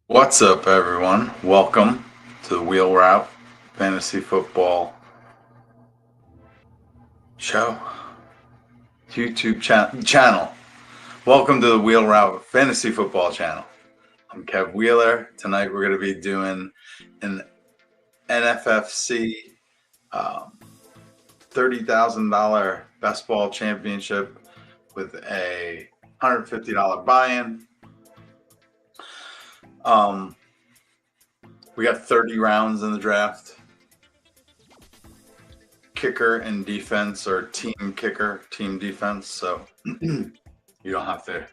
What's up, everyone? Welcome to the Wheel Route Fantasy Football Show YouTube channel. Welcome to the Wheel Route Fantasy Football channel. I'm Kev Wheeler. Tonight we're going to be doing an NFFC $30,000 Best Ball Championship with a $150 buy-in. We got 30 rounds in the draft. Kicker and defense, or team kicker, team defense. So you don't have to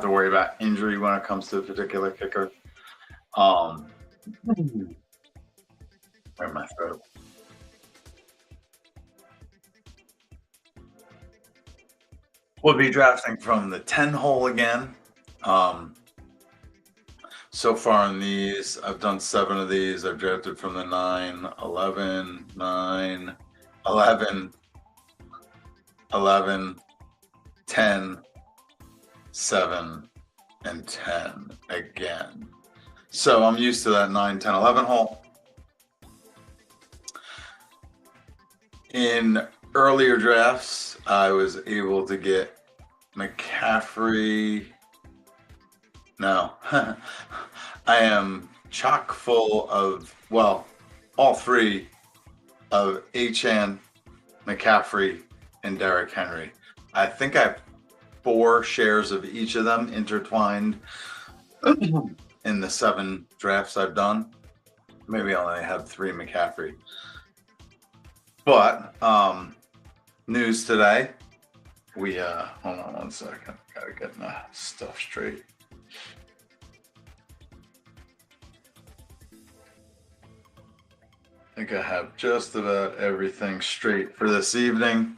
worry about injury when it comes to a particular kicker. Where my throat. We'll be drafting from the 10 hole again. So far in these, I've done 7 of these. I've drafted from the 9, 11, 9, 11, 11, 10, 7, and 10 again. So I'm used to that 9, 10, 11 hole. In earlier drafts, I was able to get McCaffrey. No, I am chock full of, well, all 3 of Achane, McCaffrey, and Derrick Henry. I think I have 4 shares of each of them intertwined in the 7 drafts I've done. Maybe I only have 3 McCaffrey. But news today. We hold on one second. Gotta get my stuff straight. I think I have just about everything straight for this evening.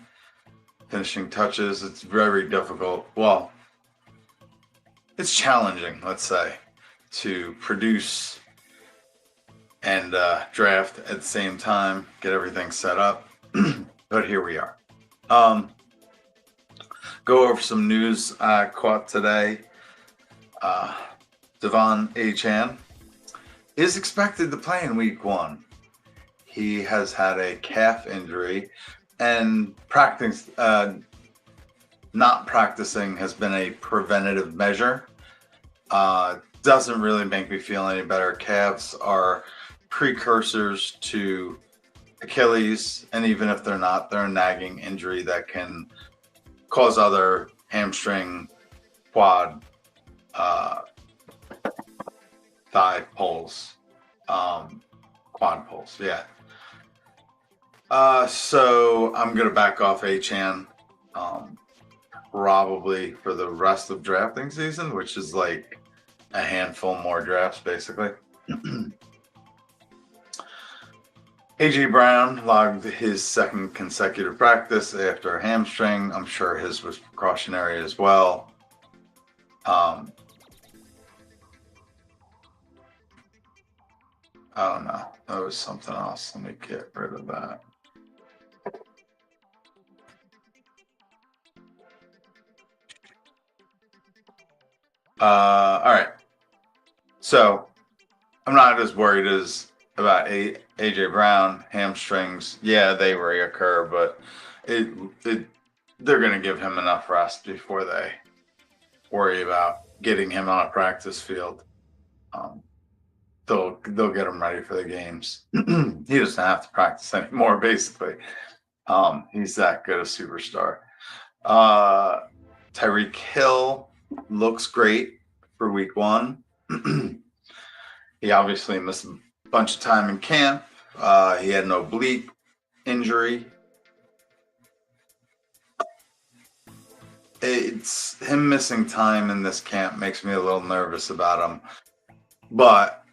Finishing touches. It's very difficult. Well, it's challenging, let's say, to produce and draft at the same time, get everything set up. But here we are. Go over some news I caught today. Devon Achane is expected to play in week 1. He has had a calf injury, and not practicing has been a preventative measure. Doesn't really make me feel any better. Calves are precursors to Achilles, and even if they're not, they're a nagging injury that can cause other hamstring, quad, thigh pulls, quad pulls. Yeah. So I'm gonna back off Achane, probably for the rest of drafting season, which is like a handful more drafts, basically. AJ Brown logged his 2nd consecutive practice after a hamstring. I'm sure his was precautionary as well. I don't know. That was something else. Let me get rid of that. All right. So I'm not as worried as about AJ Brown hamstrings. Yeah, they reoccur, but they're going to give him enough rest before they worry about getting him on a practice field. They'll get him ready for the games. He doesn't have to practice anymore, basically. He's that good a superstar. Tyreek Hill looks great for week 1. He obviously missed a bunch of time in camp. He had an oblique injury. It's him missing time in this camp makes me a little nervous about him, but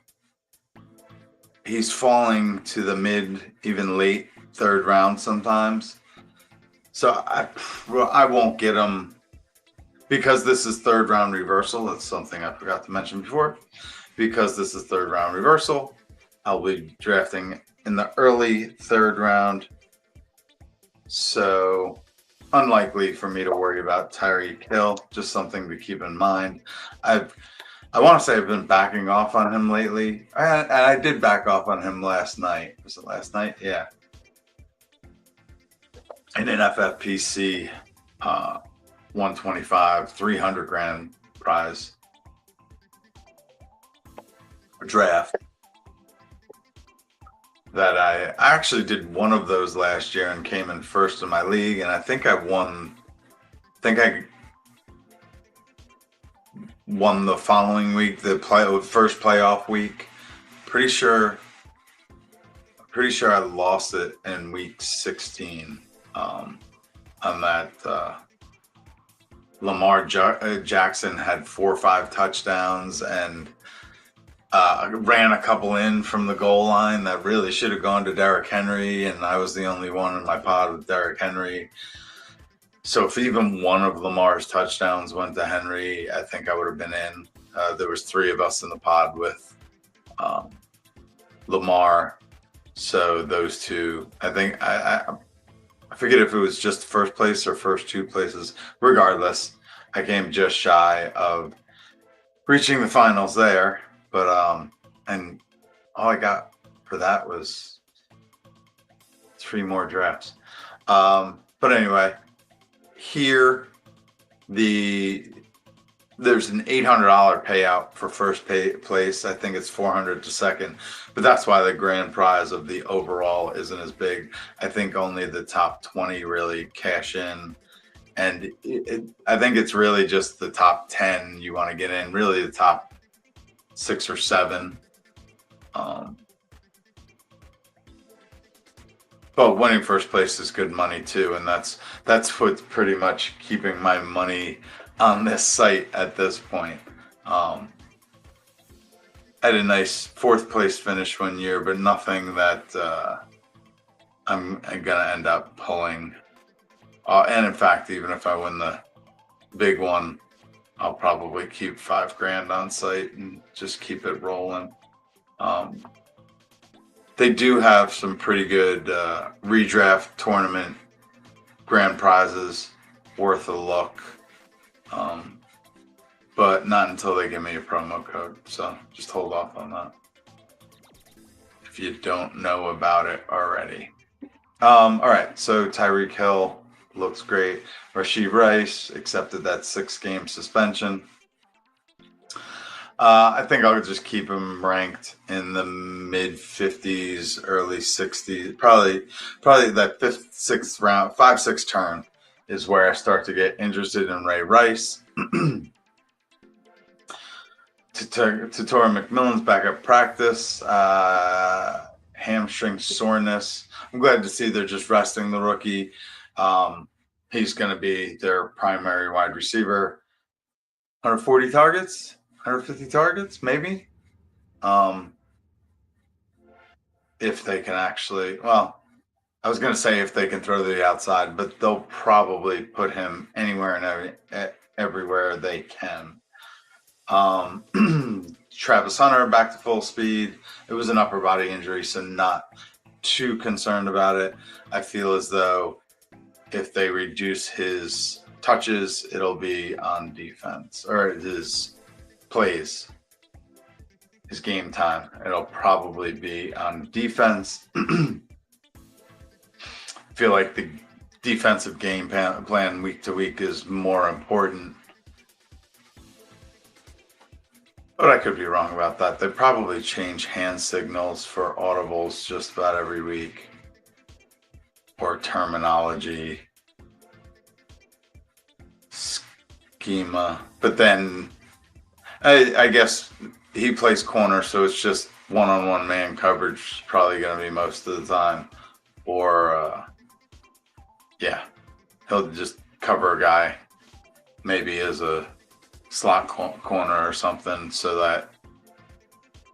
he's falling to the mid, even late 3rd round sometimes. So I won't get him because this is 3rd round reversal. That's something I forgot to mention before. Because this is 3rd round reversal, I'll be drafting in the early 3rd round. So unlikely for me to worry about Tyreek Hill. Just something to keep in mind. I want to say I've been backing off on him lately. And I did back off on him last night. Was it last night? Yeah. In NFFPC 125, 300 grand prize draft. That I actually did one of those last year and came in first in my league, and I think I won. I won the following week, the first playoff week. Pretty sure I lost it in week 16 on that. Lamar Jackson had 4 or 5 touchdowns and ran a couple in from the goal line that really should have gone to Derrick Henry, and I was the only one in my pod with Derrick Henry. So if even one of Lamar's touchdowns went to Henry, I think I would have been in. There was 3 of us in the pod with Lamar. So those 2, I think I forget if it was just first place or first 2 places. Regardless, I came just shy of reaching the finals there. But and all I got for that was 3 more drafts. But anyway, here there's an $800 payout for first place. I think it's $400 to second, but that's why the grand prize of the overall isn't as big. I think only the top 20 really cash in, and I think it's really just the top 10 you want to get in. Really, the top 6 or 7. But winning first place is good money too, and that's what's pretty much keeping my money on this site at this point. I had a nice 4th place finish one year, but nothing that I'm gonna end up pulling. And in fact, even if I win the big one, I'll probably keep $5,000 on site and just keep it rolling. They do have some pretty good redraft tournament grand prizes worth a look, but not until they give me a promo code. So just hold off on that if you don't know about it already. All right, so Tyreek Hill looks great. Rashee Rice accepted that 6-game suspension. I think I'll just keep him ranked in the mid 50s, early 60s. Probably that 5th, 6th round, 5-6 turn is where I start to get interested in Ray Rice. Torrey McMillan's back at practice. Hamstring soreness. I'm glad to see they're just resting the rookie. He's going to be their primary wide receiver. 140 targets. 150 targets, maybe. If they can actually, well, I was going to say if they can throw to the outside, but they'll probably put him anywhere and everywhere they can. Travis Hunter back to full speed. It was an upper body injury, so not too concerned about it. I feel as though if they reduce his touches, it'll be on defense, or his plays, his game time. It'll probably be on defense. I feel like the defensive game plan week to week is more important. But I could be wrong about that. They probably change hand signals for audibles just about every week, or terminology, schema. But then I guess he plays corner, so it's just one-on-one man coverage probably going to be most of the time. Or, yeah, he'll just cover a guy, maybe as a slot corner or something, so that,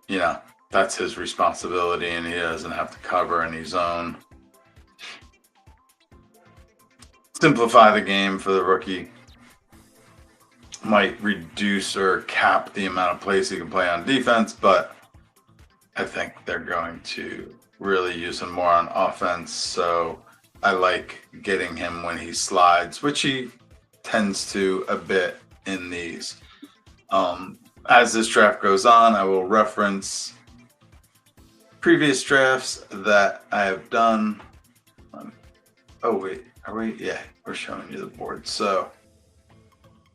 you know, that's his responsibility and he doesn't have to cover any zone. Simplify the game for the rookie. Might reduce or cap the amount of plays he can play on defense, but I think they're going to really use him more on offense. So I like getting him when he slides, which he tends to a bit in these. As this draft goes on, I will reference previous drafts that I have done. Oh wait, are we? Yeah, we're showing you the board. So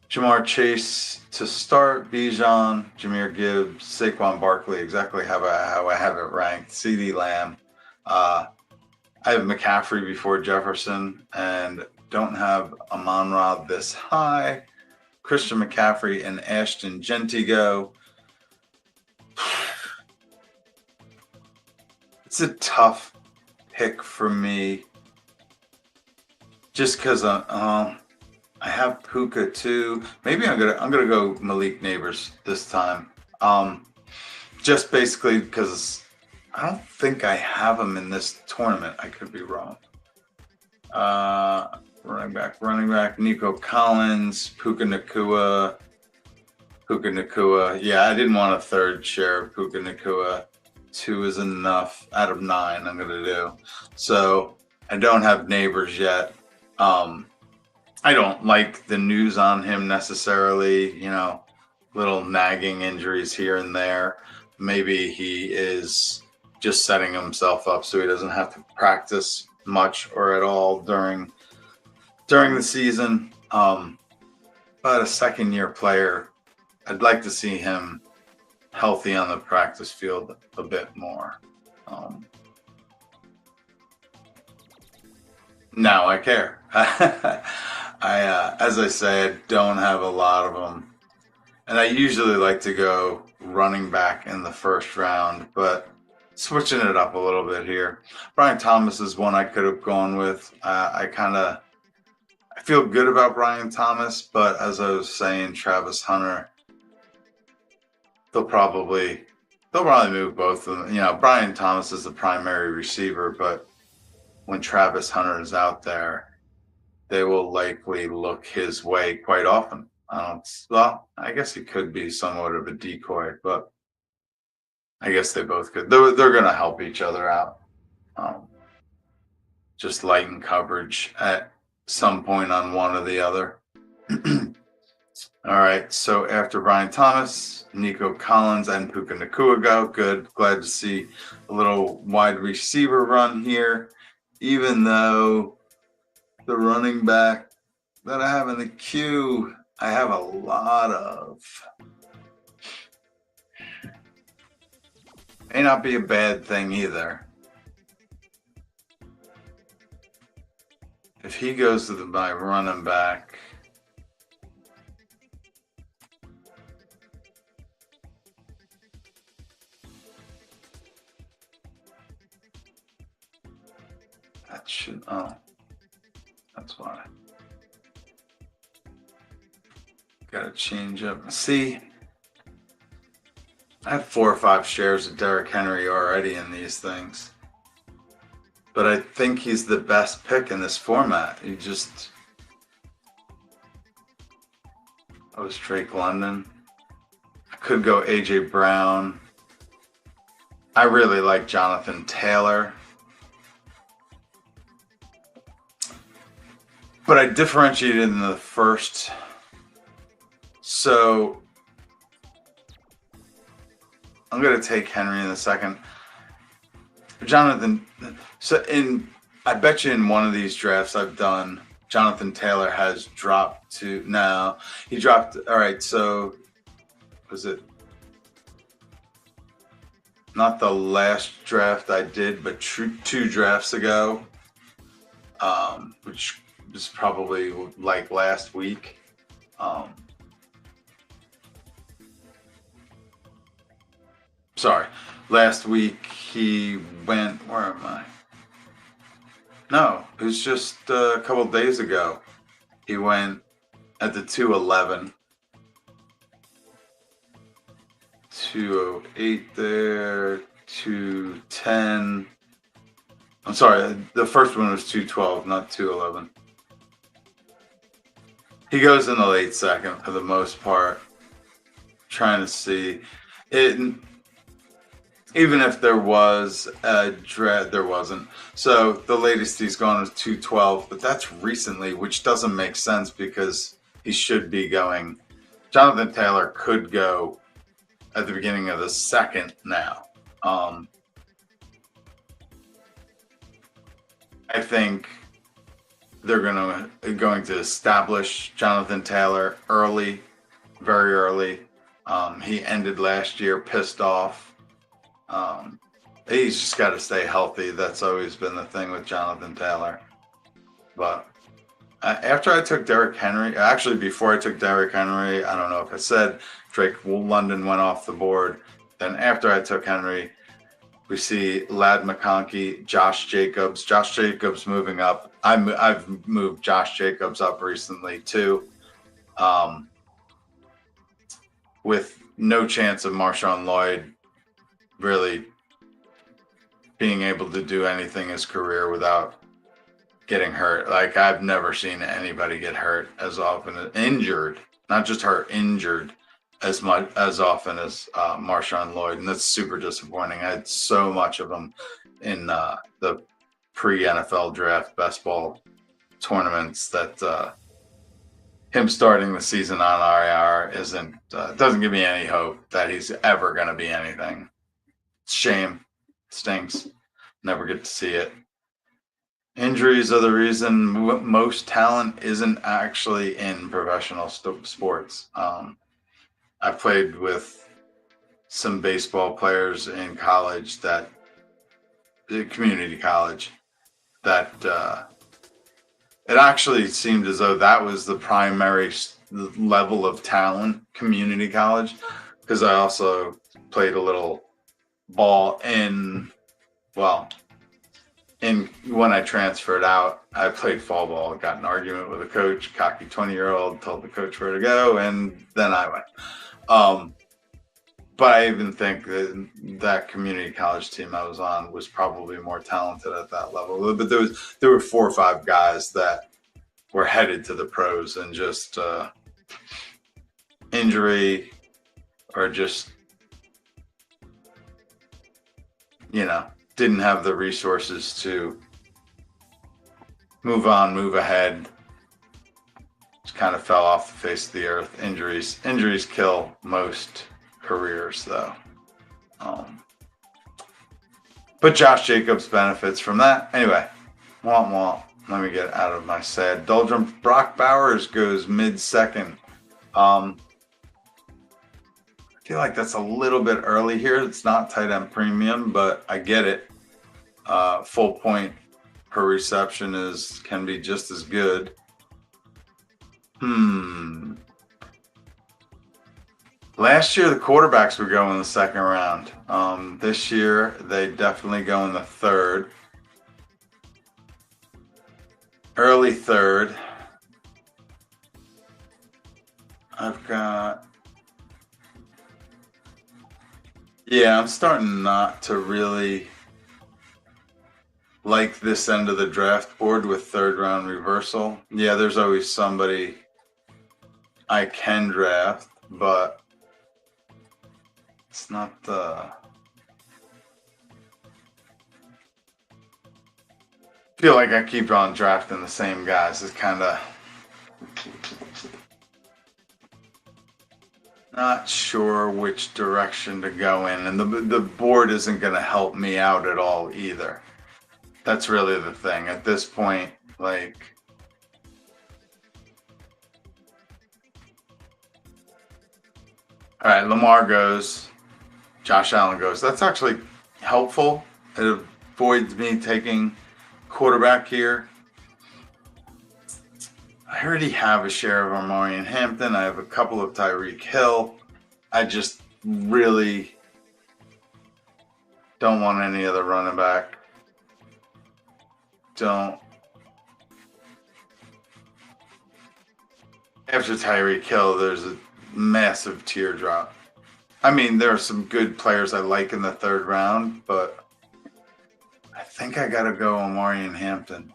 Jamar Chase to start, Bijan, Jahmyr Gibbs, Saquon Barkley, exactly how I have it ranked. CeeDee Lamb. I have McCaffrey before Jefferson and don't have Amon-Ra this high. Christian McCaffrey and Ashton Genty go. It's a tough pick for me just because I have Puka too. Maybe I'm gonna go Malik Neighbors this time. Just basically because I don't think I have him in this tournament. I could be wrong. Running back, Nico Collins, Puka Nacua. Yeah, I didn't want a third share of Puka Nacua. 2 is enough out of 9 I'm gonna do. So I don't have Neighbors yet. I don't like the news on him necessarily, little nagging injuries here and there. Maybe he is just setting himself up so he doesn't have to practice much or at all during the season. But a second-year player, I'd like to see him healthy on the practice field a bit more. Now I care. As I said, don't have a lot of them. And I usually like to go running back in the first round, but switching it up a little bit here. Brian Thomas is one I could have gone with. I feel good about Brian Thomas, but as I was saying, Travis Hunter, they'll probably move both of them. Brian Thomas is the primary receiver, but when Travis Hunter is out there, they will likely look his way quite often. I guess he could be somewhat of a decoy, but I guess they both could. They're going to help each other out. Just lighten coverage at some point on one or the other. All right, so after Brian Thomas, Nico Collins and Puka Nacua go. Good. Glad to see a little wide receiver run here, even though the running back that I have in the queue, I have a lot of. May not be a bad thing either. If he goes to my running back, that should, that's why. Gotta change up. See, I have 4 or 5 shares of Derrick Henry already in these things. But I think he's the best pick in this format. Oh, Drake London. I could go AJ Brown. I really like Jonathan Taylor. But I differentiated in the first. So I'm going to take Henry in the second. Jonathan, I bet you in one of these drafts I've done, Jonathan Taylor has dropped to, no, he dropped, all right, so was it not the last draft I did, but 2 drafts ago, which was probably like last week. Sorry, last week he went, where am I? No, it was just a couple days ago. He went at the 211. 208 there, 210. I'm sorry, the first one was 212, not 211. He goes in the late second for the most part. Trying to see it. Even if there was a draft, there wasn't. So the latest he's gone is 212, but that's recently, which doesn't make sense because he should be going. Jonathan Taylor could go at the beginning of the second now. I think they're going to establish Jonathan Taylor early, very early. He ended last year pissed off. He's just got to stay healthy. That's always been the thing with Jonathan Taylor. But after I took Derrick Henry, actually before I took Derrick Henry, I don't know if I said, Drake London went off the board. Then after I took Henry, we see Ladd McConkey, Josh Jacobs. Josh Jacobs moving up. I've moved Josh Jacobs up recently too, with no chance of Marshawn Lloyd really being able to do anything in his career without getting hurt. Like, I've never seen anybody get hurt as often, injured, not just hurt, injured as often as Marshawn Lloyd, and that's super disappointing. I had so much of them in the pre-NFL draft best ball tournaments that him starting the season on IR doesn't give me any hope that he's ever going to be anything. Shame, stinks. Never get to see it. Injuries are the reason most talent isn't actually in professional sports. I played with some baseball players in college, community college, that it actually seemed as though that was the primary level of talent, community college, because I also played a little ball when I transferred out, I played fall ball, got in an argument with a coach, cocky 20-year-old, told the coach where to go, and then I went. But I even think that community college team I was on was probably more talented at that level. But there were 4 or 5 guys that were headed to the pros, and just injury or just, didn't have the resources to move on, move ahead. Just kind of fell off the face of the earth. Injuries kill most careers, though. But Josh Jacobs benefits from that. Anyway, womp womp. Let me get out of my sad doldrum. Brock Bowers goes mid-second. I feel like that's a little bit early here. It's not tight end premium, but I get it. Full point per reception can be just as good. Last year, the quarterbacks would go in the second round. This year, they definitely go in the third. Early third. I'm starting not to really like this end of the draft board with third round reversal. Yeah, there's always somebody I can draft, but it's not I feel like I keep on drafting the same guys. It's kind of not sure which direction to go in, and the board isn't going to help me out at all either. That's really the thing at this point. Like, all right, Lamar goes, Josh Allen goes. That's actually helpful. It avoids me taking quarterback here. I already have a share of Omarion Hampton. I have a couple of Tyreek Hill. I just really don't want any other running back. After Tyreek Hill, there's a massive teardrop. I mean, there are some good players I like in the third round, but I think I got to go Omarion Hampton.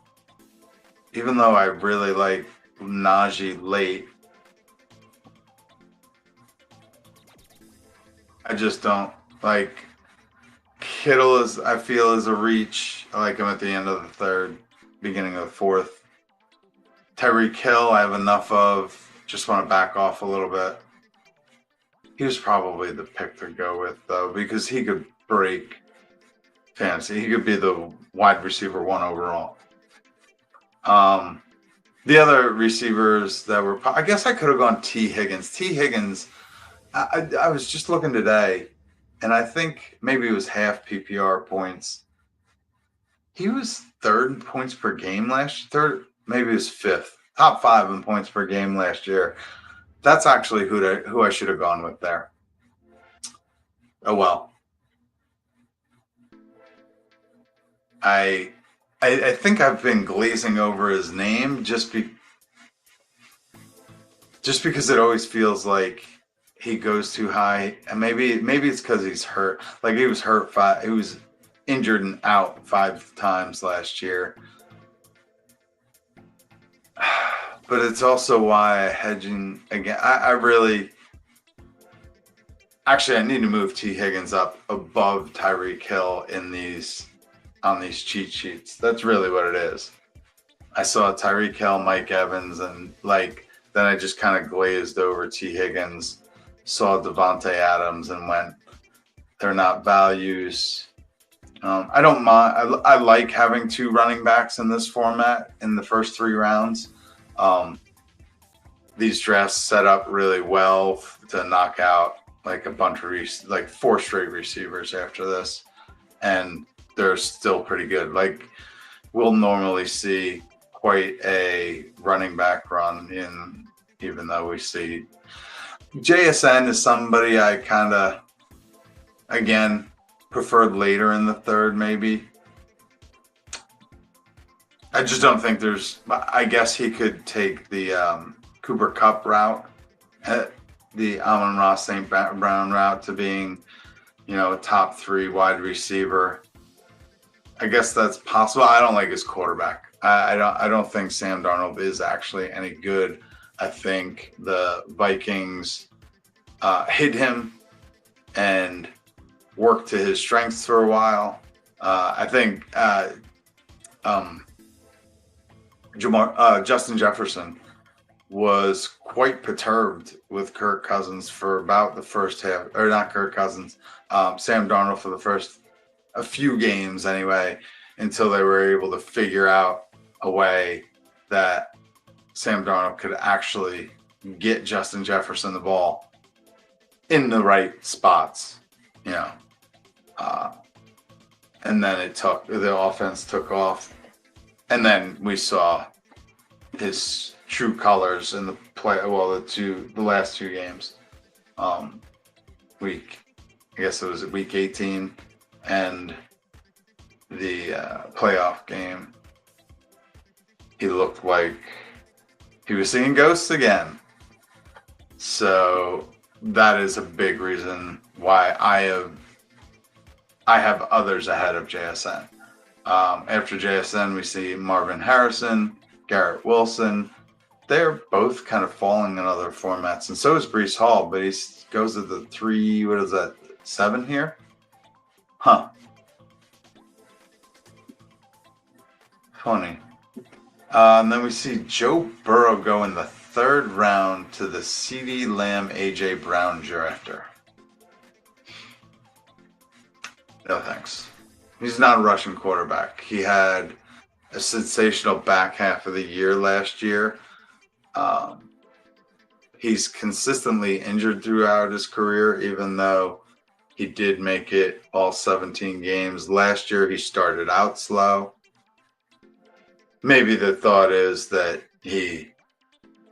Even though I really like Najee late, I just don't like Kittle. I feel is a reach. I like him at the end of the third, beginning of the fourth. Tyreek Hill, I have enough of. Just want to back off a little bit. he was probably the pick to go with, though, because he could break fantasy. He could be the wide receiver 1 overall. The other receivers that were, I guess I could have gone T. Higgins. T. Higgins, I was just looking today, and I think maybe it was half PPR points. He was 3rd in points per game last year. 3rd, maybe it was 5th. Top 5 in points per game last year. That's actually who I should have gone with there. Oh well. I think I've been glazing over his name just because it always feels like he goes too high, and maybe it's because he's hurt. Like he was hurt he was injured and out 5 times last year. But it's also why hedging again. I need to move T. Higgins up above Tyreek Hill on these cheat sheets. That's really what it is. I saw Tyreek Hill, Mike Evans, and then I just kind of glazed over T. Higgins, saw Devontae Adams, and went, they're not values. I don't mind. I like having 2 running backs in this format in the first 3 rounds. These drafts set up really well to knock out like a bunch of 4 straight receivers after this, and they're still pretty good. Like we'll normally see quite a running back run even though we see JSN is somebody I kind of again preferred later in the 3rd maybe. I just don't think I guess he could take the Cooper Kupp route, the Amon-Ra St. Brown route to being, a top 3 wide receiver. I guess that's possible. I don't like his quarterback. I don't think Sam Darnold is actually any good. I think the Vikings hid him and worked to his strengths for a while. I think Justin Jefferson was quite perturbed with Kirk Cousins for about the first half, or not Kirk Cousins, Sam Darnold for a few games anyway, until they were able to figure out a way that Sam Darnold could actually get Justin Jefferson the ball in the right spots, and then the offense took off, and then we saw his true colors in the last 2 games. I guess it was week 18 and the playoff game. He looked like he was seeing ghosts again. So that is a big reason why I have others ahead of JSN. After JSN, we see Marvin Harrison, Garrett Wilson. They're both kind of falling in other formats, and so is Breece Hall, but he goes to the 3, 7 here? Huh. Funny. And then we see Joe Burrow go in the 3rd round to the CeeDee Lamb, A.J. Brown drafter. No thanks. He's not a Russian quarterback. He had a sensational back half of the year last year. He's consistently injured throughout his career, even though he did make it all 17 games. Last year, he started out slow. Maybe the thought is that he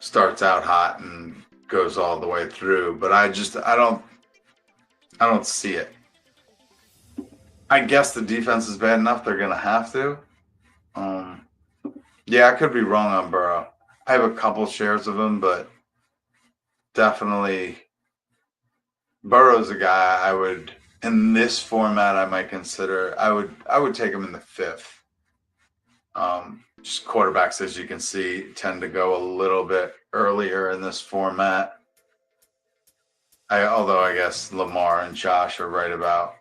starts out hot and goes all the way through, but I don't see it. I guess the defense is bad enough they're going to have to. Yeah, I could be wrong on Burrow. I have a couple shares of him, but definitely Burrow's a guy I would, in this format, I might consider. I would take him in the 5th. Just quarterbacks, as you can see, tend to go a little bit earlier in this format. Although I guess Lamar and Josh are right about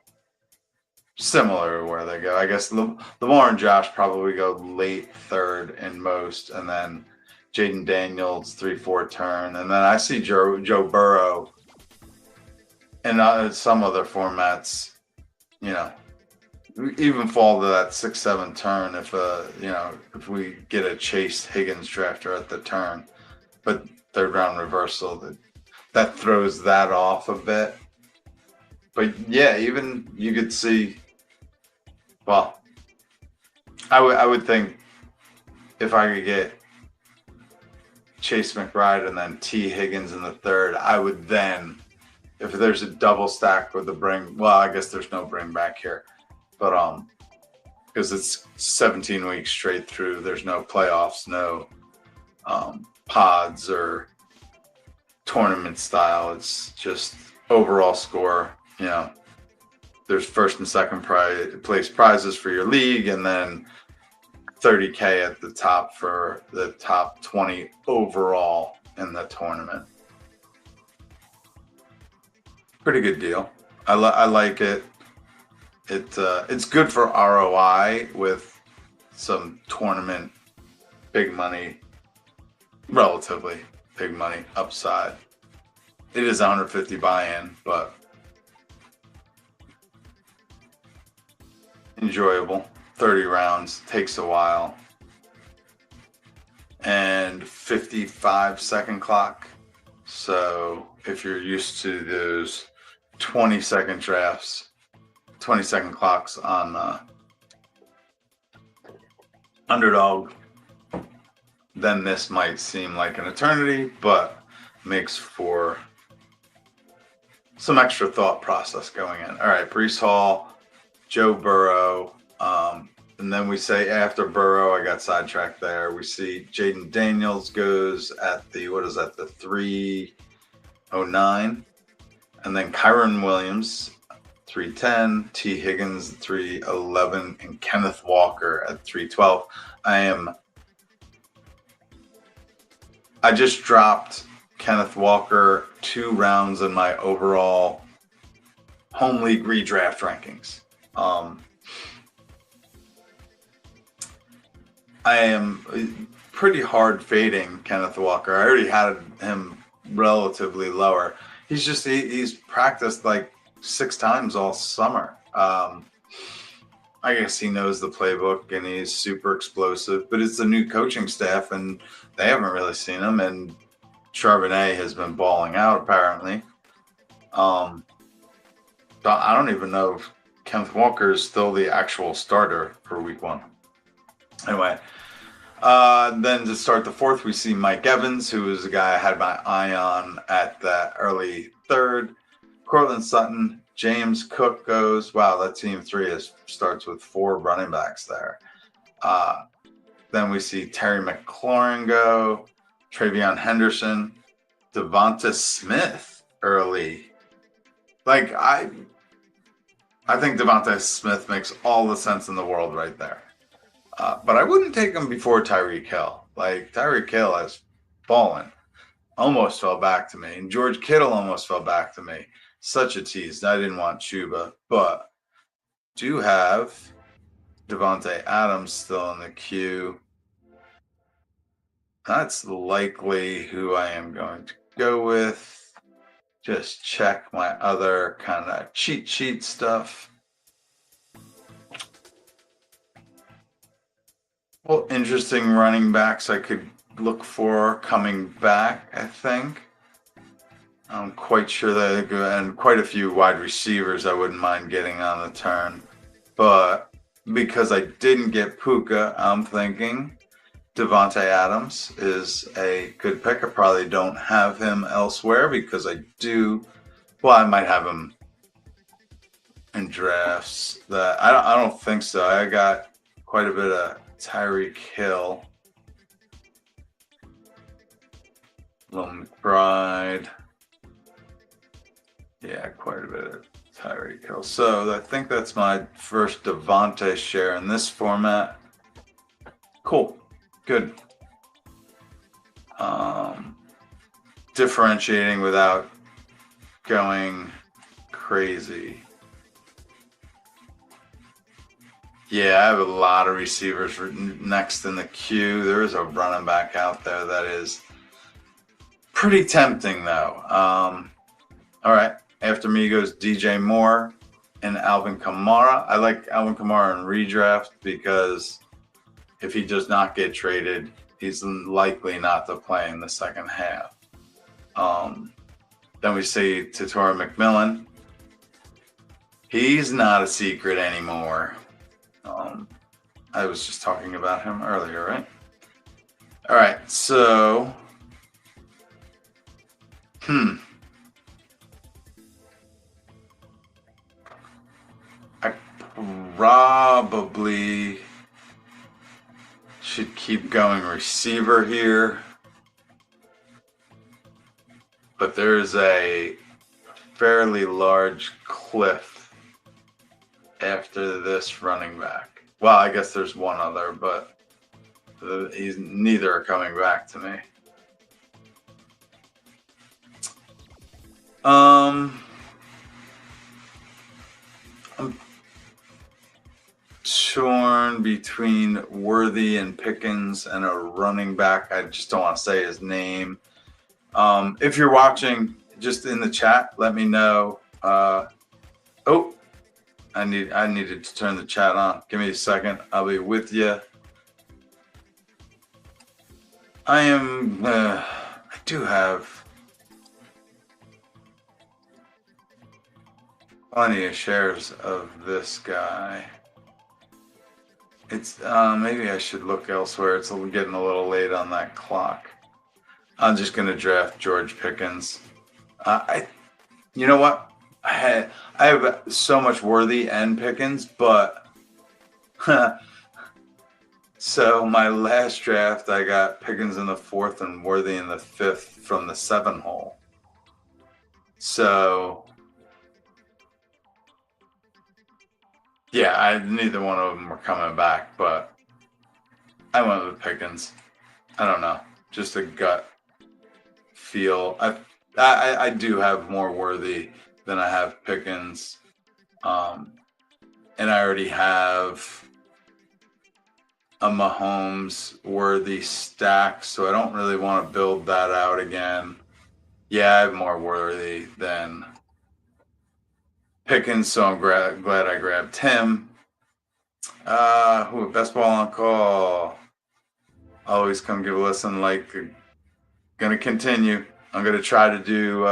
similar where they go. I guess Lamar and Josh probably go late 3rd in most, and then Jaden Daniels 3-4 turn, and then I see Joe Burrow And some other formats, you know, even fall to that 6-7 turn if if we get a Chase Higgins drafter at the turn, but third round reversal that throws that off a bit. But yeah, even you could see. Well, I would think if I could get Chase McBride and then T Higgins in the third, I would then, if there's a double stack with the well, I guess there's no bring back here, but because it's 17 weeks straight through, there's no playoffs, no pods or tournament style. It's just overall score. There's first and second place prizes for your league, and then $30K at the top for the top 20 overall in the tournament. Pretty good deal. I like it. It's good for ROI with some tournament big money, relatively big money upside. It is 150 buy-in, but enjoyable. 30 rounds, takes a while. And 55-second clock. So if you're used to those 20-second drafts, 20-second clocks on Underdog, then this might seem like an eternity, but makes for some extra thought process going in. All right, Breece Hall, Joe Burrow, and then we say after Burrow, I got sidetracked there. We see Jaden Daniels goes at the 309, and then Kyron Williams 310, T Higgins 311, and Kenneth Walker at 312. I just dropped Kenneth Walker 2 rounds in my overall home league redraft rankings. I am pretty hard fading Kenneth Walker. I already had him relatively lower. He's practiced like 6 times all summer. I guess he knows the playbook and he's super explosive, but it's the new coaching staff and they haven't really seen him, and Charbonnet has been balling out apparently. But I don't even know if Kenneth Walker is still the actual starter for week 1. Anyway, then to start the 4th, we see Mike Evans, who is a guy I had my eye on at the early 3rd. Cortland Sutton, James Cook goes. Wow, that team 3 starts with 4 running backs there. Then we see Terry McLaurin go, Travion Henderson, Devonta Smith early. Like, I think Devonta Smith makes all the sense in the world right there. But I wouldn't take him before Tyreek Hill. Like, Tyreek Hill has fallen. Almost fell back to me. And George Kittle almost fell back to me. Such a tease. I didn't want Chuba. But do have Devontae Adams still in the queue. That's likely who I am going to go with. Just check my other kind of cheat sheet stuff. Well, interesting running backs I could look for coming back, I think. I'm quite sure that and quite a few wide receivers I wouldn't mind getting on the turn. But because I didn't get Puka, I'm thinking Devontae Adams is a good pick. I probably don't have him elsewhere because I might have him in drafts that I don't think so. I got quite a bit of Tyreek Hill, Will McBride. Yeah, quite a bit of Tyreek Hill. So I think that's my first Devontae share in this format. Cool. Good. Differentiating without going crazy. Yeah, I have a lot of receivers next in the queue. There is a running back out there that is pretty tempting, though. All right. After me goes DJ Moore and Alvin Kamara. I like Alvin Kamara in redraft because if he does not get traded, he's likely not to play in the second half. Then we see Tatora McMillan. He's not a secret anymore. I was just talking about him earlier, right? All right, so I probably should keep going receiver here, but there's a fairly large cliff after this running back. Well, I guess there's one other, but neither are coming back to me. I'm torn between Worthy and Pickens and a running back. I just don't want to say his name. If you're watching, just in the chat, let me know. I needed to turn the chat on. Give me a second. I'll be with you. I do have plenty of shares of this guy. It's maybe I should look elsewhere. It's getting a little late on that clock. I'm just gonna draft George Pickens. You know what? I have so much Worthy and Pickens, but so my last draft I got Pickens in the 4th and Worthy in the 5th from the 7 hole. So yeah, neither one of them were coming back, but I went with Pickens. I don't know, just a gut feel. I do have more Worthy than I have Pickens, and I already have a Mahomes Worthy stack, so I don't really want to build that out again. Yeah, I have more Worthy than Pickens, so I'm glad I grabbed him. Best Ball on Call. Always come give a listen. Gonna continue. I'm gonna try to do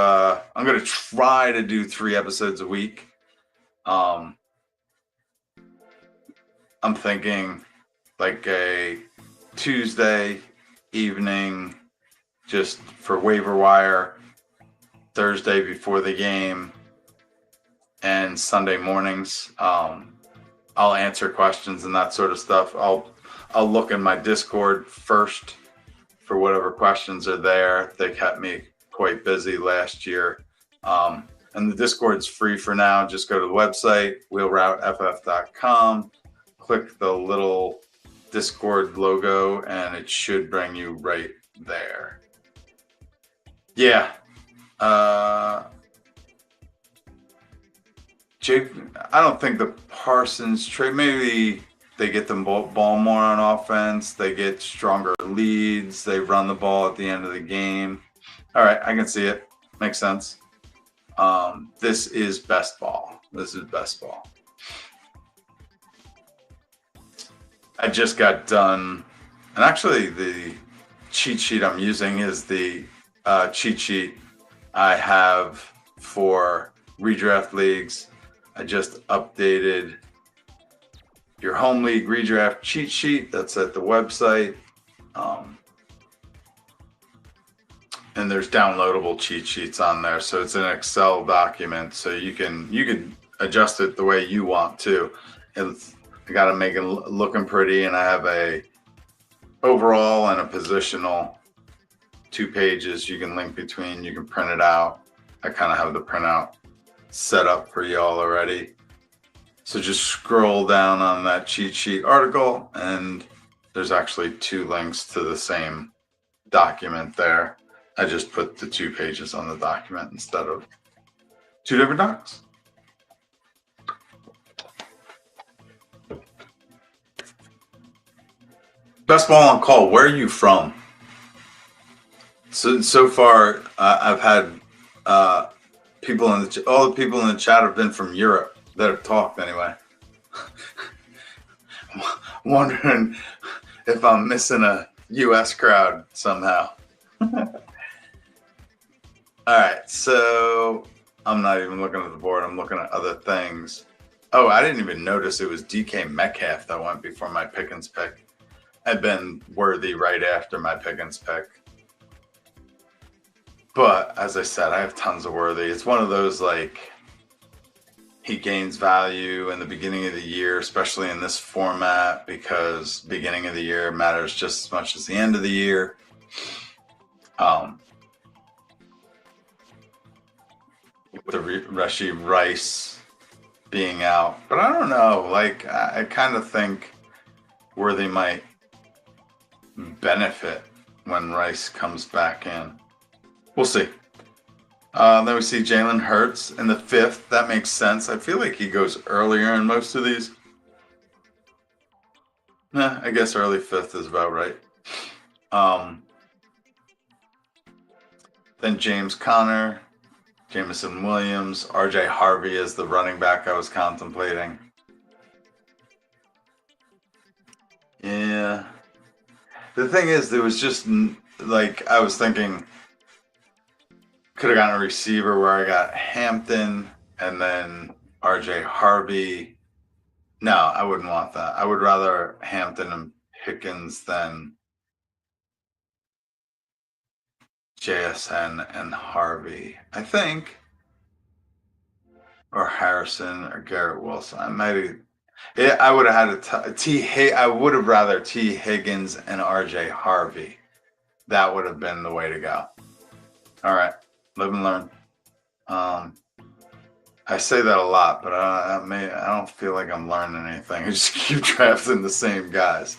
3 episodes a week. I'm thinking like a Tuesday evening just for waiver wire, Thursday before the game, and Sunday mornings. I'll answer questions and that sort of stuff. I'll look in my Discord first for whatever questions are there. They kept me quite busy last year. And the Discord's free for now. Just go to the website, wheelrouteff.com, click the little Discord logo, and it should bring you right there. Yeah. Jake, I don't think the Parsons trade, maybe they get the ball more on offense. They get stronger leads. They run the ball at the end of the game. All right, I can see it. Makes sense. This is best ball. I just got done. And actually, the cheat sheet I'm using is the cheat sheet I have for redraft leagues. I just updated your home league redraft cheat sheet. That's at the website. And there's downloadable cheat sheets on there. So it's an Excel document. So you can adjust it the way you want to. I got to make it looking pretty. And I have a overall and a positional 2 pages you can link between. You can print it out. I kind of have the printout set up for y'all already. So just scroll down on that cheat sheet article, and there's actually 2 links to the same document there. I just put the 2 pages on the document instead of 2 different docs. Best Ball on Call, where are you from? So far, I've had people in the all the people in the chat have been from Europe that have talked anyway. Wondering if I'm missing a U.S. crowd somehow. All right, so I'm not even looking at the board. I'm looking at other things. Oh, I didn't even notice it was DK Metcalf that went before my Pickens pick. I'd been Worthy right after my Pickens pick. But as I said, I have tons of Worthy. It's one of those, like, he gains value in the beginning of the year, especially in this format, because beginning of the year matters just as much as the end of the year. With the Rashee Rice being out. But I don't know. Like, I kind of think Worthy might benefit when Rice comes back in. We'll see. Then we see Jalen Hurts in the 5th. That makes sense. I feel like he goes earlier in most of these. I guess early 5th is about right. Then James Conner, Jameson Williams, RJ Harvey is the running back I was contemplating. Yeah. The thing is, there was just, like, I was thinking, could have gotten a receiver where I got Hampton and then RJ Harvey. No, I wouldn't want that. I would rather Hampton and Pickens than JSN and Harvey, I think. Or Harrison or Garrett Wilson. I would have had I would have rather T. Higgins and RJ Harvey. That would have been the way to go. All right. Live and learn. I say that a lot, but I don't feel like I'm learning anything. I just keep drafting the same guys.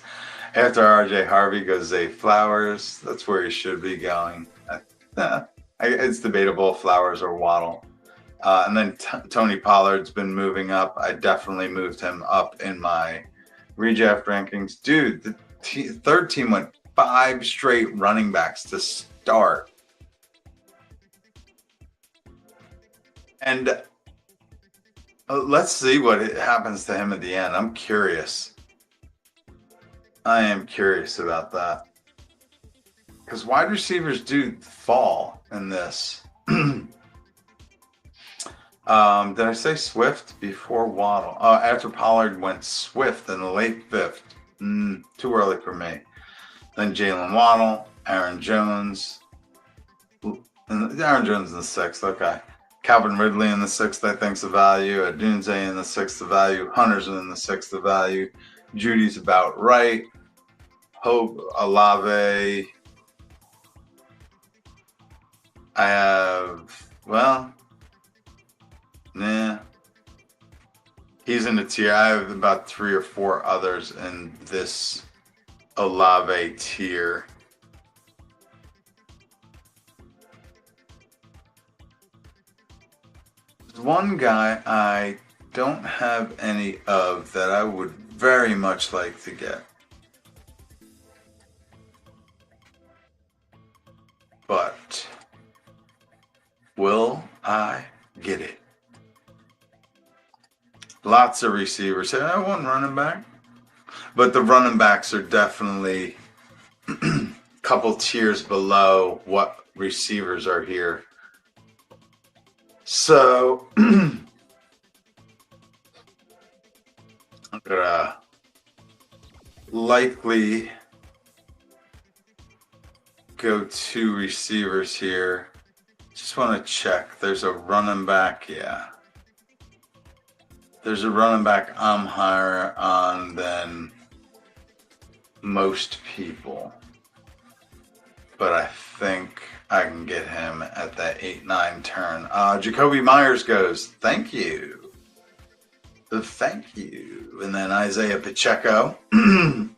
After RJ Harvey goes Zay Flowers. That's where he should be going. It's debatable, Flowers or Waddle. And then Tony Pollard's been moving up. I definitely moved him up in my redraft rankings. Dude, the third team went 5 straight running backs to start. And let's see what happens to him at the end. I'm curious. I am curious about that. Because wide receivers do fall in this. Did I say Swift before Waddle? After Pollard went Swift in the late 5th. Too early for me. Then Jalen Waddle, Aaron Jones. Aaron Jones in the 6th. Okay. Calvin Ridley in the 6th, I think, is a value. Adunze in the 6th, a value. Hunter's in the 6th, a value. Judy's about right. Hope, Olave. I have, well, nah. He's in the tier. I have about 3 or 4 others in this Olave tier. One guy I don't have any of that I would very much like to get. But will I get it? Lots of receivers. I have one running back. But the running backs are definitely a couple tiers below what receivers are here. So I'm gonna likely go 2 receivers here. Just want to check. There's a running back, yeah. There's a running back I'm higher on than most people. But I think I can get him at that 8-9 turn. Jacoby Myers goes, thank you. Thank you. And then Isaiah Pacheco. I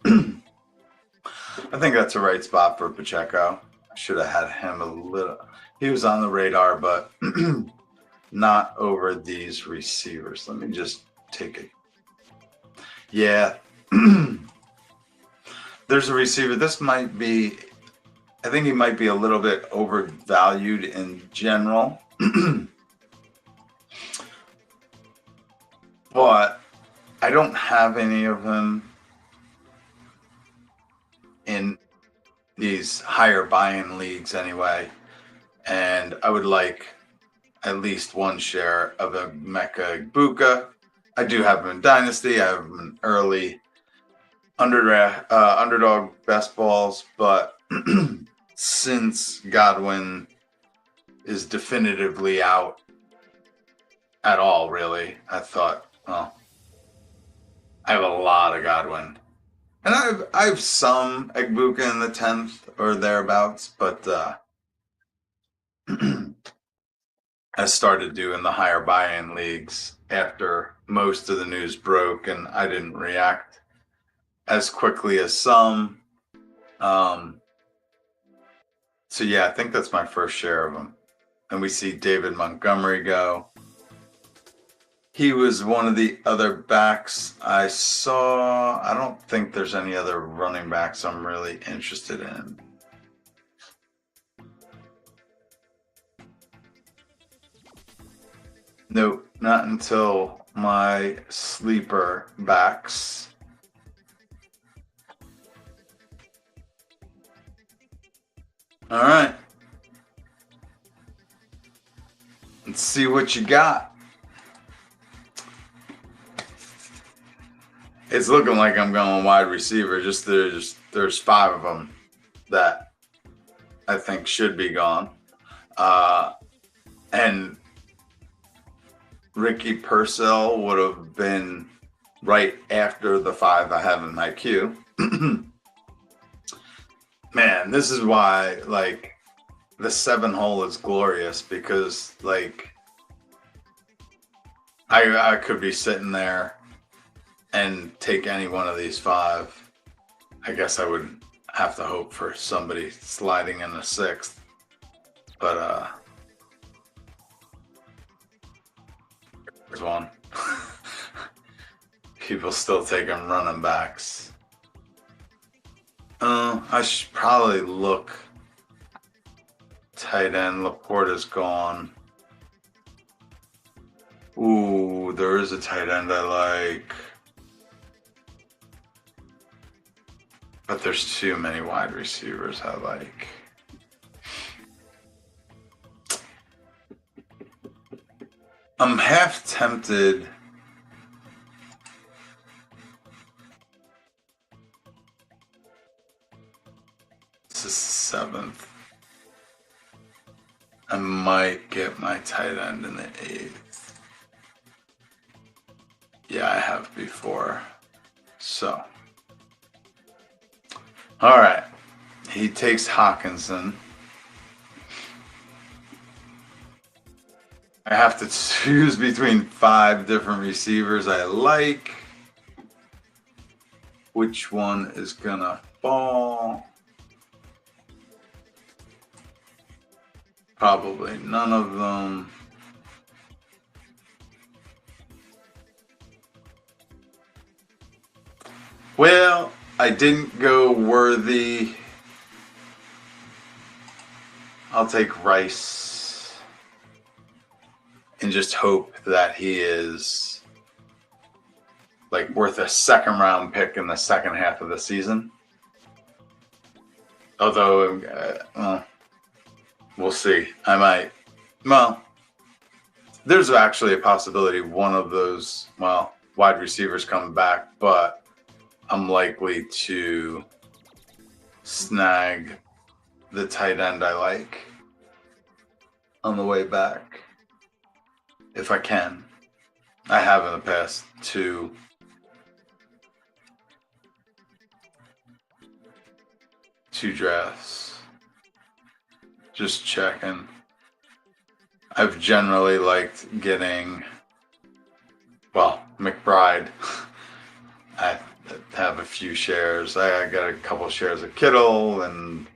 think that's the right spot for Pacheco. I should have had him a little. He was on the radar, but not over these receivers. Let me just take it. Yeah. There's a receiver. This might be, I think he might be a little bit overvalued in general. but I don't have any of them in these higher buy-in leagues anyway, and I would like at least one share of a Mecha Ibuka. I do have him in Dynasty. I have him in early underdog best balls, but since Godwin is definitively out at all, really, I thought, well, I have a lot of Godwin. And I've some Egbuka in the 10th or thereabouts, but I started doing the higher buy-in leagues after most of the news broke, and I didn't react as quickly as some. So yeah, I think that's my first share of them. And we see David Montgomery go. He was one of the other backs I saw. I don't think there's any other running backs I'm really interested in. Nope, not until my sleeper backs. All right. Let's see what you got. It's looking like I'm going wide receiver. There's 5 of them that I think should be gone. And Ricky Purcell would have been right after the 5 I have in my queue. Man, this is why, like, the 7 hole is glorious, because, like, I could be sitting there and take any one of these 5. I guess I would have to hope for somebody sliding in the 6th. But there's one. People still taking running backs. I should probably look. Tight end, Laporta's gone. Ooh, there is a tight end I like. But there's too many wide receivers I like. I'm half tempted. This is 7th. I might get my tight end in the 8th. Yeah, I have before. So. All right. He takes Hawkinson. I have to choose between 5 different receivers I like. Which one is gonna fall? Probably none of them. Well, I didn't go Worthy. I'll take Rice and just hope that he is, like, worth a 2nd round pick in the second half of the season. Although, we'll see. I might. Well, there's actually a possibility one of those, wide receivers come back, but I'm likely to snag the tight end I like on the way back, if I can. I have in the past 2 drafts. Just checking. I've generally liked getting, McBride. I have a few shares. I got a couple shares of Kittle, and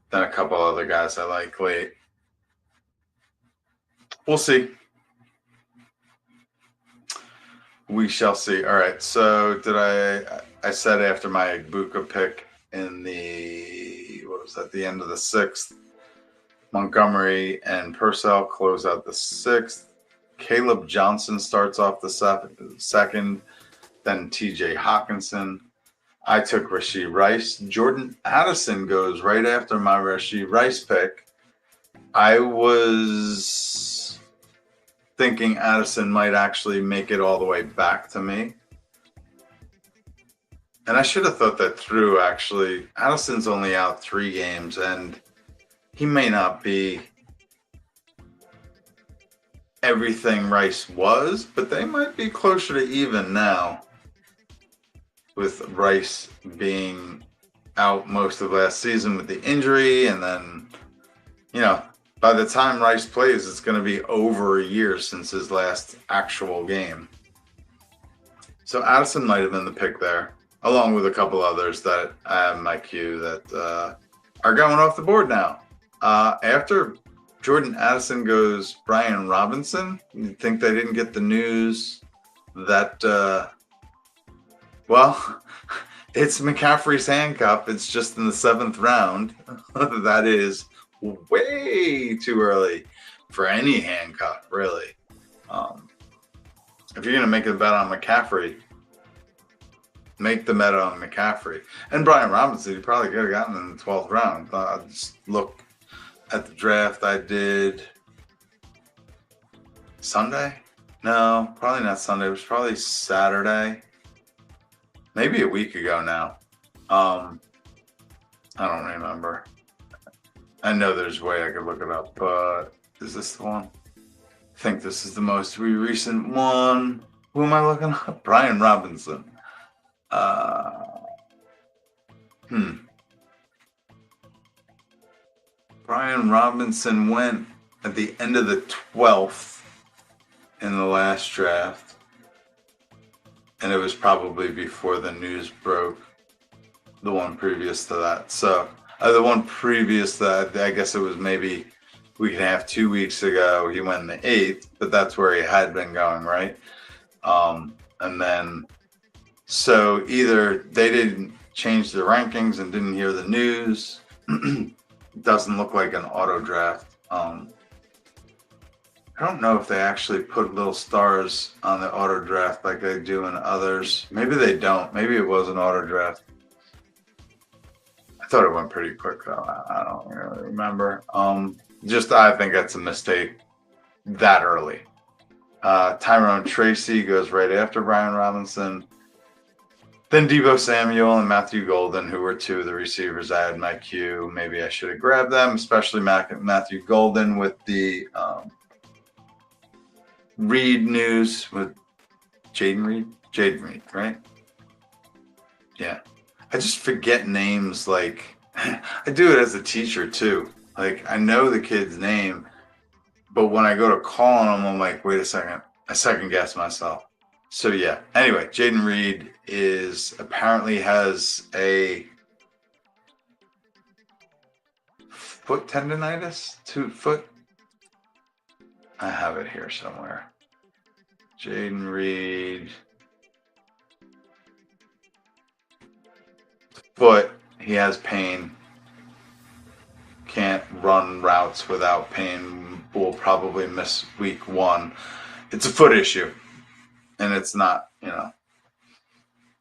then a couple other guys I like late. We'll see. We shall see. All right. So I said after my Ibuka pick in the end of the 6th, Montgomery and Purcell close out the 6th. Caleb Johnson starts off the second, then TJ Hawkinson. I took Rashee Rice. Jordan Addison goes right after my Rashee Rice pick. I was thinking Addison might actually make it all the way back to me. And I should have thought that through, actually. Addison's only out 3 games, and he may not be everything Rice was, but they might be closer to even now, with Rice being out most of last season with the injury. And then, by the time Rice plays, it's going to be over a year since his last actual game. So Addison might have been the pick there, along with a couple others that I have in my queue that are going off the board now. After Jordan Addison goes Brian Robinson. You'd think they didn't get the news that, it's McCaffrey's handcuff. It's just in the 7th round. That is way too early for any handcuff, really. If you're going to make a bet on McCaffrey, make the bet on McCaffrey. And Brian Robinson, you probably could have gotten in the 12th round. I'll just look at the draft I did Sunday? No, probably not Sunday. It was probably Saturday. Maybe a week ago now. I don't remember. I know there's a way I could look it up, but is this the one? I think this is the most recent one. Who am I looking up? Brian Robinson. Brian Robinson went at the end of the 12th in the last draft. And it was probably before the news broke, the one previous to that. So the one previous to that, I guess it was maybe week and a half, 2 weeks ago, he went in the 8th, but that's where he had been going, right? And then, so either they didn't change the rankings and didn't hear the news. Doesn't look like an auto draft. I don't know if they actually put little stars on the auto draft like they do in others. Maybe they don't. Maybe it was an auto draft. I thought it went pretty quick though. I don't really remember. I think that's a mistake that early. Tyrone Tracy goes right after Brian Robinson. Then Deebo Samuel and Matthew Golden, who were 2 of the receivers I had in my queue. Maybe I should have grabbed them, especially Matthew Golden with the Reed news with Jaden Reed, right? Yeah. I just forget names. Like, I do it as a teacher too. Like, I know the kid's name, but when I go to call on him, I'm like, wait a second. I second guess myself. So yeah. Anyway, Jaden Reed apparently has a foot tendonitis, foot. I have it here somewhere. Jaden Reed. Foot. He has pain. Can't run routes without pain. Will probably miss week 1. It's a foot issue. And it's not,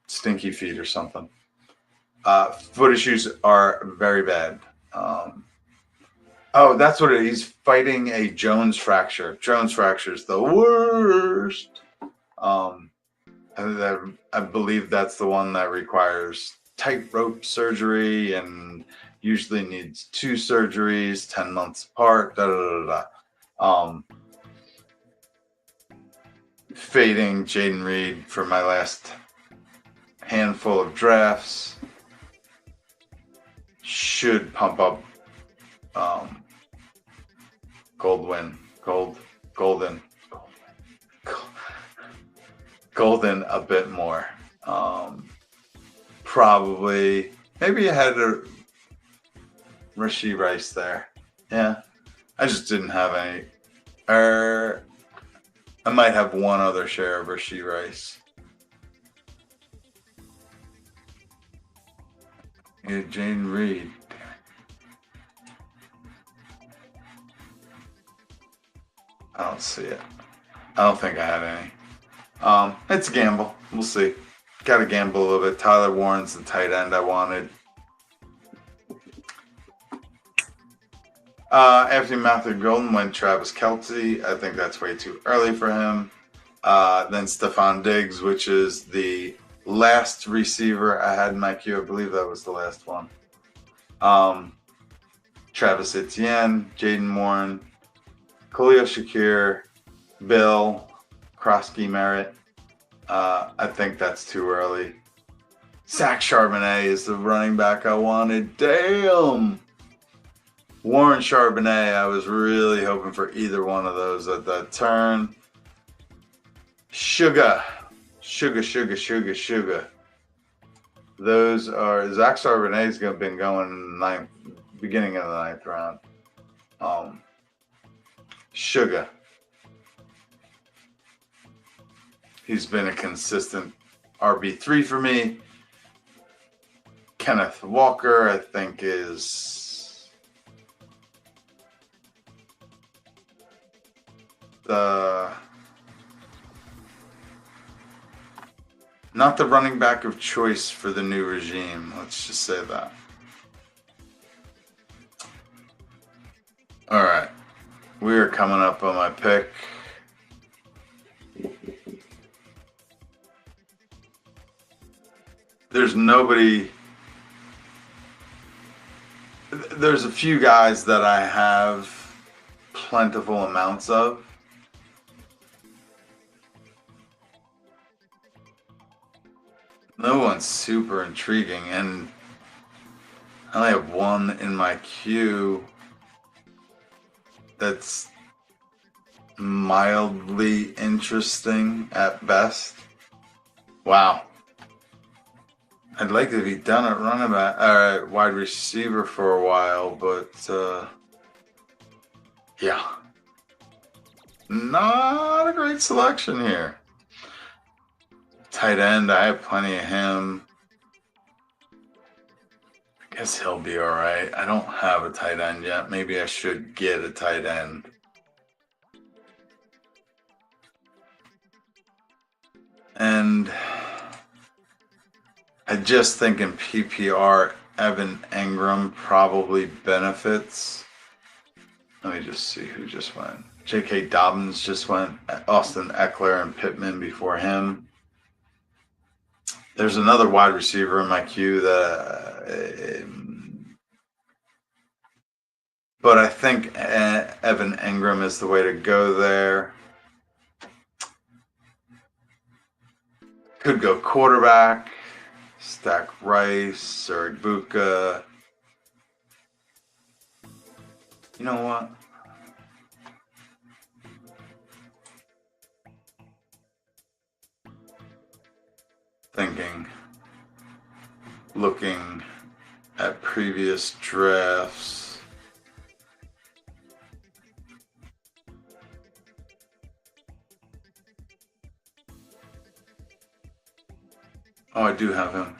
stinky feet or something. Foot issues are very bad. That's what it is. He's fighting a Jones fracture. Jones fracture is the worst. I believe that's the one that requires tightrope surgery and usually needs 2 surgeries, 10 months apart. Fading Jaden Reed for my last handful of drafts should pump up Golden a bit more. Probably, maybe I had a Rashee Rice there. Yeah, I just didn't have any. I might have one other share of Rashee Rice. Yeah, Jaden Reed. I don't see it. I don't think I had any. It's a gamble. We'll see. Got to gamble a little bit. Tyler Warren's the tight end I wanted. After Matthew Golden went Travis Kelce. I think that's way too early for him. Then Stephon Diggs, which is the last receiver I had in my queue. I believe that was the last one. Travis Etienne, Jaden Warren, Khalil Shakir, Bill, Krosky Merritt. I think that's too early. Zach Charbonnet is the running back I wanted. Damn! Warren Charbonnet, I was really hoping for either one of those at that turn. Sugar. Those are Zach Charbonnet's been going in the beginning of the 9th round. Sugar. He's been a consistent RB3 for me. Kenneth Walker, I think, is not the running back of choice for the new regime. Let's just say that. All right. We are coming up on my pick. There's nobody. There's a few guys that I have plentiful amounts of. No one's super intriguing, and I only have one in my queue that's mildly interesting at best. Wow. I'd like to be done at running back, wide receiver for a while, but yeah, not a great selection here. Tight end, I have plenty of him. I guess he'll be all right. I don't have a tight end yet. Maybe I should get a tight end. And I just think in PPR, Evan Engram probably benefits. Let me just see who just went. J.K. Dobbins just went. Austin Eckler and Pittman before him. There's another wide receiver in my queue but I think Evan Engram is the way to go there. Could go quarterback, stack Rice or Ibuka. You know what? Looking at previous drafts. Oh, I do have him.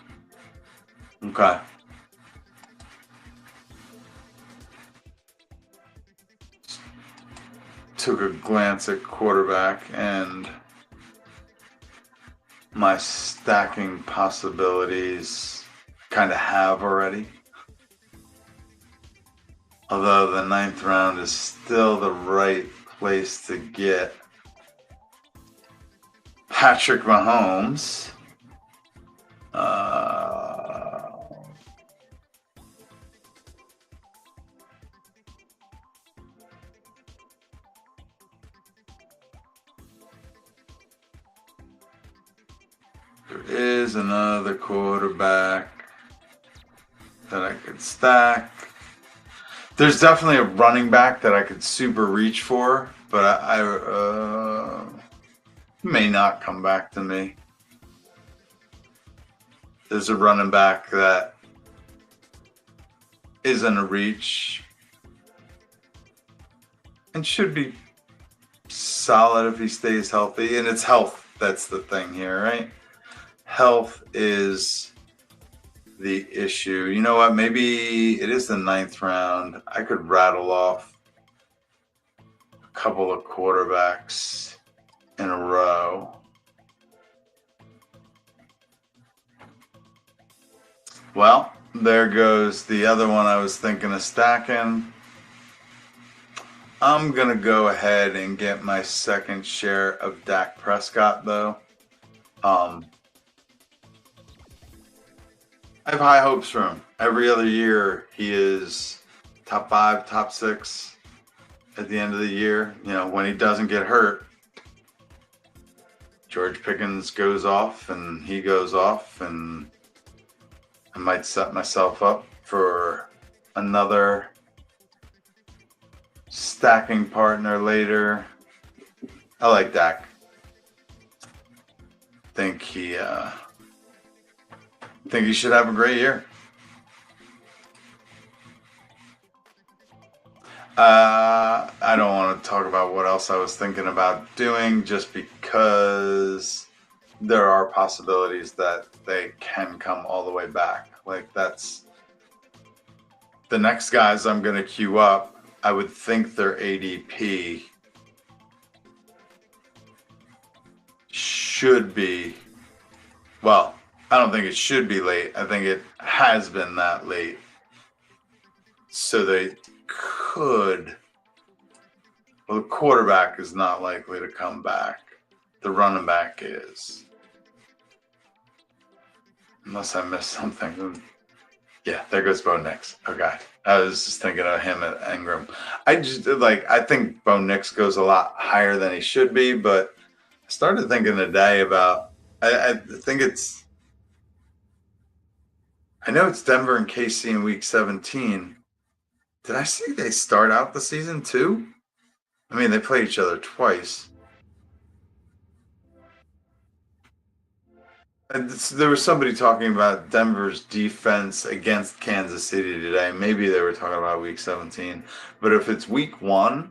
Okay. Took a glance at quarterback and my stacking possibilities kind of have already. Although the 9th round is still the right place to get Patrick Mahomes. There is another quarterback that I could stack. There's definitely a running back that I could super reach for, but I may not come back to me. There's a running back that isn't a reach and should be solid if he stays healthy. And it's health that's the thing here, right? Health is the issue. You know what? Maybe it is the 9th round. I could rattle off a couple of quarterbacks. in a row. Well, there goes the other one I was thinking of stacking. I'm going to go ahead and get my second share of Dak Prescott, though. I have high hopes for him. Every other year, he is top 5, top 6 at the end of the year. You know, when he doesn't get hurt, George Pickens goes off and he goes off, and I might set myself up for another stacking partner later. I like Dak. Think he should have a great year. I don't want to talk about what else I was thinking about doing, just because there are possibilities that they can come all the way back. Like, that's the next guys I'm going to queue up. I would think their ADP should be, well, I don't think it should be late. I think it has been that late. So they could, well, the quarterback is not likely to come back. The running back is. Unless I missed something. Yeah, there goes Bo Nix. Okay. I was just thinking of him at Ingram. I think Bo Nix goes a lot higher than he should be, but I started thinking today about, I think it's, I know it's Denver and KC in week 17. Did I see they start out the season too? I mean, they play each other twice. And there was somebody talking about Denver's defense against Kansas City today. Maybe they were talking about week 17. But if it's week 1,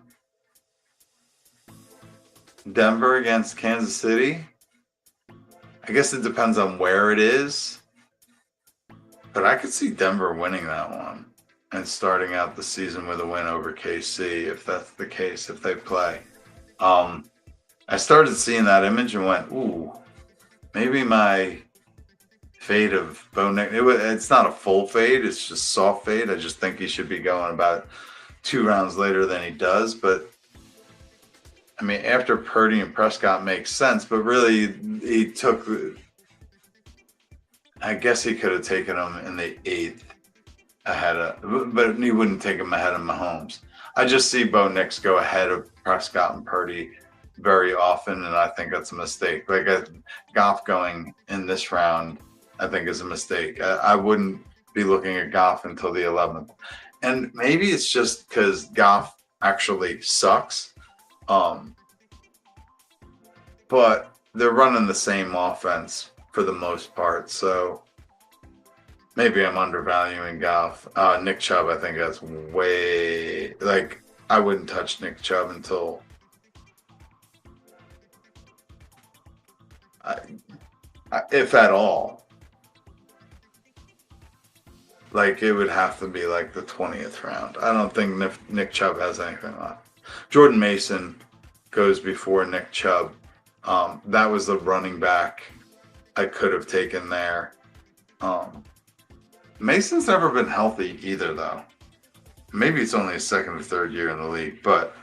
Denver against Kansas City, I guess it depends on where it is. But I could see Denver winning that one and starting out the season with a win over KC, if that's the case, if they play. I started seeing that image and went, ooh, maybe my fade of Bo Nix, it's not a full fade, it's just soft fade. I just think he should be going about 2 rounds later than he does. But, I mean, after Purdy and Prescott makes sense, but really he took, I guess he could have taken him in the 8th ahead of, but he wouldn't take him ahead of Mahomes. I just see Bo Nix go ahead of Prescott and Purdy very often, and I think that's a mistake. Like, Goff going in this round, I think is a mistake. I wouldn't be looking at Goff until the 11th. And maybe it's just because Goff actually sucks. But they're running the same offense for the most part, so maybe I'm undervaluing Goff. Nick Chubb, I think that's way, like, I wouldn't touch Nick Chubb until if at all. Like, it would have to be like the 20th round. I don't think Nick Chubb has anything left. Jordan Mason goes before Nick Chubb. That was the running back I could have taken there. Mason's never been healthy either, though. Maybe it's only his 2nd or 3rd year in the league, but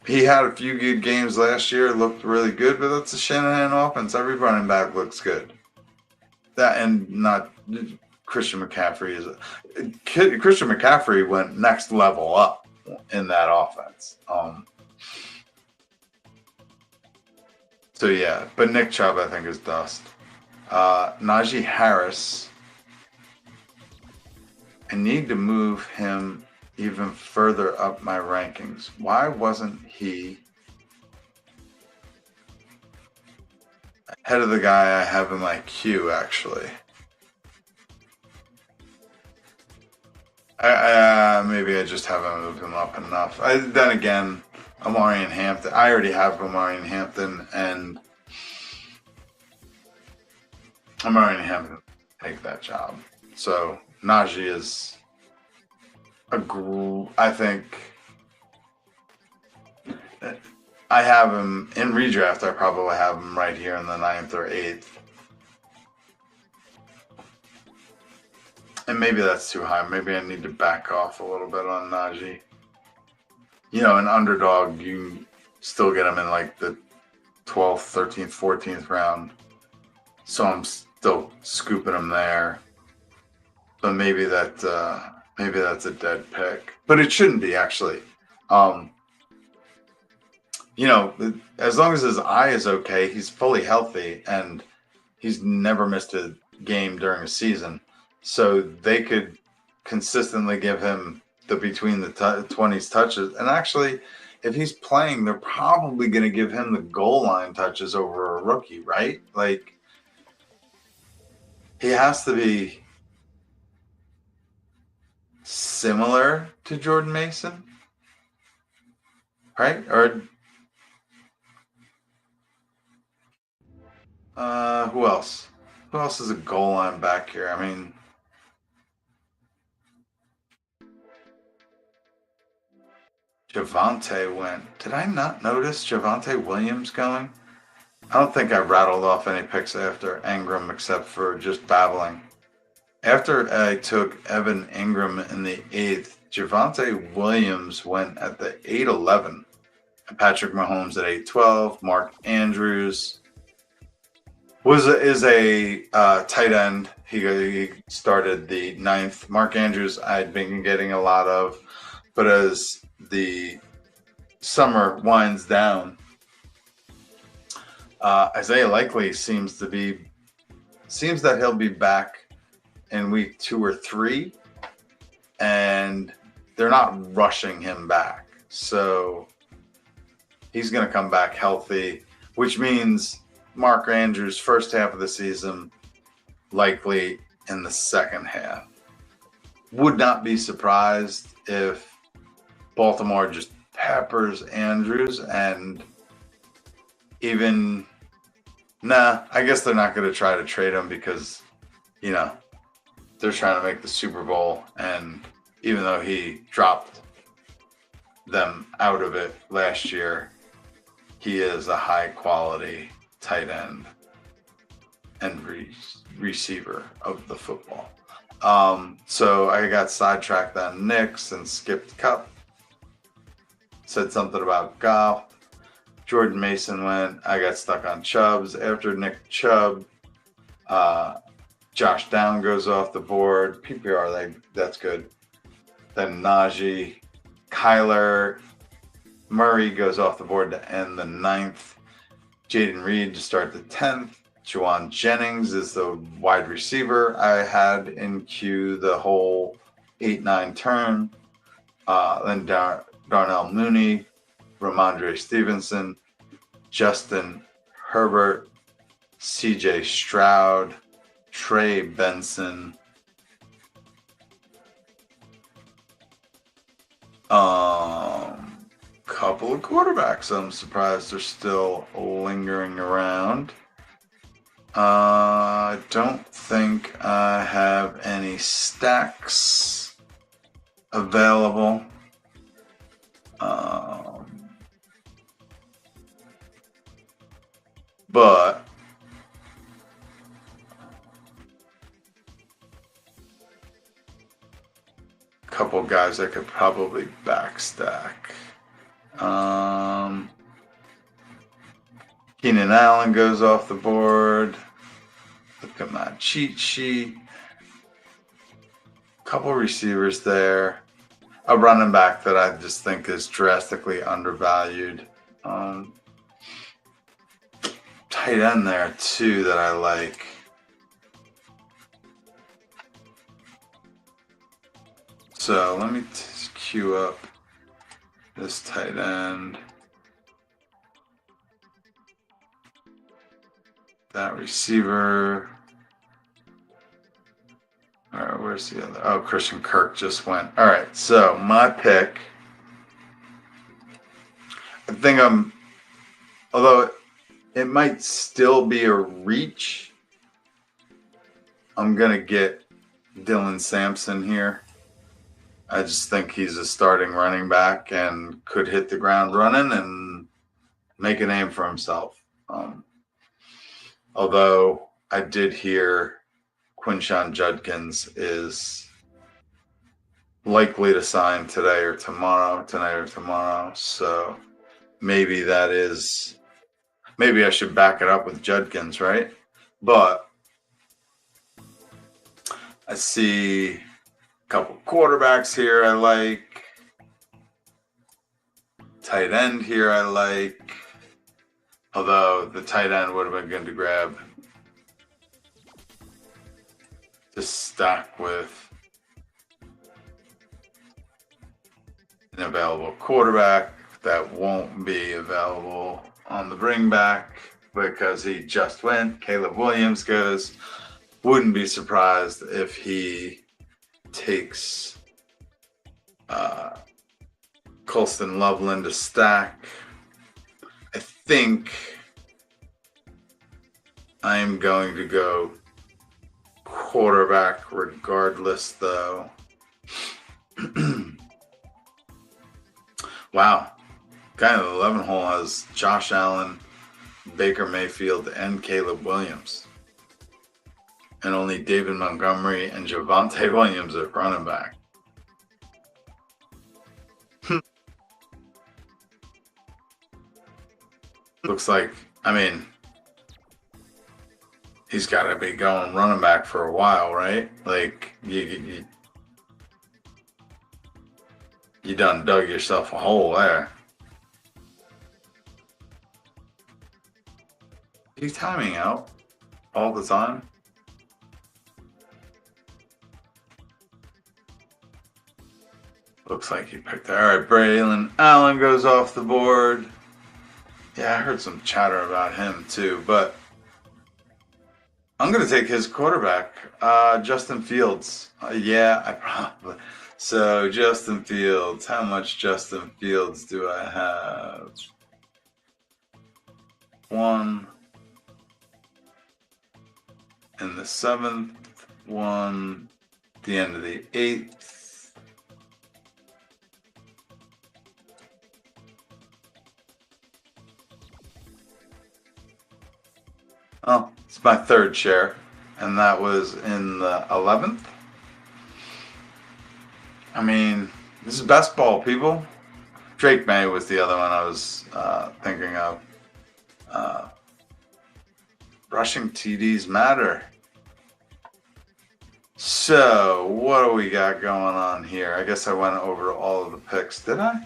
he had a few good games last year, looked really good, but that's a Shanahan offense. Every running back looks good. That, and not Christian McCaffrey Christian McCaffrey went next level up in that offense. So yeah, but Nick Chubb I think is dust. Najee Harris, I need to move him even further up my rankings. Why wasn't he ahead of the guy I have in my queue, actually? Maybe I just haven't moved him up enough. Then again, Amarian Hampton. I already have Amarian Hampton, and Amarian Hampton take that job. So Najee is I think I have him in redraft. I probably have him right here in the 9th or 8th. And maybe that's too high. Maybe I need to back off a little bit on Najee. You know, an underdog, you still get him in like the 12th, 13th, 14th round. So I'm still scooping him there. But maybe that's a dead pick. But it shouldn't be, actually. You know, as long as his eye is okay, he's fully healthy, and he's never missed a game during a season. So they could consistently give him the between the 20s touches. And actually, if he's playing, they're probably going to give him the goal line touches over a rookie, right? Like, he has to be similar to Jordan Mason, right? Or who else? Who else is a goal line back here? I mean, Javonte went. Did I not notice Javonte Williams going? I don't think I rattled off any picks after Ingram except for just babbling. After I took Evan Ingram in the 8th, Javonte Williams went at the 8-11. Patrick Mahomes at 8-12. Mark Andrews is a tight end. He started the 9th. Mark Andrews I'd been getting a lot of, but as the summer winds down, Isaiah Likely seems that he'll be back in week 2 or 3, and they're not rushing him back. So he's going to come back healthy, which means Mark Andrews first half of the season, Likely in the second half. Would not be surprised if Baltimore just peppers Andrews, and even I guess they're not going to try to trade him because, you know, they're trying to make the Super Bowl, and even though he dropped them out of it last year, he is a high quality tight end and receiver of the football. So I got sidetracked on Knicks and skipped Cup. Said something about Goff. Jordan Mason went. I got stuck on Chubbs. After Nick Chubb, Josh Down goes off the board. PPR, that's good. Then Najee. Kyler Murray goes off the board to end the 9th. Jaden Reed to start the 10th. Juwan Jennings is the wide receiver I had in queue the whole 8-9 turn. Then Darnell Mooney, Ramondre Stevenson, Justin Herbert, CJ Stroud, Trey Benson, couple of quarterbacks I'm surprised they're still lingering around. I don't think I have any stacks available. But a couple guys I could probably backstack. Keenan Allen goes off the board. Look at my cheat sheet. Couple receivers there. A running back that I just think is drastically undervalued. Tight end there too that I like. So let me queue up this tight end. That receiver. All right, where's the other? Oh, Christian Kirk just went. All right, so my pick. I think although it might still be a reach, I'm going to get Dylan Sampson here. I just think he's a starting running back and could hit the ground running, and make a name for himself. Although I did hear Quinshon Judkins is likely to sign tonight or tomorrow. So maybe maybe I should back it up with Judkins, right? But I see a couple quarterbacks here I like. Tight end here I like. Although the tight end would have been good to grab. Just stack with an available quarterback that won't be available on the bring back because he just went. Caleb Williams goes. Wouldn't be surprised if he takes Colston Loveland to stack. I think I'm going to go quarterback regardless, though. Wow. Guy in the 11 hole has Josh Allen, Baker Mayfield, and Caleb Williams. And only David Montgomery and Javonte Williams at running back. Looks like, I mean, he's got to be going running back for a while, right? Like, you done dug yourself a hole there. He's timing out all the time. Looks like he picked that. All right, Braylon Allen goes off the board. Yeah, I heard some chatter about him too, but I'm going to take his quarterback, Justin Fields. Yeah, I probably. So, Justin Fields, how much Justin Fields do I have? 1 in the 7th, 1 at the end of the 8th. Oh, it's my 3rd share, and that was in the 11th. I mean, this is best ball, people. Drake May was the other one I was thinking of. Rushing TDs matter. So, what do we got going on here? I guess I went over all of the picks. Did I?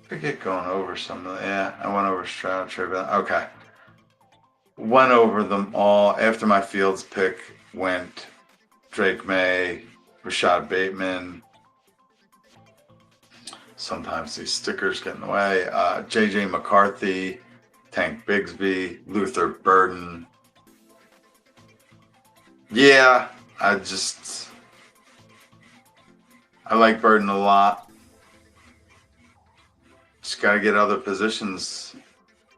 Forget going over some of them. Yeah, I went over Stroud, Trevor. Okay. Went over them all. After my Fields pick went Drake May, Rashad Bateman. Sometimes these stickers get in the way. JJ McCarthy, Tank Bigsby, Luther Burden. Yeah, I like Burden a lot. Just got to get other positions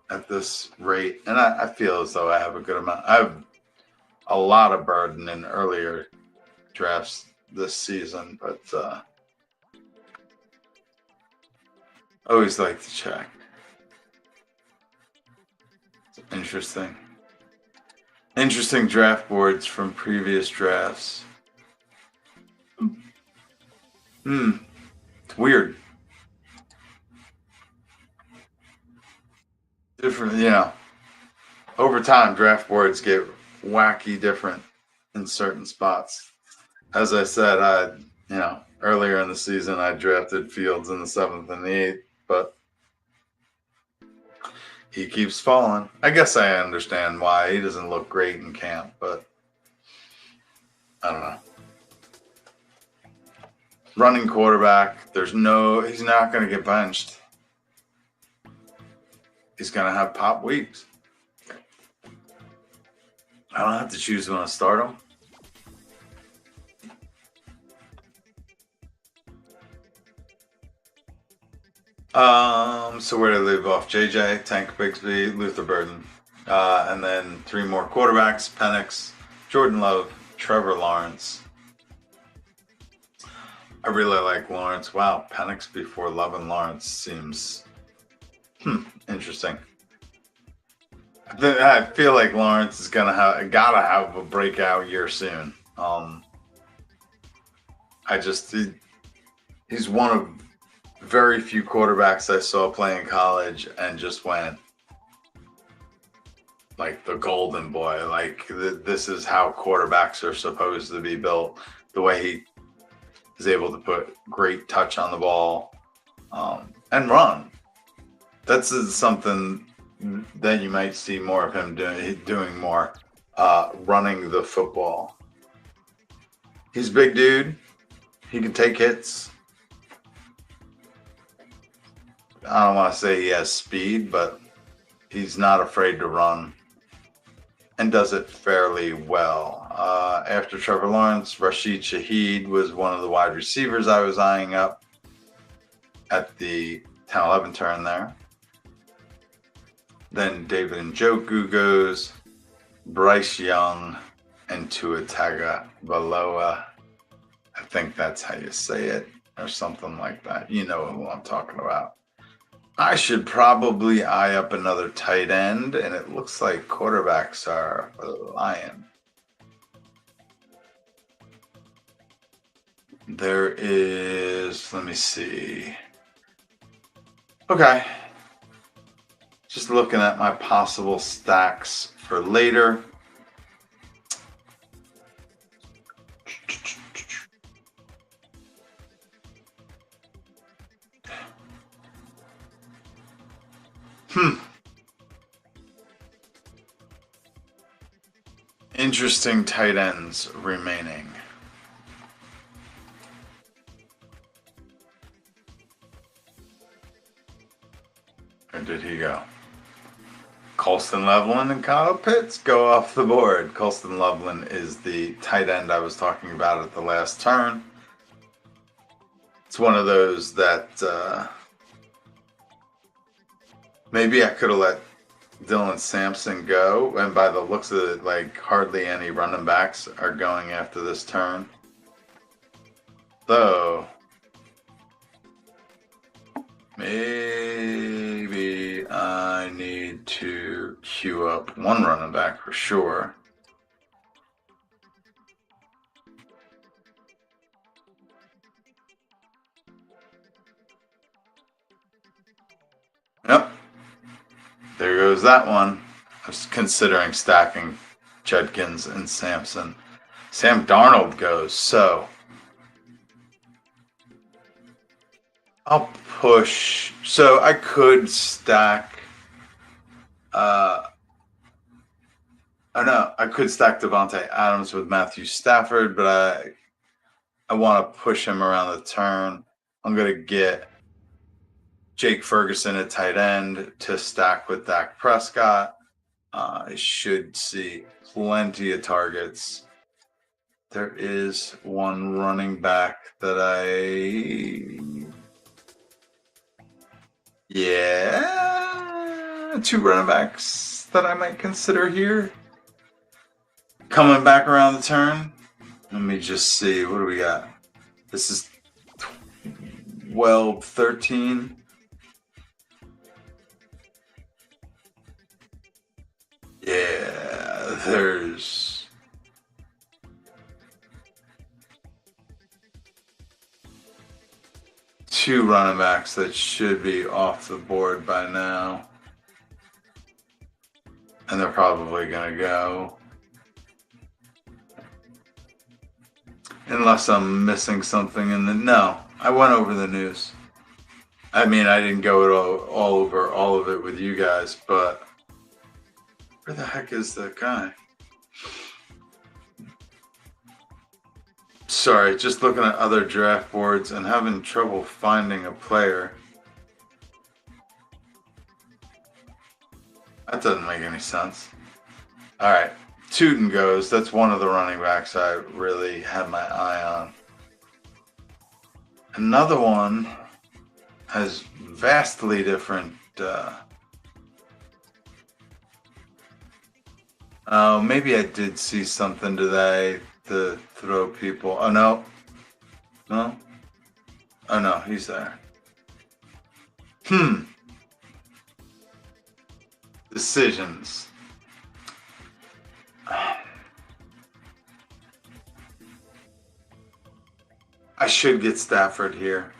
at this rate. And I feel as though I have a good amount. I have a lot of Burden in earlier drafts this season, but always like to check. It's interesting. Interesting draft boards from previous drafts. It's weird. Different, over time, draft boards get wacky different in certain spots. As I said, earlier in the season, I drafted Fields in the 7th and the 8th, but he keeps falling. I guess I understand why. He doesn't look great in camp, but I don't know. Running quarterback, he's not going to get benched. He's going to have pop weeks. I don't have to choose when I start him. So where do they leave off? JJ, Tank Bigsby, Luther Burden. And then 3 more quarterbacks, Penix, Jordan Love, Trevor Lawrence. I really like Lawrence. Wow, Penix before Love and Lawrence seems interesting. I feel like Lawrence is gotta have a breakout year soon. He's one of very few quarterbacks I saw play in college and just went like the golden boy. Like this is how quarterbacks are supposed to be built. The way he is able to put great touch on the ball and run. That's something that you might see more of him doing more, running the football. He's a big dude. He can take hits. I don't want to say he has speed, but he's not afraid to run and does it fairly well. After Trevor Lawrence, Rashid Shaheed was one of the wide receivers I was eyeing up at the 10-11 turn there. Then David Njoku goes, Bryce Young, and Tua Tagovailoa. I think that's how you say it, or something like that. You know who I'm talking about. I should probably eye up another tight end, and it looks like quarterbacks are flying. There is, let me see. Okay. Just looking at my possible stacks for later. Interesting tight ends remaining. Where did he go? Colston Loveland and Kyle Pitts go off the board. Colston Loveland is the tight end I was talking about at the last turn. It's one of those that maybe I could have let Dylan Sampson go, and by the looks of it, like hardly any running backs are going after this turn. Though maybe I need to queue up one running back for sure. Yep. There goes that one. I was considering stacking Judkins and Sampson. Sam Darnold goes, so I'll push. So I could stack. I could stack Devontae Adams with Matthew Stafford, but I want to push him around the turn. I'm gonna get Jake Ferguson at tight end to stack with Dak Prescott. I should see plenty of targets. There is one running back that two running backs that I might consider here. Coming back around the turn. Let me just see. What do we got? This is 12, 13. Yeah, there's two running backs that should be off the board by now. And they're probably going to go. Unless I'm missing something in the... No, I went over the news. I mean, I didn't go all over all of it with you guys, but... Where the heck is that guy? Sorry, just looking at other draft boards and having trouble finding a player. That doesn't make any sense. All right, Tootin goes. That's one of the running backs I really had my eye on. Another one has vastly different... maybe I did see something today to throw people. Oh, no. No? Oh no, he's there. Decisions. I should get Stafford here.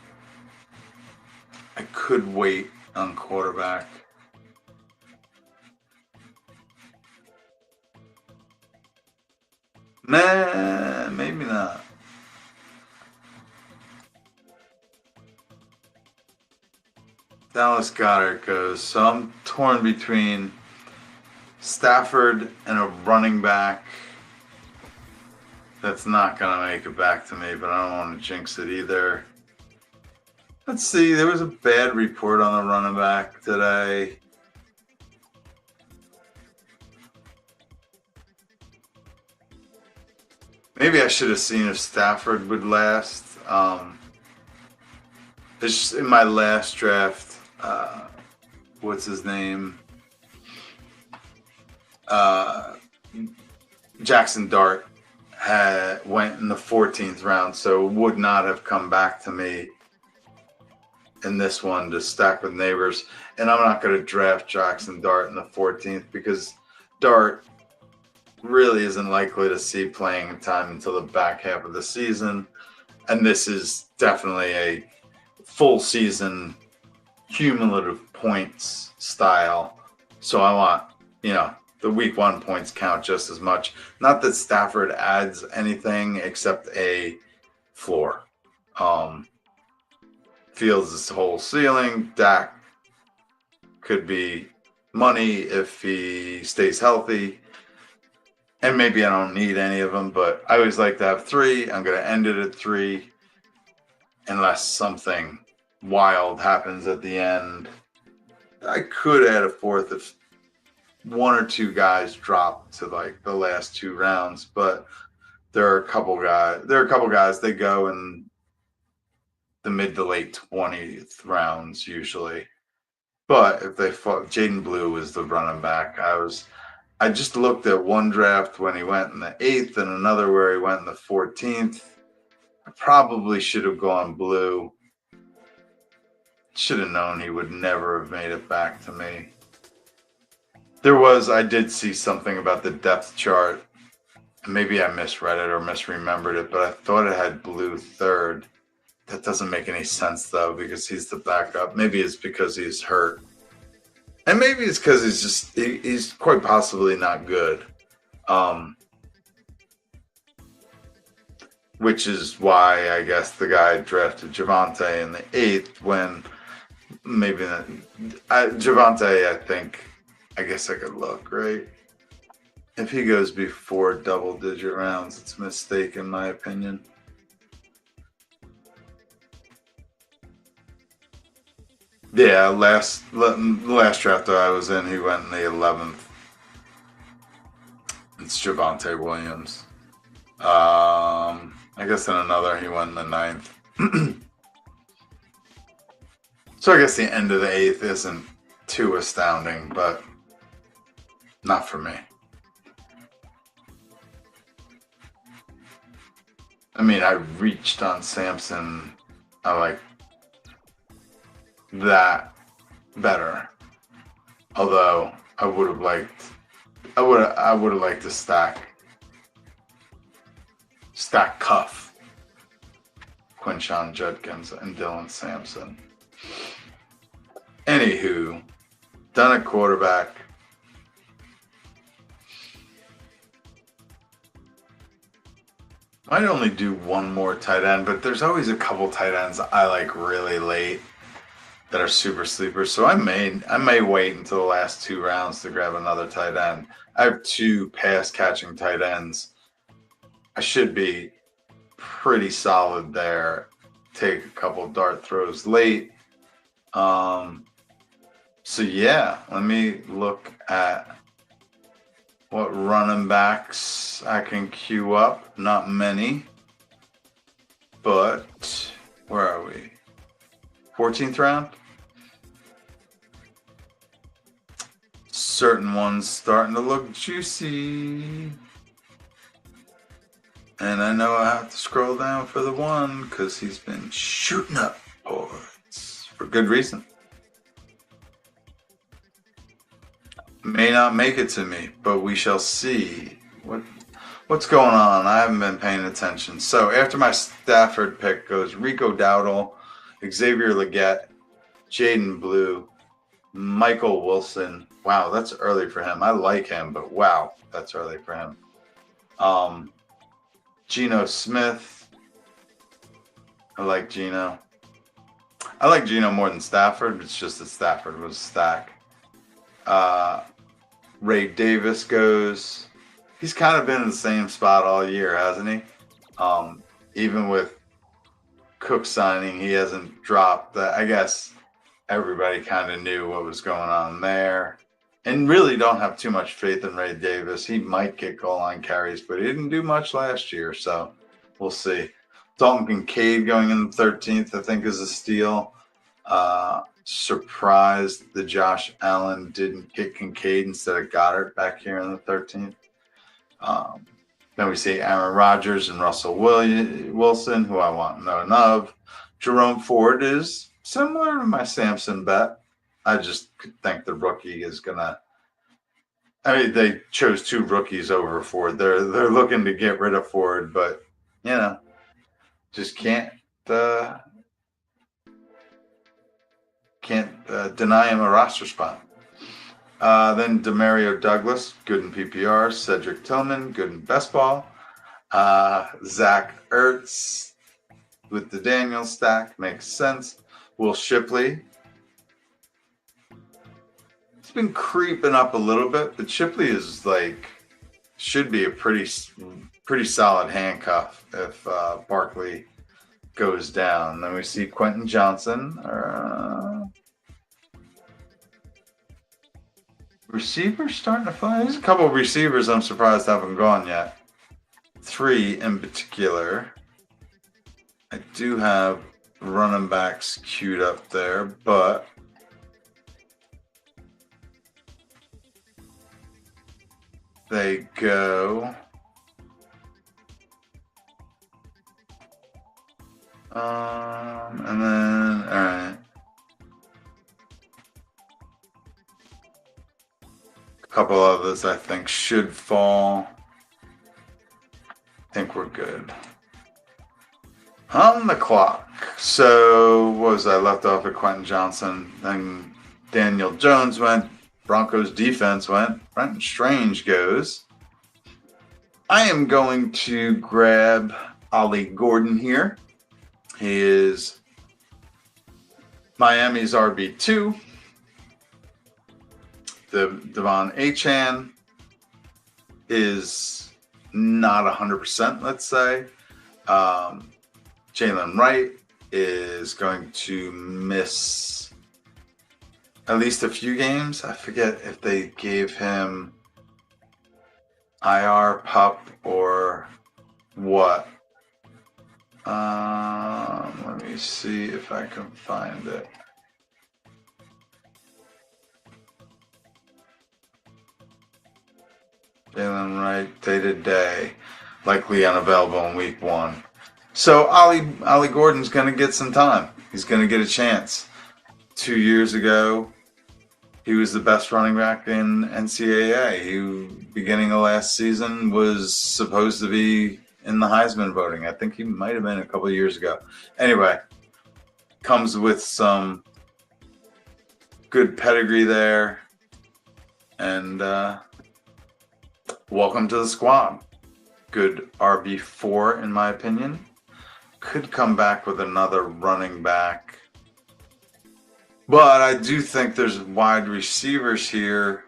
I could wait on quarterback. Nah, maybe not. Dallas Goedert goes. So I'm torn between Stafford and a running back that's not going to make it back to me, but I don't want to jinx it either. Let's see. There was a bad report on the running back today. Maybe I should have seen if Stafford would last. It's just in my last draft. What's his name? Jackson Dart went in the 14th round, so would not have come back to me in this one to stack with neighbors. And I'm not going to draft Jackson Dart in the 14th because Dart really isn't likely to see playing time until the back half of the season. And this is definitely a full season cumulative points style. So I want, the week 1 points count just as much. Not that Stafford adds anything except a floor. Fields this whole ceiling. Dak could be money if he stays healthy. And maybe I don't need any of them, but I always like to have 3. I'm going to end it at 3 unless something wild happens at the end. I could add a 4th if 1 or 2 guys drop to like the last 2 rounds, but there are a couple guys they go in the mid to late 20th rounds usually. But if they fought, Jaden Blue was the running back. I just looked at one draft when he went in the 8th and another where he went in the 14th. I probably should have gone Blue. Should have known he would never have made it back to me. I did see something about the depth chart. Maybe I misread it or misremembered it, but I thought it had Blue 3rd. That doesn't make any sense though, because he's the backup. Maybe it's because he's hurt. And maybe it's because he's quite possibly not good. Which is why I guess the guy drafted Javonte in the 8th when maybe Javonte, I guess I could look, right? If he goes before double-digit rounds, it's a mistake in my opinion. Yeah, last draft that I was in, he went in the 11th. It's Javonte Williams. I guess in another he went in the 9th. So I guess the end of the 8th isn't too astounding, but not for me. I mean, I reached on Samson. I like that better. Although I would have liked to stack Cuff, Quinshon Judkins, and Dylan Sampson. Anywho, done at quarterback. Might only do one more tight end, but there's always a couple tight ends I like really late that are super sleepers. So I may wait until the last 2 rounds to grab another tight end. I have 2 pass catching tight ends. I should be pretty solid there. Take a couple dart throws late. So yeah, let me look at what running backs I can queue up. Not many, but where are we? 14th round? Certain ones starting to look juicy. And I know I have to scroll down for the one because he's been shooting up boards for good reason. May not make it to me, but we shall see. What's going on? I haven't been paying attention. So after my Stafford pick goes Rico Dowdle, Xavier Legette, Jaden Blue, Michael Wilson. Wow, that's early for him. I like him, but wow, that's early for him. Geno Smith. I like Geno. I like Geno more than Stafford. It's just that Stafford was stack. Ray Davis goes. He's kind of been in the same spot all year, hasn't he? Even with Cook signing, he hasn't dropped. I guess everybody kind of knew what was going on there. And really don't have too much faith in Ray Davis. He might get goal line carries, but he didn't do much last year, so we'll see. Dalton Kincaid going in the 13th, I think, is a steal. Surprised that Josh Allen didn't get Kincaid instead of Goddard back here in the 13th. Then we see Aaron Rodgers and Russell Wilson, who I want none of. Jerome Ford is similar to my Samson bet. I just think the rookie is gonna. I mean, they chose two rookies over Ford. They're looking to get rid of Ford, but just can't deny him a roster spot. Then Demario Douglas, good in PPR. Cedric Tillman, good in best ball. Zach Ertz with the Daniels stack, makes sense. Will Shipley. It's been creeping up a little bit, but Shipley is should be a pretty solid handcuff if Barkley goes down. Then we see Quentin Johnson. Receivers starting to fly. There's a couple of receivers I'm surprised haven't gone yet. 3 in particular. I do have running backs queued up there, but they go. And then, all right. A couple others I think should fall. I think we're good. On the clock. So, what was I left off at Quentin Johnson? Then Daniel Jones went. Broncos defense went. Brenton Strange goes. I am going to grab Ollie Gordon here. He is Miami's RB2. The Devon Achane is not 100%, let's say. Jalen Wright is going to miss at least a few games. I forget if they gave him IR pup or what. Let me see if I can find it. Jalen Wright, day-to-day, likely unavailable in week 1. So Ollie Gordon's going to get some time. He's going to get a chance. 2 years ago, he was the best running back in NCAA. He, beginning of last season, was supposed to be in the Heisman voting. I think he might have been a couple of years ago. Anyway, comes with some good pedigree there. And welcome to the squad. Good RB4 in my opinion. Could come back with another running back. But I do think there's wide receivers here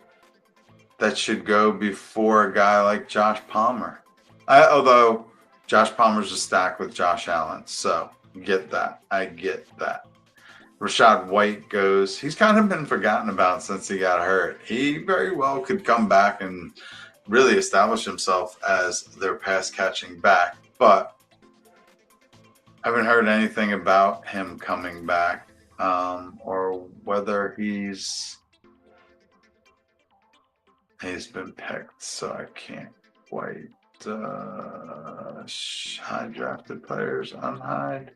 that should go before a guy like Josh Palmer. Although Josh Palmer's a stack with Josh Allen. So get that. I get that. Rachaad White goes. He's kind of been forgotten about since he got hurt. He very well could come back and really establish himself as their pass catching back. But I haven't heard anything about him coming back. Or whether he's been picked, so I can't quite high drafted players, unhide.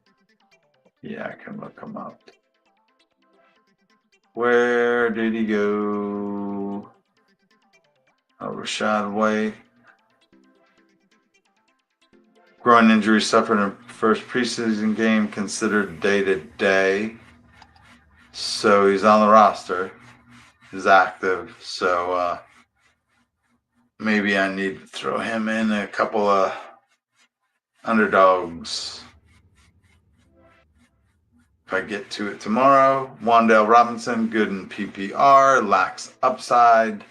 Yeah, I can look him up. Where did he go? Oh, Rashad White. Groin injury suffered in first preseason game, considered day-to-day. So he's on the roster. He's active. So maybe I need to throw him in a couple of underdogs. If I get to it tomorrow. Wan'Dale Robinson, good in PPR, lacks upside.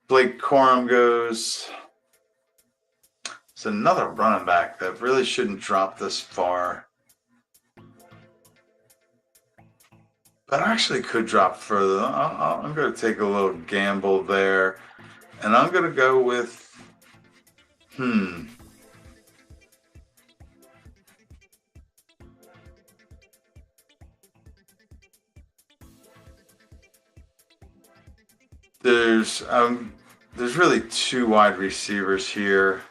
Blake Corum goes. It's another running back that really shouldn't drop this far. But actually could drop further. I'm going to take a little gamble there. And I'm going to go with, There's really two wide receivers here.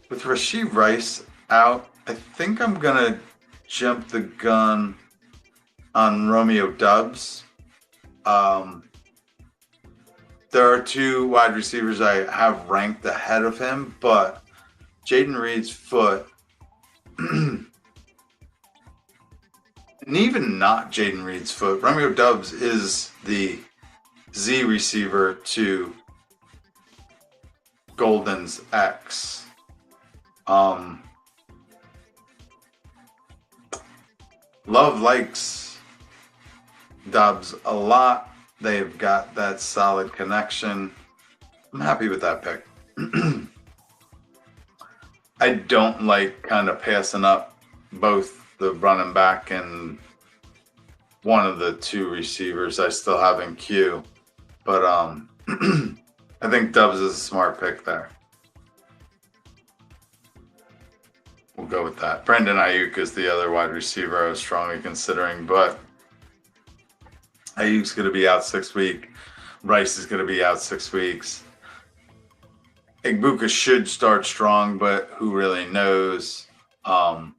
With Rashee Rice out, I think I'm going to jump the gun on Romeo Doubs. There are two wide receivers I have ranked ahead of him, but Jaden Reed's foot, and even not Jaden Reed's foot, Romeo Doubs is the Z receiver to Golden's X. Love likes Doubs a lot. They've got that solid connection. I'm happy with that pick. I don't like kind of passing up both the running back and one of the two receivers I still have in queue. But I think Doubs is a smart pick there. We'll go with that. Brandon Ayuk is the other wide receiver I was strongly considering, but Ayuk's going to be out 6 weeks. Rice is going to be out 6 weeks. Igbuka should start strong, but who really knows? I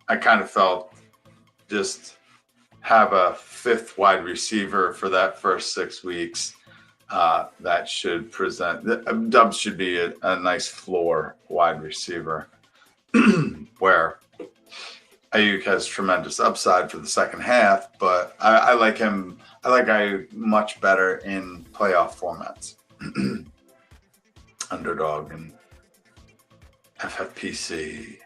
kind of felt just have a fifth wide receiver for that first 6 weeks. That should present. Doubs should be a nice floor wide receiver where Ayuk has tremendous upside for the second half, but I like him. I like Ayuk much better in playoff formats. Underdog and FFPC.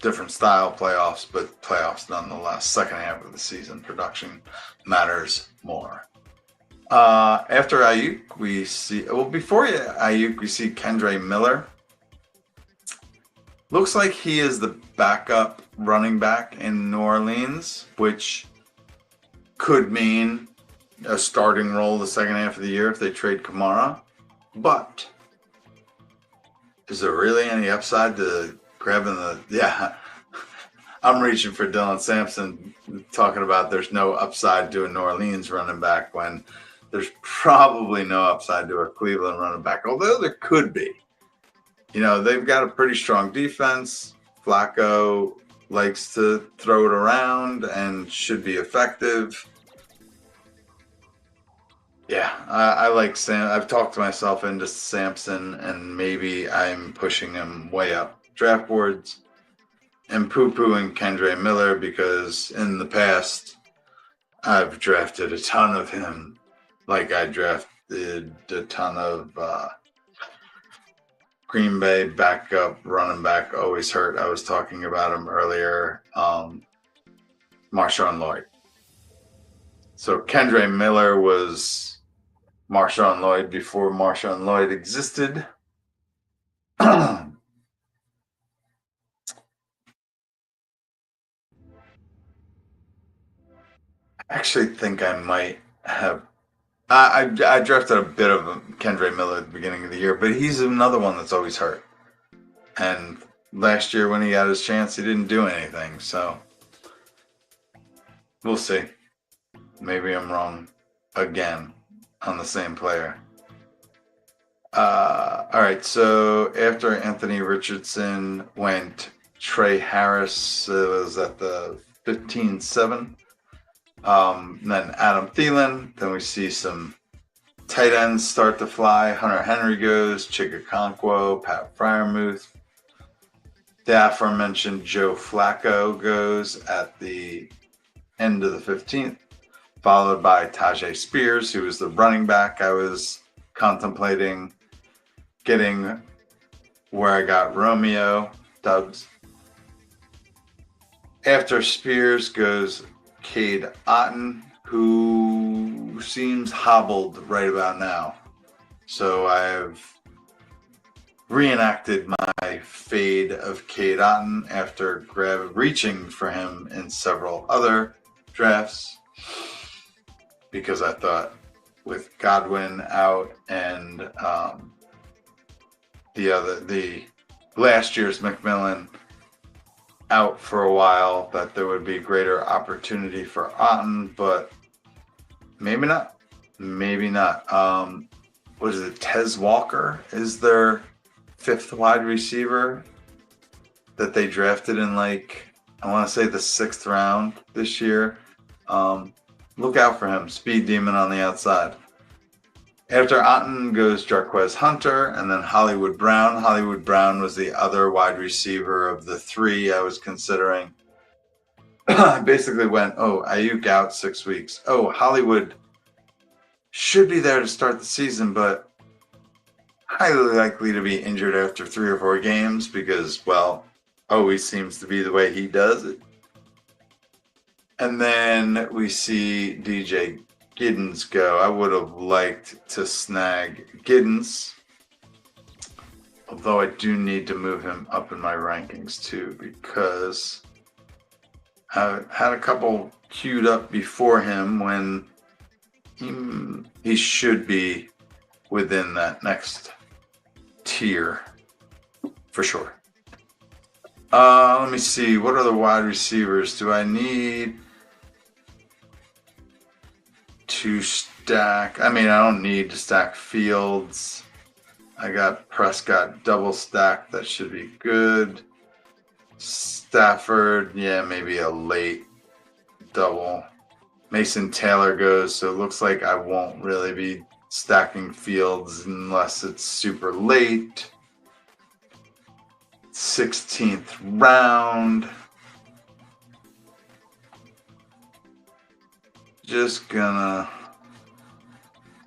Different style playoffs, but playoffs nonetheless. Second half of the season, production matters more. After Ayuk, we see, before Ayuk, we see Kendre Miller. Looks like he is the backup running back in New Orleans, which could mean a starting role the second half of the year if they trade Kamara. But is there really any upside to grabbing I'm reaching for Dylan Sampson, talking about there's no upside to a New Orleans running back when there's probably no upside to a Cleveland running back, although there could be. You know, they've got a pretty strong defense. Flacco likes to throw it around and should be effective. Yeah, I like Sam. I've talked myself into Sampson, and maybe I'm pushing him way up draft boards and poo-pooing Kendre Miller because in the past I've drafted a ton of him, like I drafted a ton of Green Bay backup running back, always hurt. I was talking about him earlier, Marshawn Lloyd. So Kendre Miller was Marshawn Lloyd before Marshawn Lloyd existed. I actually think I might have. I drafted a bit of Kendre Miller at the beginning of the year, but he's another one that's always hurt. And last year when he had his chance, he didn't do anything. So we'll see. Maybe I'm wrong again on the same player. All right, so after Anthony Richardson went, Trey Harris was at the 15-7. Then Adam Thielen. Then we see some tight ends start to fly. Hunter Henry goes, Chigga, Pat Freiermuth. The aforementioned Joe Flacco goes at the end of the 15th, followed by Tajay Spears, who was the running back I was contemplating getting where I got Romeo Dubs. After Spears goes Cade Otton, who seems hobbled right about now. So I've reenacted my fade of Cade Otton after reaching for him in several other drafts, because I thought with Godwin out and the last year's McMillan out for a while, that there would be greater opportunity for Otton, but maybe not. Maybe not. What is it? Tez Walker is their fifth wide receiver that they drafted in, like, I want to say the 6th round this year. Look out for him. Speed demon on the outside. After Otton goes Jarquez Hunter and then Hollywood Brown. Hollywood Brown was the other wide receiver of the 3 I was considering. I basically went, oh, Ayuk out 6 weeks. Oh, Hollywood should be there to start the season, but highly likely to be injured after 3 or 4 games because, well, always seems to be the way he does it. And then we see DJ Giddens go. I would have liked to snag Giddens, although I do need to move him up in my rankings too, because I had a couple queued up before him when he should be within that next tier for sure. Let me see. What other wide receivers do I need to stack? I mean, I don't need to stack Fields. I got Prescott double stacked. That should be good. Stafford, yeah, maybe a late double. Mason Taylor goes, so it looks like I won't really be stacking Fields unless it's super late. 16th round. Just got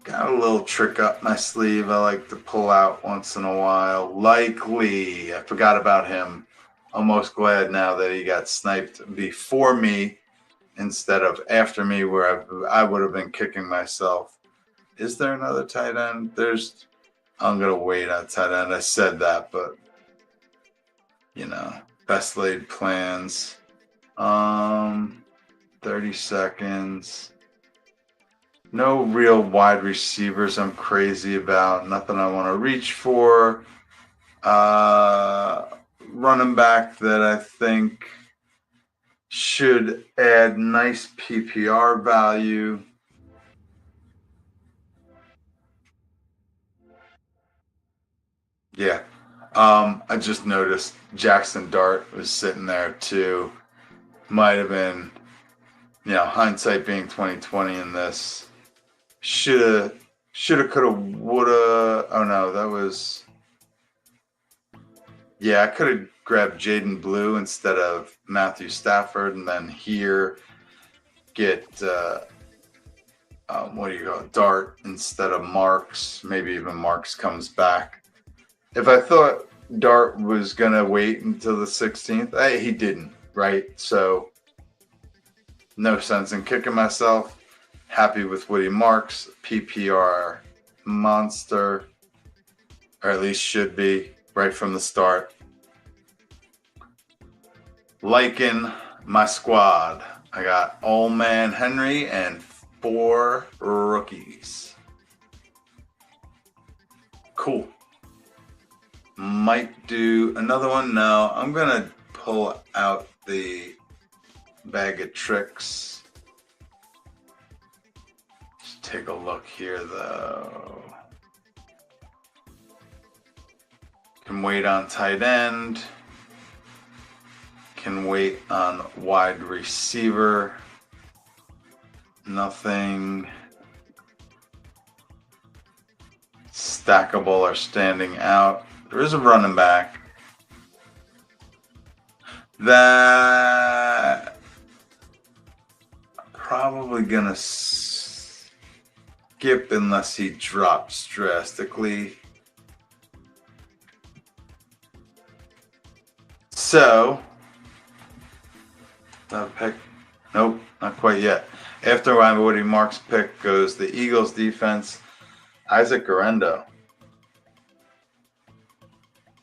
a little trick up my sleeve I like to pull out once in a while. Likely, I forgot about him. Almost glad now that he got sniped before me instead of after me, where I would have been kicking myself. Is there another tight end? I'm going to wait on tight end. I said that, but best laid plans. 30 seconds. No real wide receivers I'm crazy about. Nothing I want to reach for. Running back that I think should add nice PPR value. Yeah. I just noticed Jackson Dart was sitting there too. Might have been, hindsight being 2020 in this. Shoulda, coulda, woulda. Oh no, that was. Yeah, I could have grabbed Jaden Blue instead of Matthew Stafford, and then here get Dart instead of Marks. Maybe even Marks comes back. If I thought Dart was gonna wait until the 16th, he didn't, right? So no sense in kicking myself. Happy with Woody Marks, PPR monster, or at least should be right from the start. Liking my squad. I got Old Man Henry and 4 rookies. Cool. Might do another one. No, I'm going to pull out the bag of tricks. Just take a look here, though. Can wait on tight end. Can wait on wide receiver. Nothing stackable or standing out. There is a running back that I'm probably gonna skip unless he drops drastically. So, that pick, nope, not quite yet. After Woody Mark's pick goes the Eagles defense, Isaac Garendo.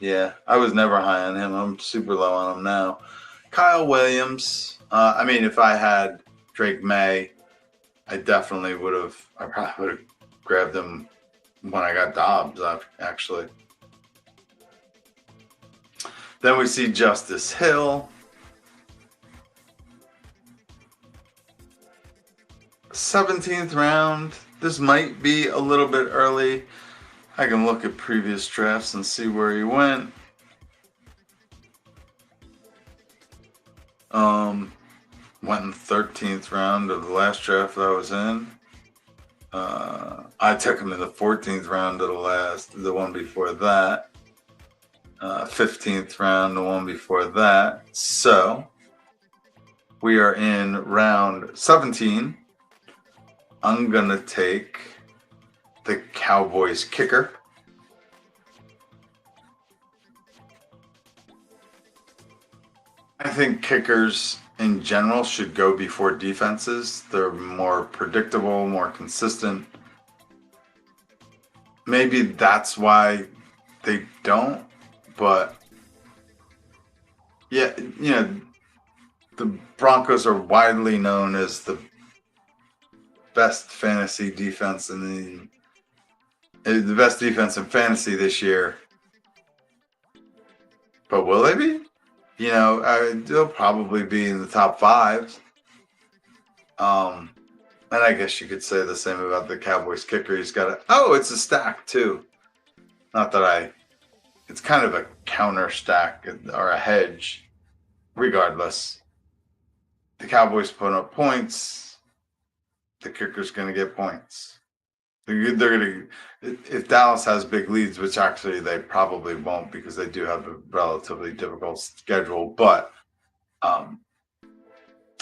Yeah, I was never high on him. I'm super low on him now. Kyle Williams. I mean, if I had Drake May, I definitely would have. I probably would have grabbed him when I got Dobbs, actually. Then we see Justice Hill. 17th round. This might be a little bit early. I can look at previous drafts and see where he went. Went in the 13th round of the last draft that I was in. I took him in the 14th round of the one before that. 15th round, the one before that. So we are in round 17. I'm gonna take the Cowboys kicker. I think kickers in general should go before defenses. They're more predictable, more consistent. Maybe that's why they don't, but yeah, you know, the Broncos are widely known as the best fantasy defense in the best defense in fantasy this year. But will they be? You know, they'll probably be in the top 5. And I guess you could say the same about the Cowboys kicker. He's got it's a stack too. Not that it's kind of a counter stack or a hedge. Regardless, the Cowboys put up points. The kicker's going to get points. They're going to, if Dallas has big leads, which actually they probably won't because they do have a relatively difficult schedule. But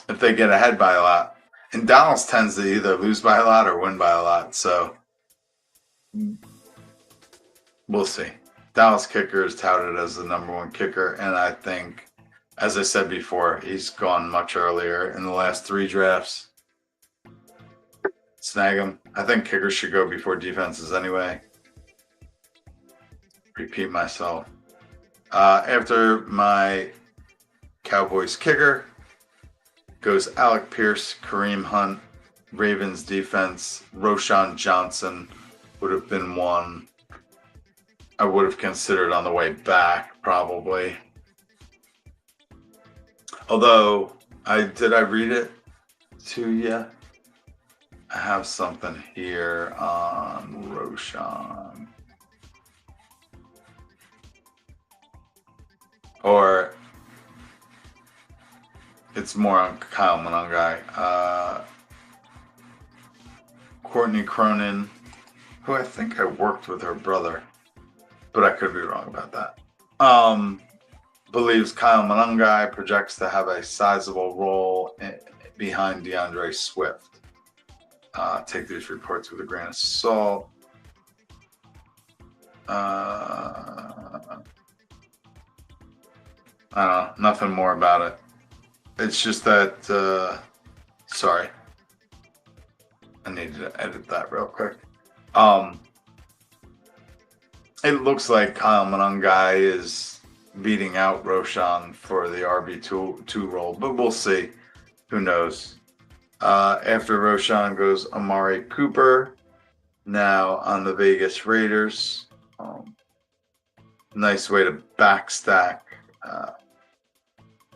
if they get ahead by a lot, and Dallas tends to either lose by a lot or win by a lot. So we'll see. Dallas kicker is touted as the #1 kicker. And I think, as I said before, he's gone much earlier in the last 3 drafts. Snag him. I think kickers should go before defenses anyway. Repeat myself. After my Cowboys kicker goes Alec Pierce, Kareem Hunt, Ravens defense. Roschon Johnson would have been one I would have considered on the way back, probably. Although, did I read it to you? I have something here on Roschon. Or it's more on Kyle Monangai. Courtney Cronin, who I think I worked with her brother, but I could be wrong about that. Believes Kyle Monangai projects to have a sizable role behind DeAndre Swift. Take these reports with a grain of salt. I don't know, nothing more about it. It's just that, sorry, I needed to edit that real quick. It looks like Kyle Monangai is beating out Roschon for the RB2 role, but we'll see. Who knows? After Roschon goes Amari Cooper, now on the Vegas Raiders. Nice way to backstack.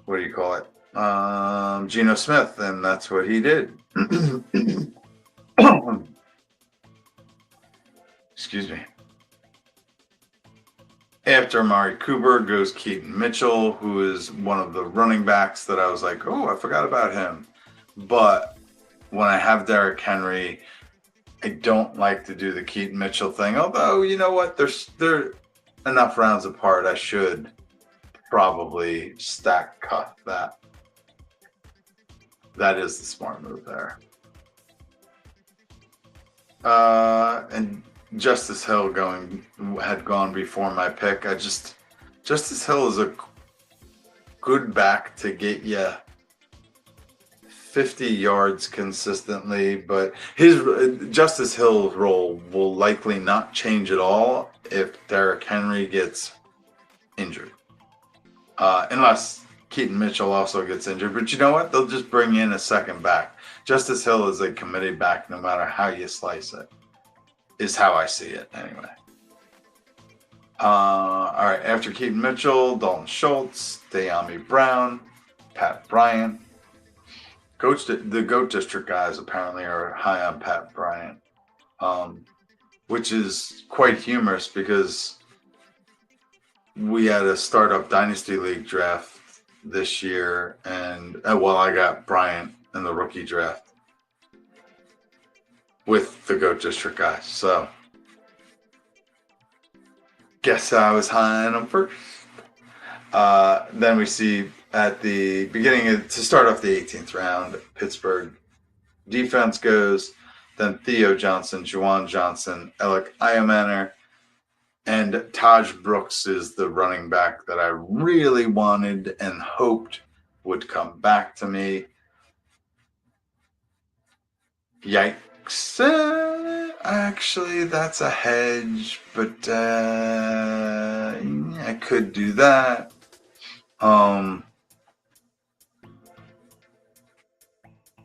What do you call it? Geno Smith, and that's what he did. Excuse me. After Amari Cooper goes Keaton Mitchell, who is one of the running backs that I was like, oh, I forgot about him. But when I have Derrick Henry, I don't like to do the Keaton Mitchell thing. Although, you know what? They're enough rounds apart. I should probably stack cut that. That is the smart move there. And Justice Hill had gone before my pick. Justice Hill is a good back to get you 50 yards consistently, but his Justice Hill's role will likely not change at all if Derrick Henry gets injured, unless Keaton Mitchell also gets injured. But you know what? They'll just bring in a second back. Justice Hill is a committee back no matter how you slice it, is how I see it anyway. All right, after Keaton Mitchell, Dalton Schultz, De'Ami Brown, Pat Bryant. The GOAT District guys apparently are high on Pat Bryant, which is quite humorous because we had a startup Dynasty League draft this year, and I got Bryant in the rookie draft with the GOAT District guys. So guess I was high on him first. Then we see at the beginning to start off the 18th round, Pittsburgh defense goes, then Theo Johnson, Juwan Johnson, Alec Iamaner, and Taj Brooks is the running back that I really wanted and hoped would come back to me. Yikes. Actually, that's a hedge, but I could do that.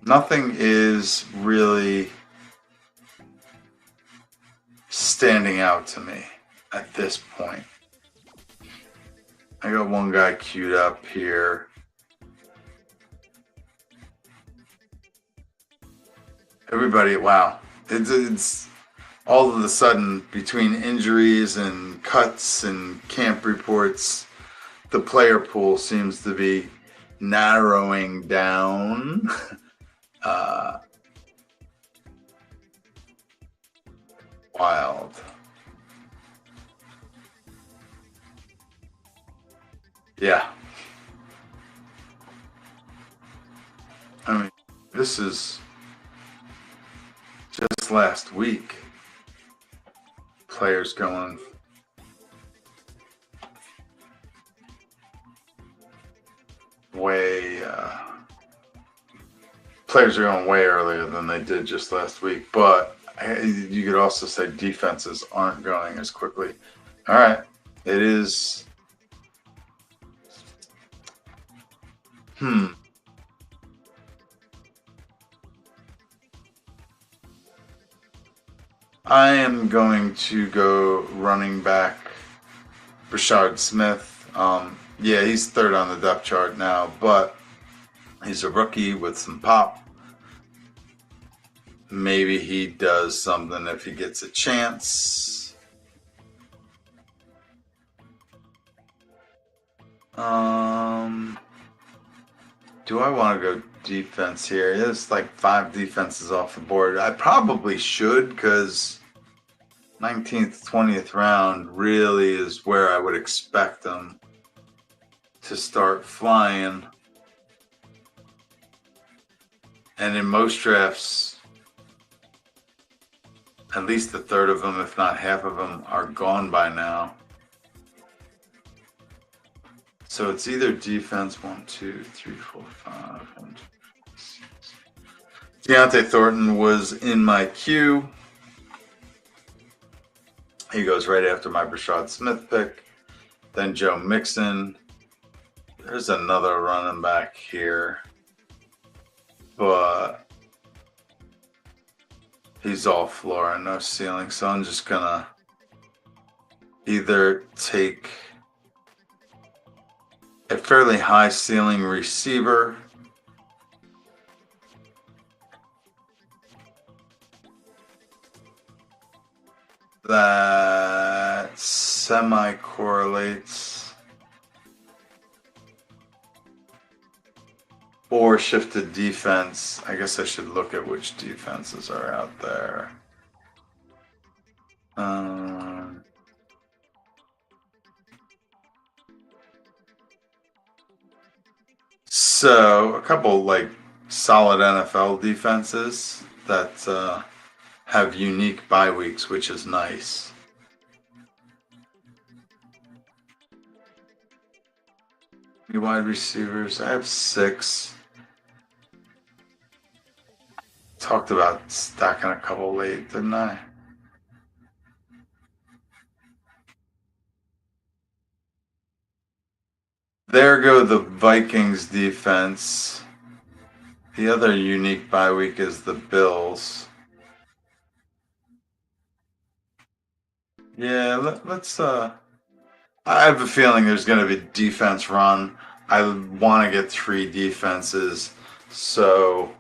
Nothing is really standing out to me at this point. I got one guy queued up here. Everybody, wow. It's all of a sudden between injuries and cuts and camp reports, the player pool seems to be narrowing down. Wild. Yeah. I mean, this is just last week. Players going way players are going way earlier than they did just last week, but you could also say defenses aren't going as quickly. All right, it is. I am going to go running back Rashard Smith. Yeah, he's third on the depth chart now, but he's a rookie with some pop. Maybe he does something if he gets a chance. Do I want to go defense here? There's like 5 defenses off the board. I probably should, because 19th, 20th round really is where I would expect them to start flying. And in most drafts, at least a third of them, if not half of them, are gone by now. So it's either defense 1, 2, 3, 4, 5. 1, 2, 3, 6. Deontay Thornton was in my queue. He goes right after my Rashard Smith pick. Then Joe Mixon. There's another running back here, but he's all floor and no ceiling. So I'm just gonna either take a fairly high ceiling receiver that semi-correlates. Or shifted defense. I guess I should look at which defenses are out there. So a couple like solid NFL defenses that have unique bye weeks, which is nice. Wide receivers, I have 6. Talked about stacking a couple late, didn't I? There go the Vikings defense. The other unique bye week is the Bills. Yeah, let's I have a feeling there's going to be defense run. I want to get 3 defenses. So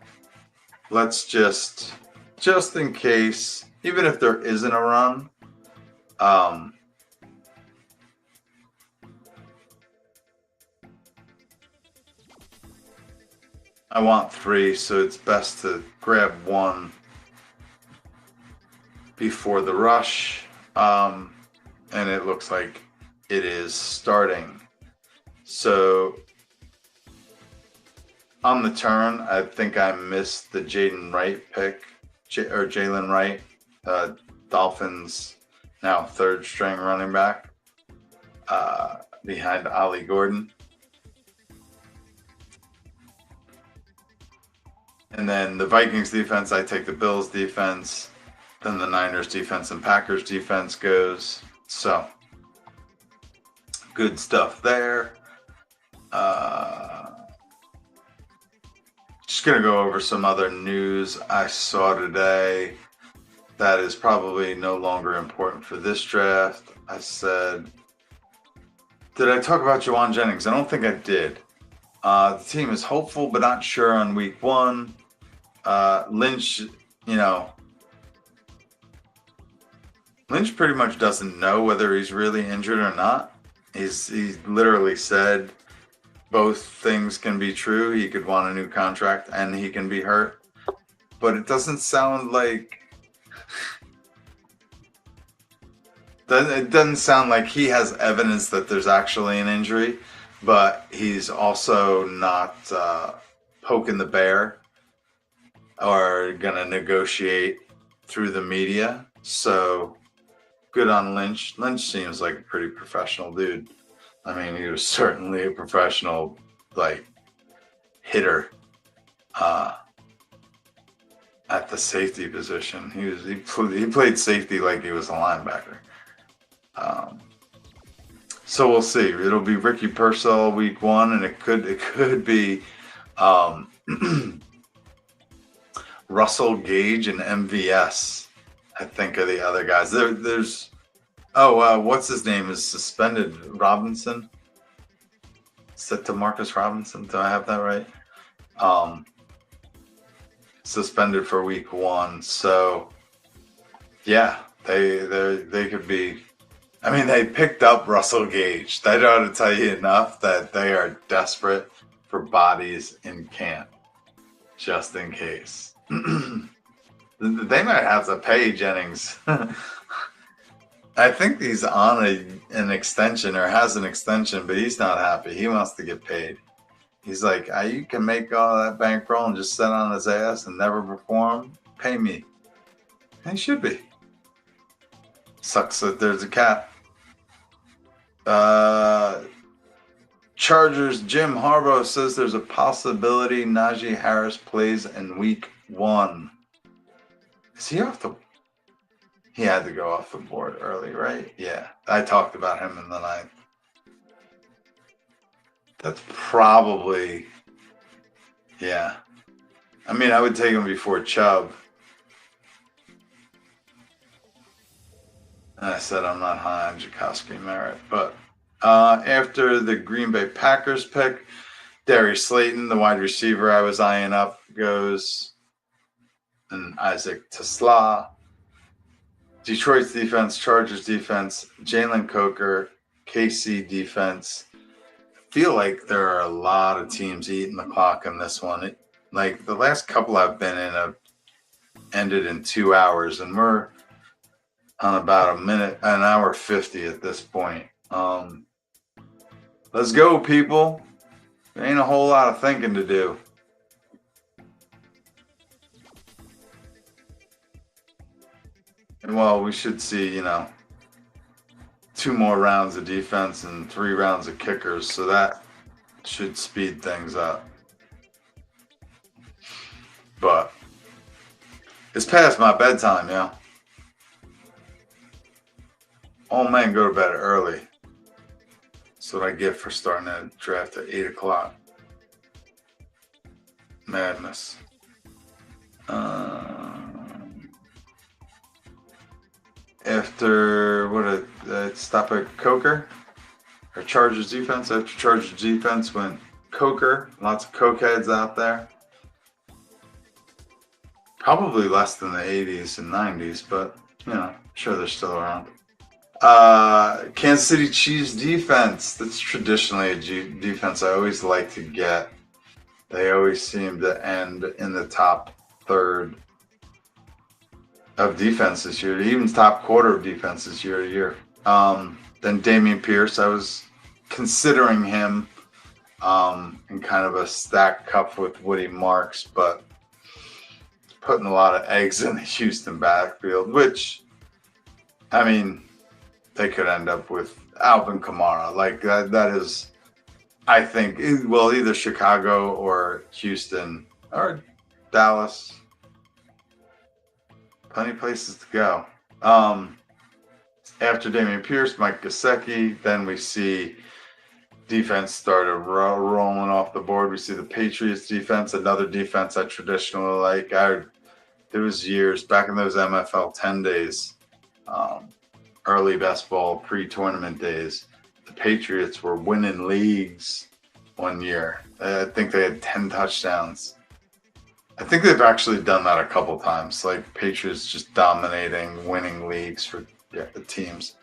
let's just in case, even if there isn't a run, I want 3, so it's best to grab 1 before the rush. And it looks like it is starting. So on the turn, I think I missed the Jaden Wright pick, or Jalen Wright, Dolphins now 3rd string running back, behind Ollie Gordon. And then the Vikings defense, I take the Bills defense. Then the Niners defense and Packers defense goes. So good stuff there. Just going to go over some other news I saw today that is probably no longer important for this draft. I said, did I talk about Juwan Jennings? I don't think I did. The team is hopeful but not sure on week 1. Lynch, Lynch pretty much doesn't know whether he's really injured or not. He literally said both things can be true. He could want a new contract and he can be hurt. But it doesn't sound like he has evidence that there's actually an injury, but he's also not poking the bear or gonna negotiate through the media. So good on Lynch. Lynch seems like a pretty professional dude. I mean, he was certainly a professional, hitter at the safety position. He played safety like he was a linebacker. So we'll see. It'll be Ricky Purcell week 1, and it could be Russell Gage and MVS. I think are the other guys. There's what's his name is suspended. Robinson. Set to Marcus Robinson. Do I have that right? Suspended for week 1. So yeah, they could be. I mean, they picked up Russell Gage. That ought to tell you enough that they are desperate for bodies in camp, just in case. They might have to pay Jennings. I think he's on an extension or has an extension, but he's not happy. He wants to get paid. He's like, you can make all that bankroll and just sit on his ass and never perform. Pay me. And he should be. Sucks that there's a cap. Chargers Jim Harbaugh says there's a possibility Najee Harris plays in week 1. Is he off the... He had to go off the board early, right? Yeah. I talked about him in the 9th. That's probably... Yeah. I mean, I would take him before Chubb. I said I'm not high on Jacoby Merritt, but after the Green Bay Packers pick, Darius Slayton, the wide receiver I was eyeing up, goes, and Isaac Tesla. Detroit's defense, Chargers defense, Jalen Coker, KC defense. Feel like there are a lot of teams eating the clock in this one. Like the last couple I've been in have ended in 2 hours, and we're on about an hour 50 at this point. Let's go, people. There ain't a whole lot of thinking to do. And well, we should see, 2 more rounds of defense and 3 rounds of kickers, so that should speed things up. But it's past my bedtime, yeah. Oh man, go to bed early. That's what I get for starting that draft at 8 o'clock. Madness. After stop at Coker or Chargers defense. After Chargers defense went Coker. Lots of cokeheads out there. Probably less than the 80s and 90s, but I'm sure they're still around. Kansas City Chiefs defense. That's traditionally a defense I always like to get. They always seem to end in the top third of defenses year, even top quarter of defenses year to year. Then Dameon Pierce, I was considering him in kind of a stack cup with Woody Marks, but putting a lot of eggs in the Houston backfield, which, I mean, they could end up with Alvin Kamara. Like that is, I think, well, either Chicago or Houston or Dallas. Plenty of places to go. After Dameon Pierce, Mike Gesicki, then we see defense started rolling off the board. We see the Patriots defense, another defense I traditionally like. There was years back in those MFL 10 days, early best ball pre-tournament days. The Patriots were winning leagues one year. I think they had 10 touchdowns. I think they've actually done that a couple times, like Patriots just dominating, winning leagues for the teams.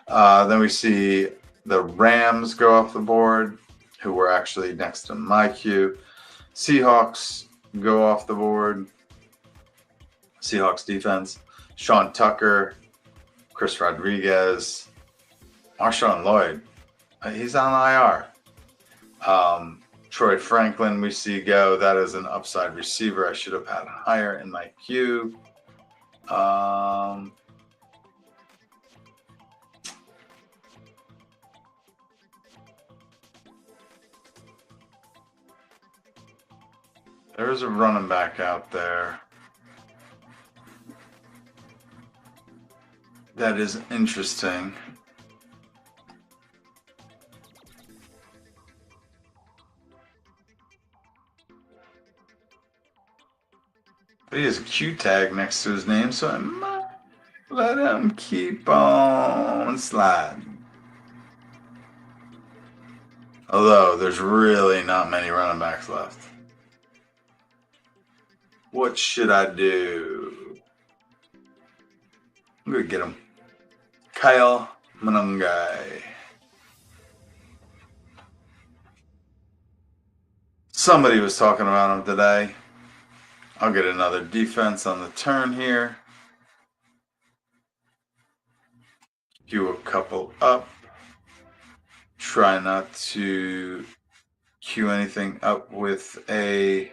Then we see the Rams go off the board, who were actually next to my queue. Seahawks go off the board. Seahawks defense. Sean Tucker, Chris Rodriguez, Marshawn Lloyd. He's on IR. Troy Franklin we see go. That is an upside receiver I should have had higher in my queue. There's a running back out there that is interesting. But he has a Q tag next to his name, so I might let him keep on sliding. Although there's really not many running backs left. What should I do? I'm going to get him. Kyle Monangai. Somebody was talking about him today. I'll get another defense on the turn here. Queue a couple up. Try not to queue anything up with a...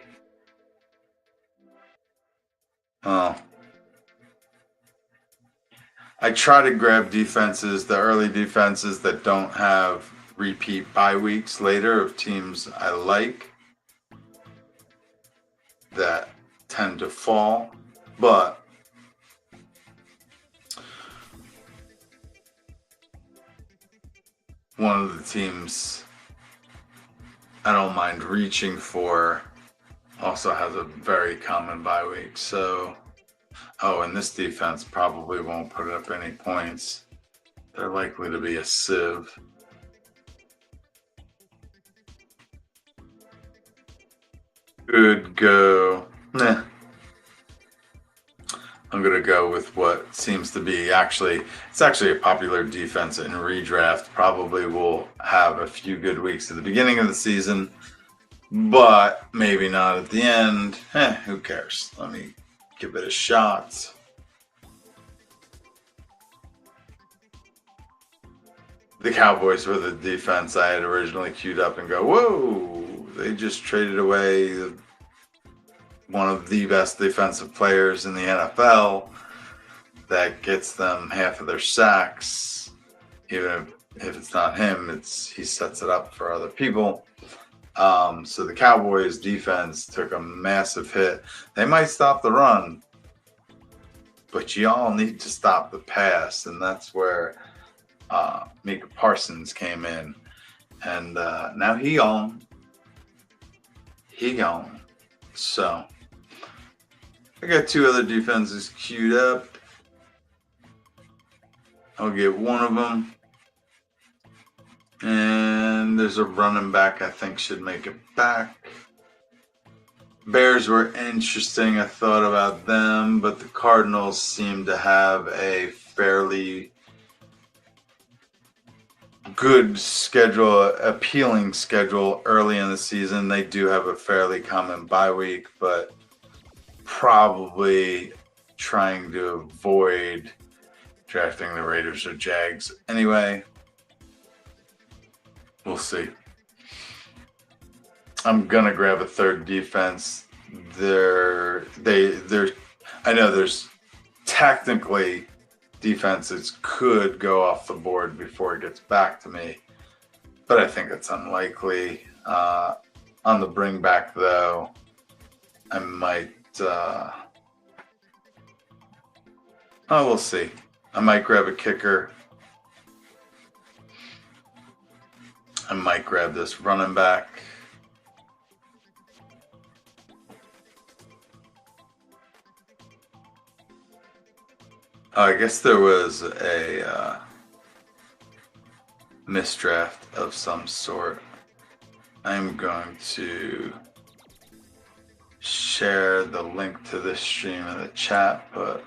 I try to grab defenses, the early defenses that don't have repeat bye weeks later of teams I like that tend to fall, but one of the teams I don't mind reaching for also has a very common bye week. So, and this defense probably won't put up any points. They're likely to be a sieve. Good go. Nah. I'm going to go with what seems to be it's actually a popular defense in redraft. Probably will have a few good weeks at the beginning of the season, but maybe not at the end. Who cares? Let me give it a shot. The Cowboys were the defense I had originally queued up and go, whoa, they just traded away one of the best defensive players in the NFL that gets them half of their sacks. Even if it's not him, he sets it up for other people. So the Cowboys defense took a massive hit. They might stop the run, but y'all need to stop the pass, and that's where Micah Parsons came in, and now he gone. So I got two other defenses queued up. I'll get one of them, and there's a running back I think should make it back. Bears were interesting. I thought about them, but the Cardinals seem to have a fairly good schedule, appealing schedule early in the season. They do have a fairly common bye week, but probably trying to avoid drafting the Raiders or Jags. Anyway, we'll see. I'm gonna grab a third defense. I know there's technically defenses could go off the board before it gets back to me, but I think it's unlikely. On the bring back though, I might we'll see. I might grab a kicker. I might grab this running back. I guess there was a misdraft of some sort. I'm going to share the link to this stream in the chat, but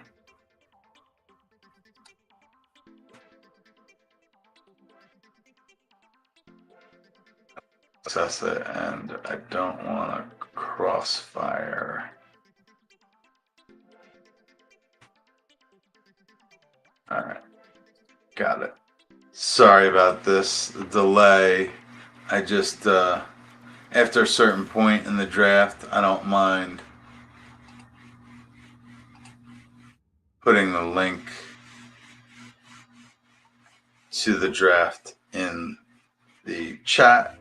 access it, and I don't want to crossfire. All right, got it. Sorry about this delay. I just, after a certain point in the draft, I don't mind putting the link to the draft in the chat.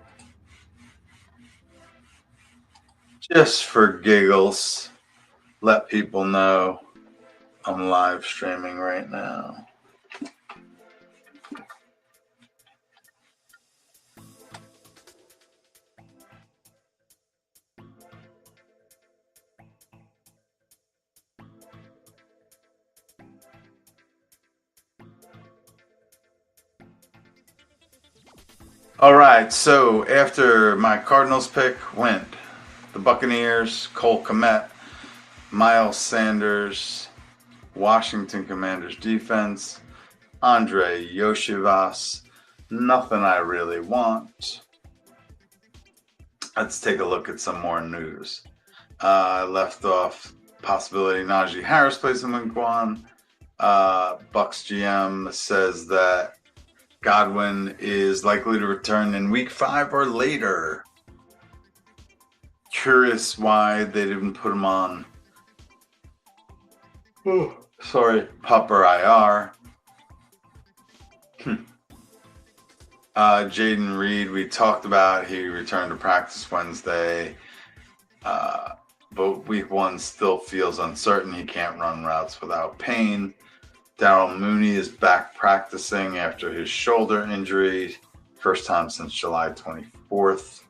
Just for giggles, let people know I'm live streaming right now. All right, so after my Cardinals pick went the Buccaneers, Cole Kmet, Miles Sanders, Washington Commanders defense, Andre Yoshivas, nothing I really want. Let's take a look at some more news. I left off possibility Najee Harris plays in week 1. Bucks GM says that Godwin is likely to return in week 5 or later. Curious why they didn't put him on PUP or IR. Jaden Reed, we talked about, he returned to practice Wednesday, but week 1 still feels uncertain. He can't run routes without pain. Darryl Mooney is back practicing after his shoulder injury, first time since July 24th.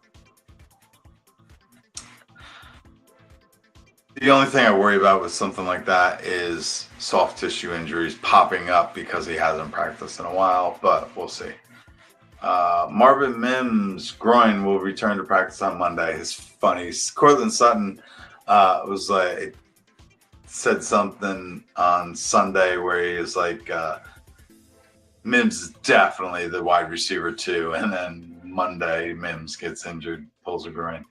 The only thing I worry about with something like that is soft tissue injuries popping up because he hasn't practiced in a while, but we'll see. Marvin Mims' groin will return to practice on Monday. It's funny. Cortland Sutton was like said something on Sunday where he was like, Mims is definitely the wide receiver too. And then Monday, Mims gets injured, pulls a groin.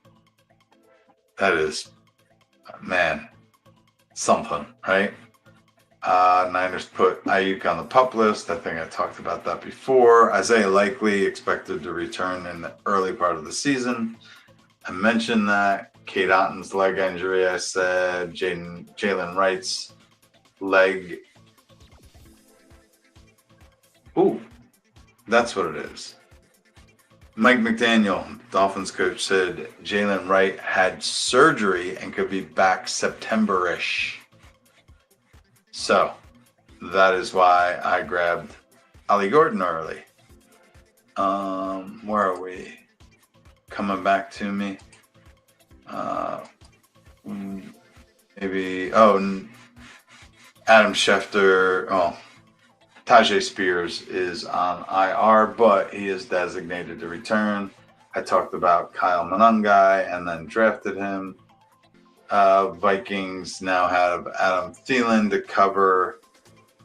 That is, man, something, right? Niners put Ayuk on the PUP list. I think I talked about that before. Isaiah Likely expected to return in the early part of the season. I mentioned that. Kate Otton's leg injury, I said. Jalen Wright's leg. Ooh, that's what it is. Mike McDaniel, Dolphins coach, said Jalen Wright had surgery and could be back September-ish. So that is why I grabbed Ollie Gordon early. Where are we? Coming back to me. Maybe, Adam Schefter, Tajay Spears is on IR, but he is designated to return. I talked about Kyle Monangai and then drafted him. Vikings now have Adam Thielen to cover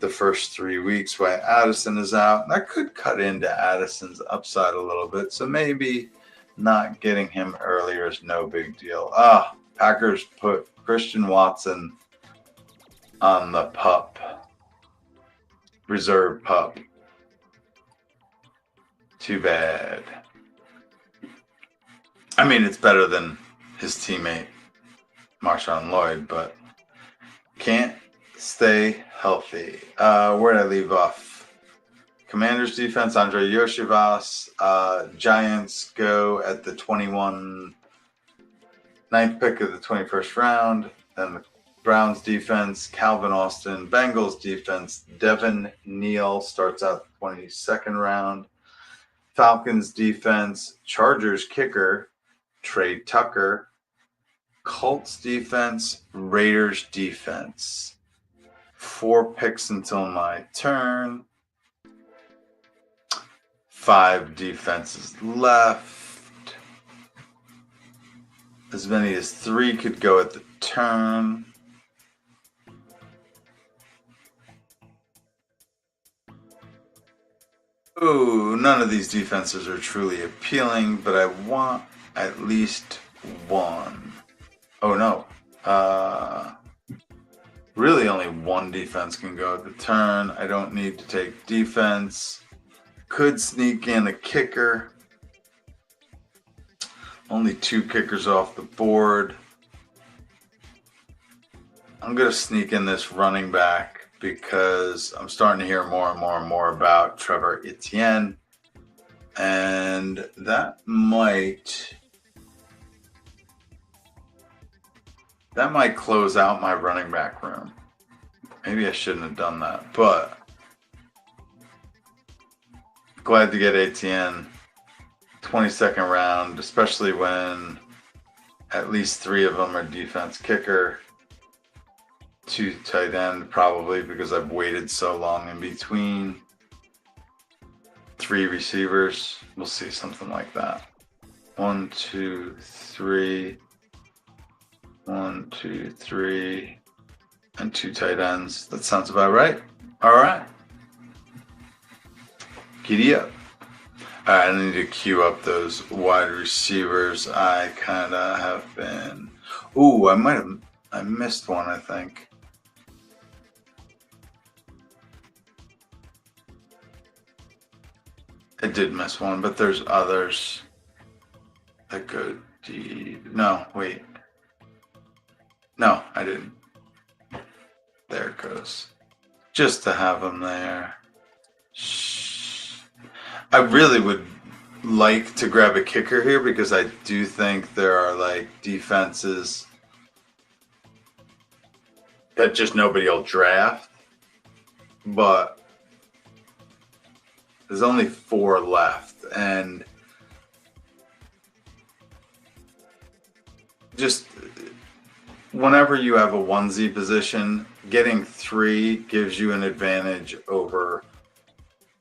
the first 3 weeks while Addison is out. That could cut into Addison's upside a little bit, so maybe not getting him earlier is no big deal. Packers put Christian Watson on the PUP, reserve PUP. Too bad. I mean, it's better than his teammate Marshawn Lloyd, but can't stay healthy. Where did I leave off? Commanders defense, Andre Yoshivas. Giants go at the 9th pick of the 21st round. Then the Browns defense, Calvin Austin. Bengals defense, Devin Neal starts out the 22nd round. Falcons defense, Chargers kicker, Trey Tucker. Colts defense, Raiders defense. 4 picks until my turn. 5 defenses left. As many as 3 could go at the turn. Ooh, none of these defenses are truly appealing, but I want at least one. Oh no. Really only one defense can go at the turn. I don't need to take defense. Could sneak in a kicker. Only 2 kickers off the board. I'm going to sneak in this running back because I'm starting to hear more and more about Trevor Etienne. And that might close out my running back room. Maybe I shouldn't have done that, but glad to get Etienne. 22nd round, especially when at least 3 of them are defense kicker. 2 tight end probably because I've waited so long in between. 3 receivers. We'll see something like that. 1, 2, 3. 1, 2, 3. And 2 tight ends. That sounds about right. All right. Giddy up. All right, I need to queue up those wide receivers. I kind of have been... Ooh, I missed one, I think. I did miss one, but there's others that could... No, wait. No, I didn't. There it goes. Just to have them there. I really would like to grab a kicker here because I do think there are like defenses that just nobody will draft. But there's only 4 left, and just whenever you have a onesie position, getting 3 gives you an advantage over,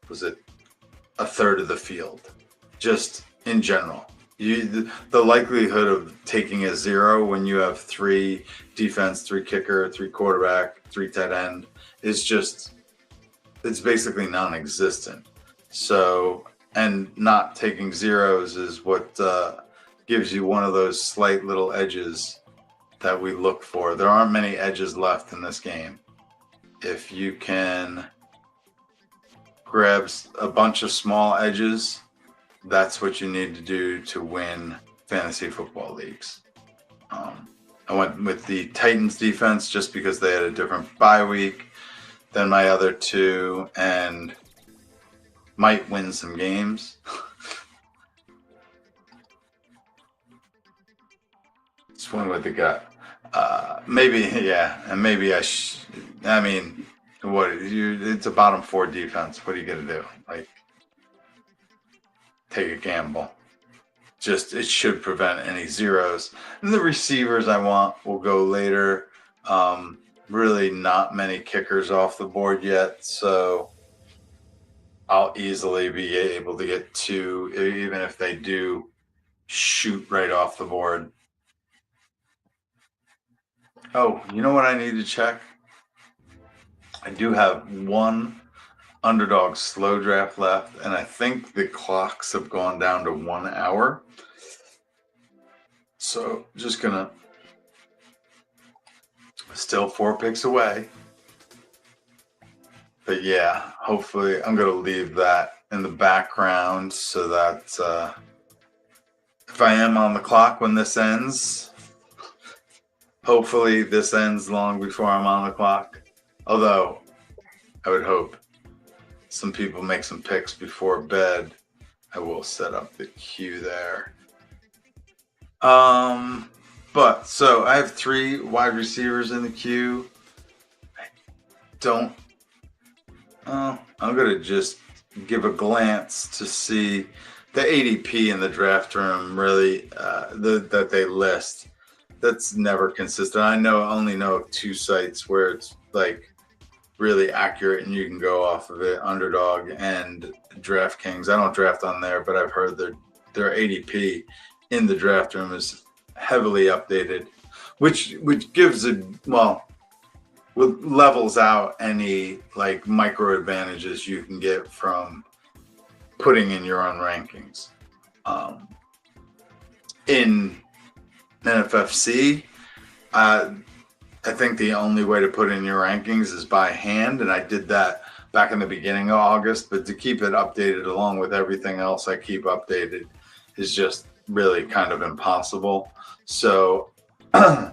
was it a third of the field, just in general. the likelihood of taking a 0 when you have 3 defense, 3 kicker, 3 quarterback, 3 tight end is just, it's basically non-existent. So, and not taking zeros is what gives you one of those slight little edges that we look for. There aren't many edges left in this game. If you can grab a bunch of small edges, that's what you need to do to win fantasy football leagues. I went with the Titans defense just because they had a different bye week than my other two and might win some games. Swing with the gut. Maybe, yeah, and maybe I mean, it's a bottom 4 defense. What are you gonna do? Like, take a gamble. Just, it should prevent any zeros. And the receivers I want will go later. Really not many kickers off the board yet, so I'll easily be able to get 2, even if they do shoot right off the board. Oh, you know what I need to check? I do have 1 underdog slow draft left, and I think the clocks have gone down to 1 hour. So just gonna, still 4 picks away. But yeah, hopefully I'm gonna leave that in the background so that if I am on the clock when this ends, hopefully this ends long before I'm on the clock. Although I would hope some people make some picks before bed. I will set up the queue there. But so I have 3 wide receivers in the queue. I'm gonna just give a glance to see the ADP in the draft room. Really, that they list. That's never consistent. I only know of 2 sites where it's like really accurate and you can go off of it, Underdog and DraftKings. I don't draft on there, but I've heard their ADP in the draft room is heavily updated, which gives levels out any like micro advantages you can get from putting in your own rankings. In NFFC, I think the only way to put in your rankings is by hand, and I did that back in the beginning of August, but to keep it updated along with everything else I keep updated is just really kind of impossible. So I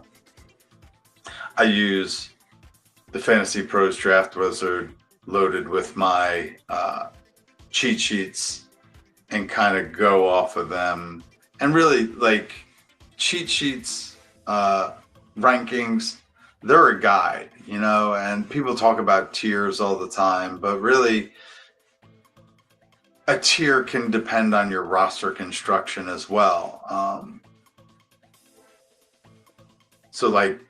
use the Fantasy Pros Draft Wizard loaded with my cheat sheets and kind of go off of them. And really, like, cheat sheets, rankings, they're a guide, and people talk about tiers all the time, but really a tier can depend on your roster construction as well. So like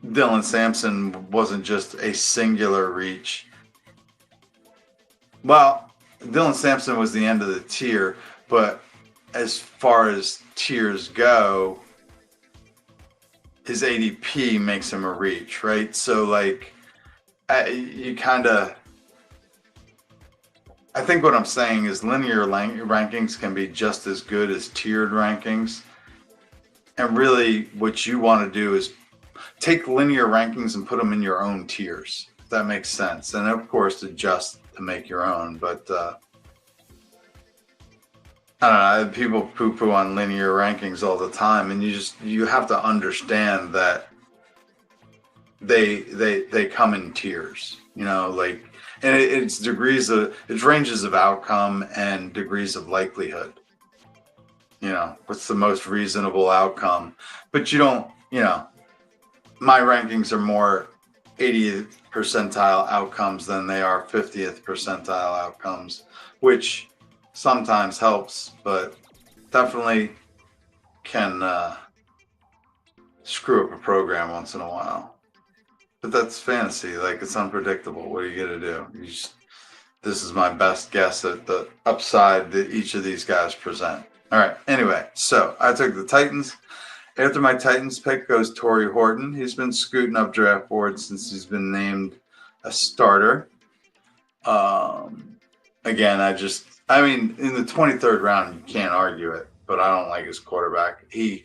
Dylan Sampson wasn't just a singular reach. Well, Dylan Sampson was the end of the tier, but as far as tiers go, his ADP makes him a reach, right? So like, I think what I'm saying is linear rankings can be just as good as tiered rankings. And really what you want to do is take linear rankings and put them in your own tiers, if that makes sense. And of course, adjust to make your own. But I don't know, people poo-poo on linear rankings all the time, and you have to understand that they come in tiers, like, and it's ranges of outcome and degrees of likelihood. What's the most reasonable outcome? But my rankings are more 80th percentile outcomes than they are 50th percentile outcomes, which sometimes helps, but definitely can screw up a program once in a while. But that's fantasy. Like, it's unpredictable. What are you going to do? This is my best guess at the upside that each of these guys present. All right. Anyway, so I took the Titans. After my Titans pick goes Torrey Horton. He's been scooting up draft boards since he's been named a starter. Again, I mean, in the 23rd round, you can't argue it, but I don't like his quarterback. The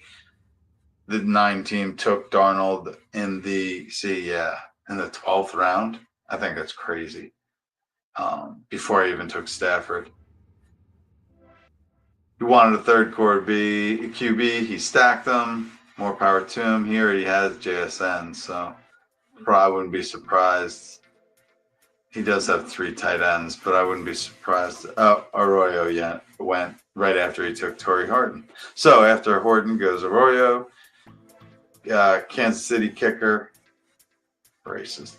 9 team took Darnold in the 12th round. I think that's crazy. Before I even took Stafford. He wanted a third core QB. He stacked them. More power to him. He already has JSN, so probably wouldn't be surprised. He does have 3 tight ends, but I wouldn't be surprised. Arroyo went right after he took Torrey Horton. So after Horton goes Arroyo, Kansas City kicker, racist.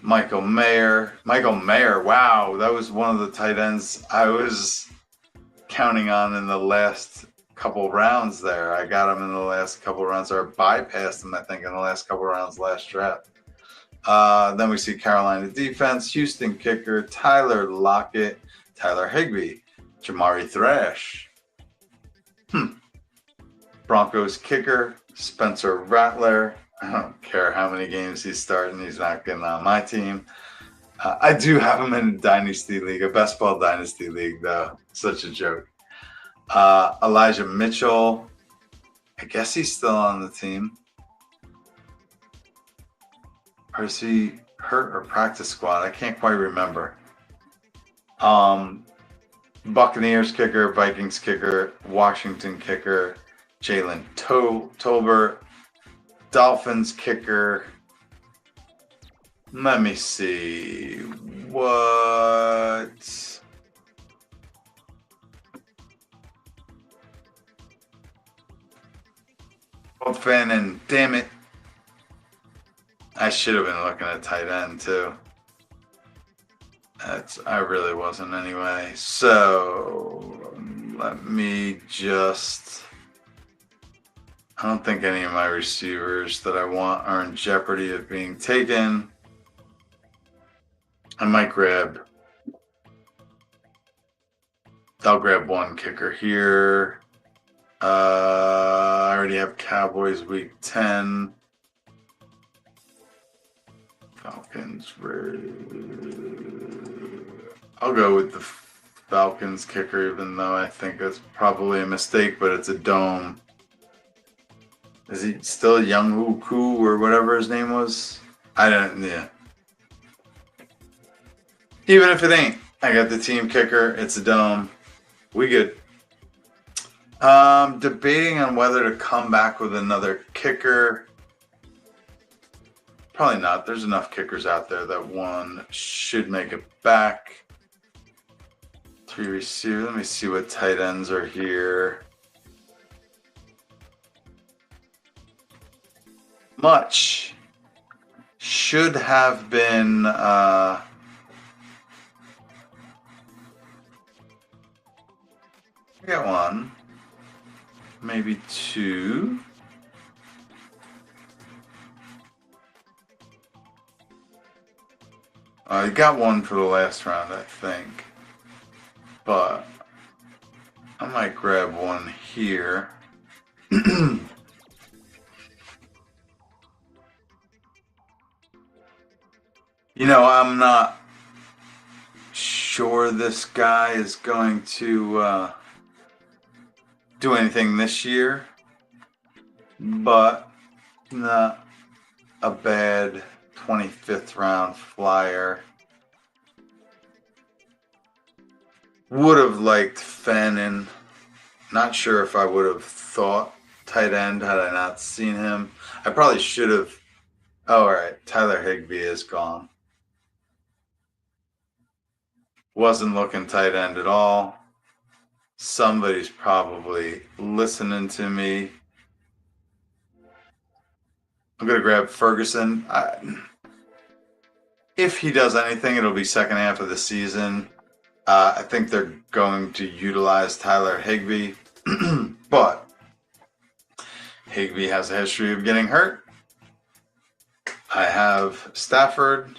Michael Mayer. Wow, that was one of the tight ends I was counting on in the last couple rounds there. I got him in the last couple rounds, or bypassed him, I think, in the last couple rounds last draft. Then we see Carolina defense, Houston kicker, Tyler Lockett, Tyler Higbee, Jamari Thrash. Broncos kicker, Spencer Rattler. I don't care how many games he's starting. He's not getting on my team. I do have him in a dynasty league, a best ball dynasty league, though. Such a joke. Elijah Mitchell. I guess he's still on the team. Or is he hurt or practice squad? I can't quite remember. Buccaneers kicker, Vikings kicker, Washington kicker, Jalen Tolbert, Dolphins kicker. Let me see. What? Fan, and damn it. I should have been looking at tight end too. I really wasn't anyway. So let me just. I don't think any of my receivers that I want are in jeopardy of being taken. I'll grab one kicker here. I already have Cowboys week 10. Falcons. I'll go with the Falcons kicker, even though I think that's probably a mistake, but it's a dome. Is he still Young Woo or whatever his name was? Yeah. Even if it ain't, I got the team kicker. It's a dome. We good. Debating on whether to come back with another kicker. Probably not. There's enough kickers out there that one should make it back. 3 receivers. Let me see what tight ends are here. Much should have been I got 1, maybe 2. I got 1 for the last round, I think, but I might grab 1 here. You know, I'm not sure this guy is going to do anything this year, but not a bad 25th round flyer. Would have liked Fannin. Not sure if I would have thought tight end had I not seen him. I probably should have. Oh, all right. Tyler Higbee is gone. Wasn't looking tight end at all. Somebody's probably listening to me. I'm going to grab Ferguson. If he does anything, it'll be second half of the season. I think they're going to utilize Tyler Higbee. But Higbee has a history of getting hurt. I have Stafford.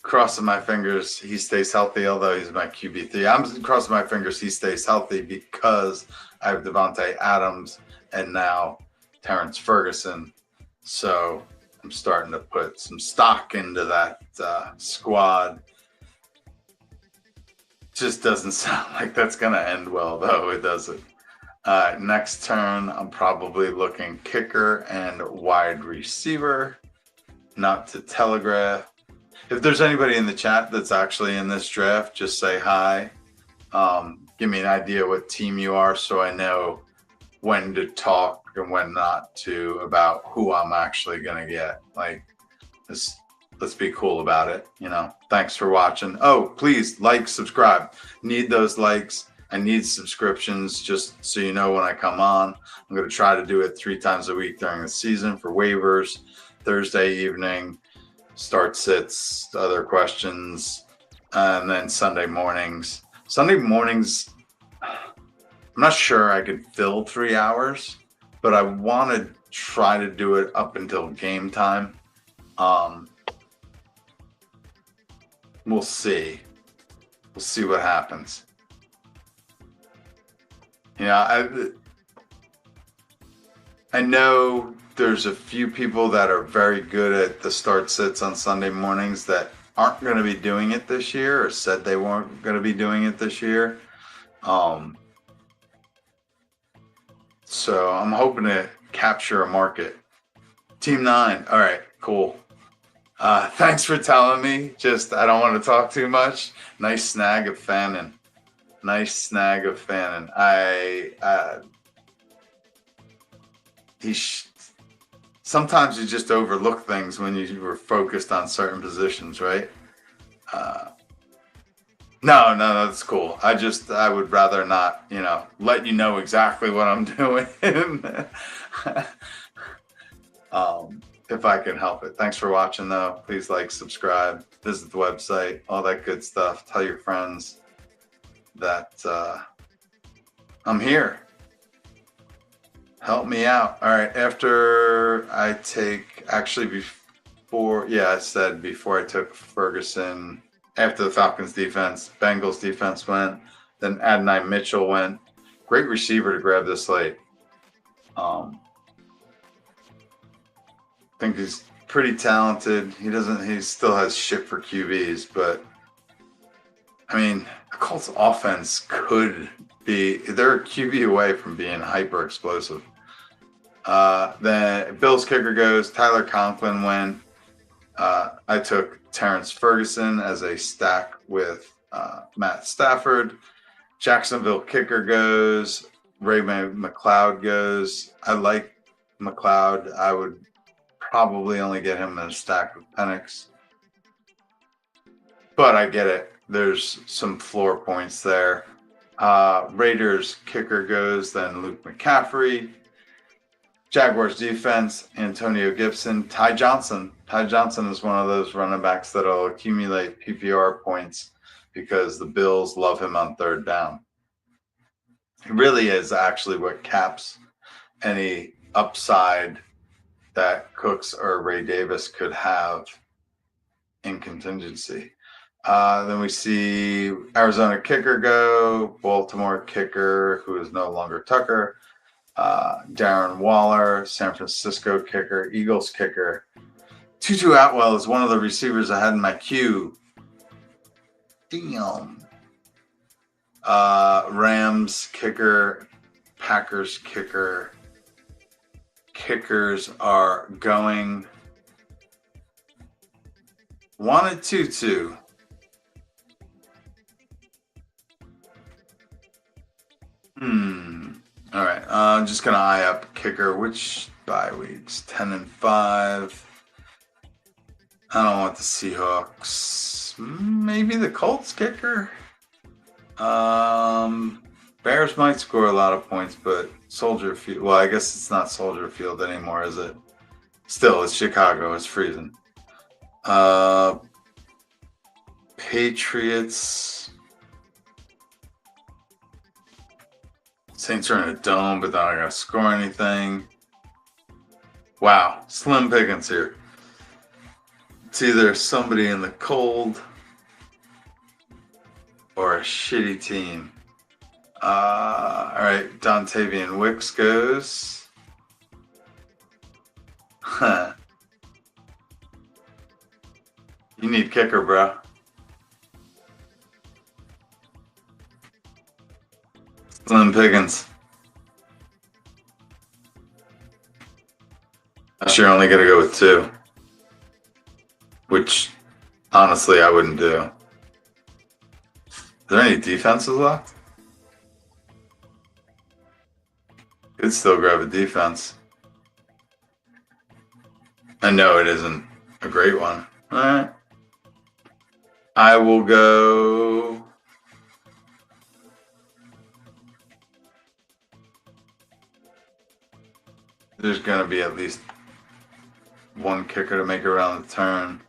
crossing my fingers he stays healthy, although he's my QB3. I'm crossing my fingers he stays healthy because I have Devontae Adams and now Terrence Ferguson. So I'm starting to put some stock into that squad. Just doesn't sound like that's going to end well, though. It doesn't. Next turn, I'm probably looking kicker and wide receiver. Not to telegraph. If there's anybody in the chat that's actually in this draft, just say hi. Give me an idea what team you are so I know when to talk and when not to about who I'm actually going to get. Like, let's be cool about it. Thanks for watching. Oh, please like, subscribe. Need those likes. I need subscriptions just so you know when I come on. I'm going to try to do it 3 times a week during the season for waivers, Thursday evening, start sits, other questions, and then Sunday mornings. Sunday mornings, I'm not sure I could fill 3 hours, but I want to try to do it up until game time. We'll see. We'll see what happens. I know there's a few people that are very good at the start sits on Sunday mornings that aren't going to be doing it this year or said they weren't going to be doing it this year. So I'm hoping to capture a market. Team 9. All right, cool. Thanks for telling me. I don't want to talk too much. Nice snag of Fannin. Sometimes you just overlook things when you were focused on certain positions, right? No, that's cool. I would rather not, let you know exactly what I'm doing. If I can help it. Thanks for watching, though. Please like, subscribe, visit the website, all that good stuff. Tell your friends that I'm here. Help me out. All right. After I take, before I took Ferguson, after the Falcons defense, Bengals defense went, then Adonai Mitchell went. Great receiver to grab this late. I think he's pretty talented. He still has shit for QBs, but I mean, the Colts offense they're a QB away from being hyper explosive. Then Bills kicker goes, Tyler Conklin went. I took Terrence Ferguson as a stack with Matt Stafford. Jacksonville kicker goes, Ray McLeod goes. I like McLeod. I would probably only get him in a stack with Penix. But I get it. There's some floor points there. Raiders kicker goes, then Luke McCaffrey. Jaguars defense, Antonio Gibson. Ty Johnson. Ty Johnson is one of those running backs that will accumulate PPR points because the Bills love him on third down. He really is actually what caps any upside that Cooks or Ray Davis could have in contingency. Then we see Arizona kicker go, Baltimore kicker, who is no longer Tucker, Darren Waller, San Francisco kicker, Eagles kicker. Tutu Atwell is one of the receivers I had in my queue. Damn. Rams kicker, Packers kicker. Kickers are going. Wanted Tutu. All right. I'm just going to eye up kicker. Which bye weeks? 10 and 5. I don't want the Seahawks. Maybe the Colts kicker. Bears might score a lot of points, but Soldier Field. Well, I guess it's not Soldier Field anymore, is it? Still, it's Chicago. It's freezing. Patriots. Saints are in a dome, but they're not going to score anything. Wow. Slim pickings here. It's either somebody in the cold or a shitty team. All right, Dontavian Wicks goes. Huh. You need kicker, bro. Slim Pickens. You're only going to go with 2. Which, honestly, I wouldn't do. Are there any defenses left? Could still grab a defense. I know it isn't a great one. All right. I will go. There's going to be at least one kicker to make it around the turn.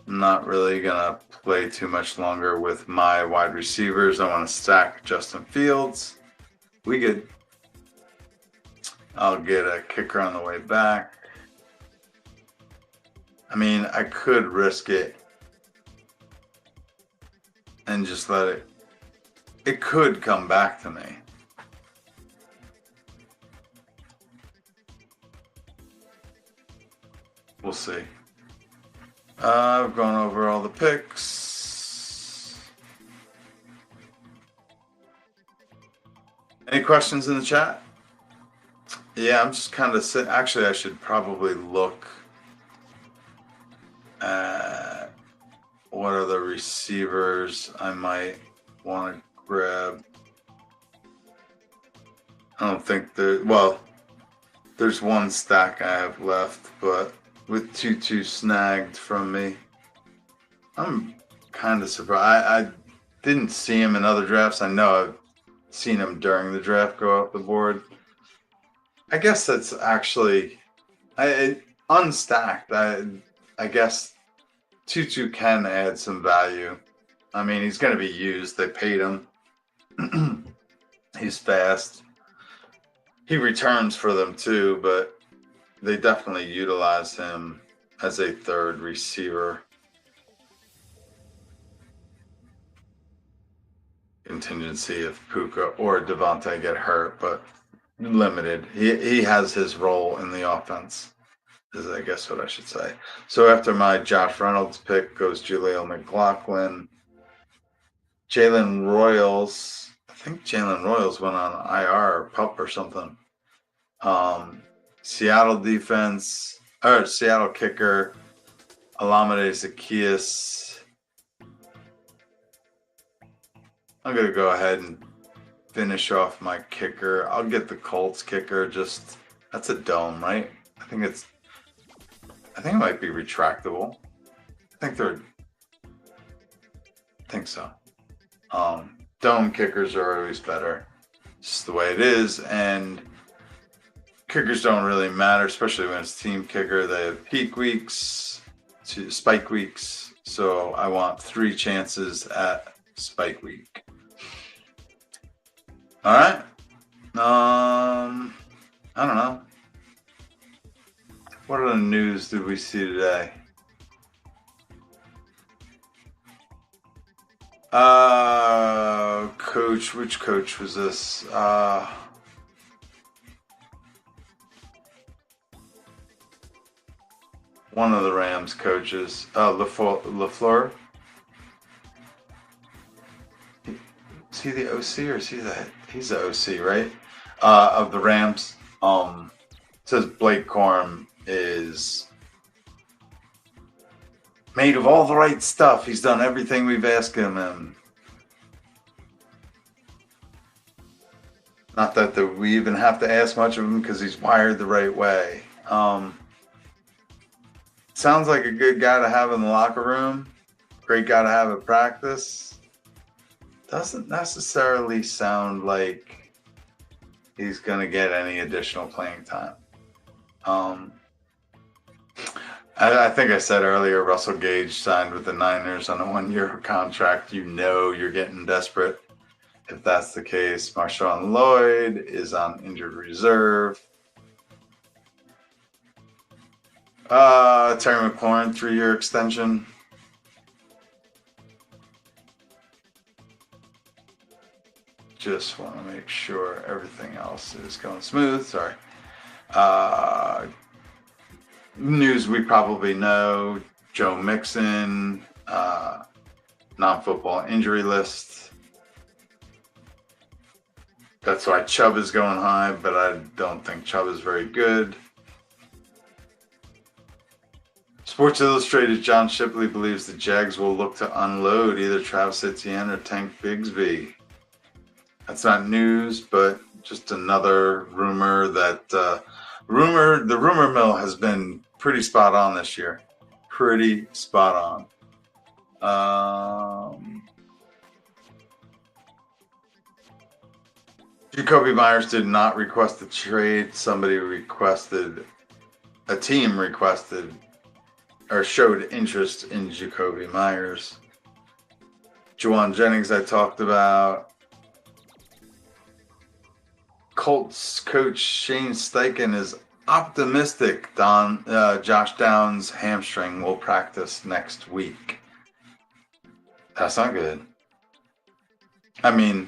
I'm not really going to play too much longer with my wide receivers. I want to stack Justin Fields. We good. I'll get a kicker on the way back. I mean, I could risk it and just let it. It could come back to me. We'll see. I've gone over all the picks. Any questions in the chat? Yeah, I'm just kind of sitting. Actually, I should probably look at what are the receivers I might want to grab. I don't think there's one stack I have left, but with Tutu snagged from me, I'm kind of surprised. I didn't see him in other drafts. I know I've seen him during the draft go up the board. I guess that's actually unstacked. I guess Tutu can add some value. I mean, he's going to be used. They paid him. He's fast. He returns for them too, but they definitely utilize him as a third receiver. Contingency if Puka or Devontae get hurt, but limited. He has his role in the offense, is I guess what I should say. So after my Josh Reynolds pick goes Jaleel McLaughlin. Jalen Royals. I think Jalen Royals went on IR or PUP or something. Seattle defense, or Seattle kicker, Olamide Zaccheaus. I'm going to go ahead and finish off my kicker. I'll get the Colts kicker. Just, that's a dome, right? I think it might be retractable. I think so. Dome kickers are always better. It's just the way it is, and kickers don't really matter, especially when it's team kicker. They have peak weeks to spike weeks, so I want 3 chances at spike week. All right. I don't know. What other news did we see today? Coach, which coach was this? One of the Rams coaches, LaFleur. Is he the OC or is he he's the OC, right? Of the Rams. Says Blake Corum is made of all the right stuff. He's done everything we've asked him, and not that we even have to ask much of him because he's wired the right way. Sounds like a good guy to have in the locker room. Great guy to have at practice. Doesn't necessarily sound like he's going to get any additional playing time. I think I said earlier, Russell Gage signed with the Niners on a 1-year contract. You know you're getting desperate if that's the case. Marshawn Lloyd is on injured reserve. Terry McLaurin, 3-year extension. Just want to make sure everything else is going smooth. Sorry. News we probably know: Joe Mixon, non-football injury list. That's why Chubb is going high, but I don't think Chubb is very good. Sports Illustrated John Shipley believes the Jags will look to unload either Travis Etienne or Tank Bigsby. That's not news, but just another rumor that the rumor mill has been pretty spot on this year. Pretty spot on. Jacoby Myers did not request a trade. A team requested or showed interest in Jacoby Myers. Juwan Jennings I talked about. Colts coach Shane Steichen is optimistic Josh Downs' hamstring will practice next week. That's not good. I mean,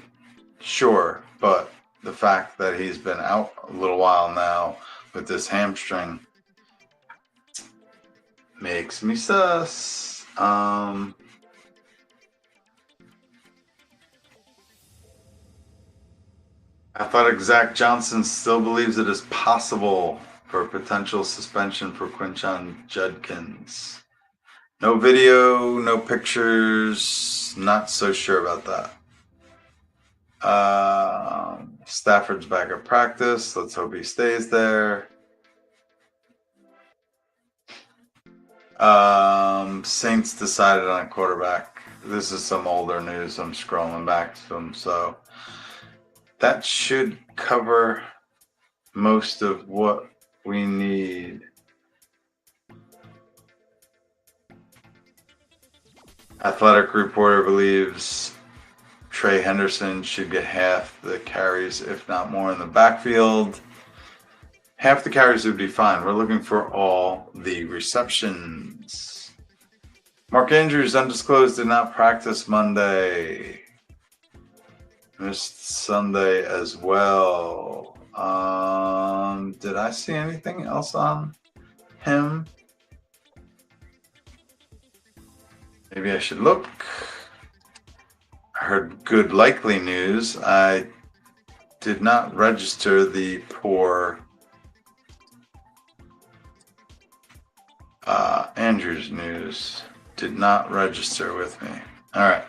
sure, but the fact that he's been out a little while now with this hamstring makes me sus. Athletic Zach Johnson still believes it is possible for a potential suspension for Quinshon Judkins. No video, no pictures. Not so sure about that. Stafford's back at practice. Let's hope he stays there. Saints decided on a quarterback. This is some older news. I'm scrolling back to them, so that should cover most of what we need. Athletic Reporter believes Trey Henderson should get half the carries, if not more, in the backfield. Half the carries would be fine. We're looking for all the receptions. Mark Andrews, undisclosed, did not practice Monday. Missed Sunday as well. Did I see anything else on him? Maybe I should look. I heard good likely news. I did not register the poor Andrews news. Did not register with me. All right.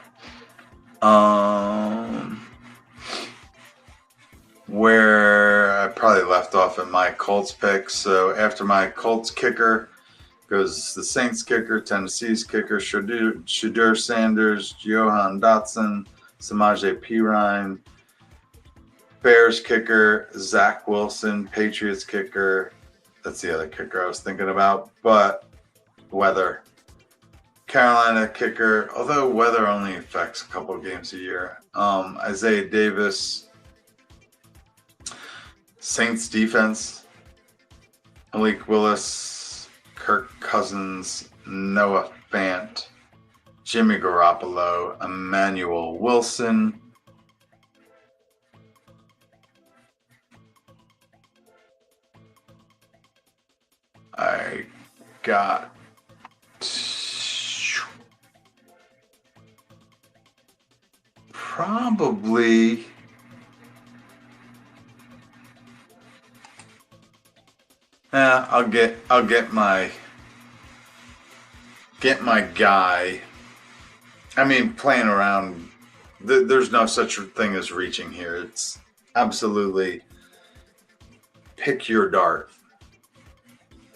Where I probably left off at my Colts pick. So after my Colts kicker goes the Saints kicker, Tennessee's kicker, Shadur Sanders, Johan Dotson, Samaje Perine, Bears kicker, Zach Wilson, Patriots kicker. That's the other kicker I was thinking about, but weather. Carolina kicker, although weather only affects a couple of games a year. Isaiah Davis. Saints defense. Malik Willis, Kirk Cousins, Noah Fant, Jimmy Garoppolo, Emmanuel Wilson. I got probably I'll get my guy. I mean, playing around, there's no such thing as reaching here. It's absolutely pick your dart.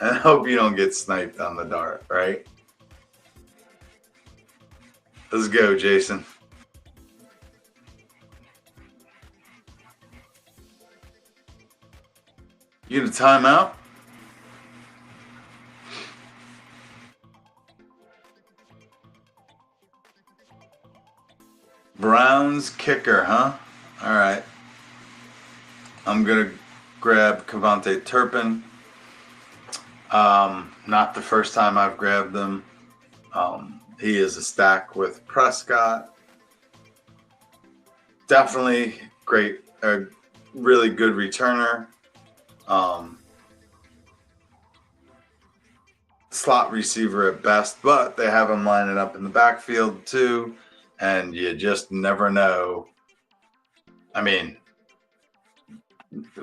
And I hope you don't get sniped on the dart, right? Let's go, Jason. You get a timeout? Browns kicker, huh? All right. I'm going to grab Cavante Turpin. Not the first time I've grabbed him. He is a stack with Prescott. Definitely great, a really good returner. Slot receiver at best, but they have him lining up in the backfield too, and you just never know. I mean,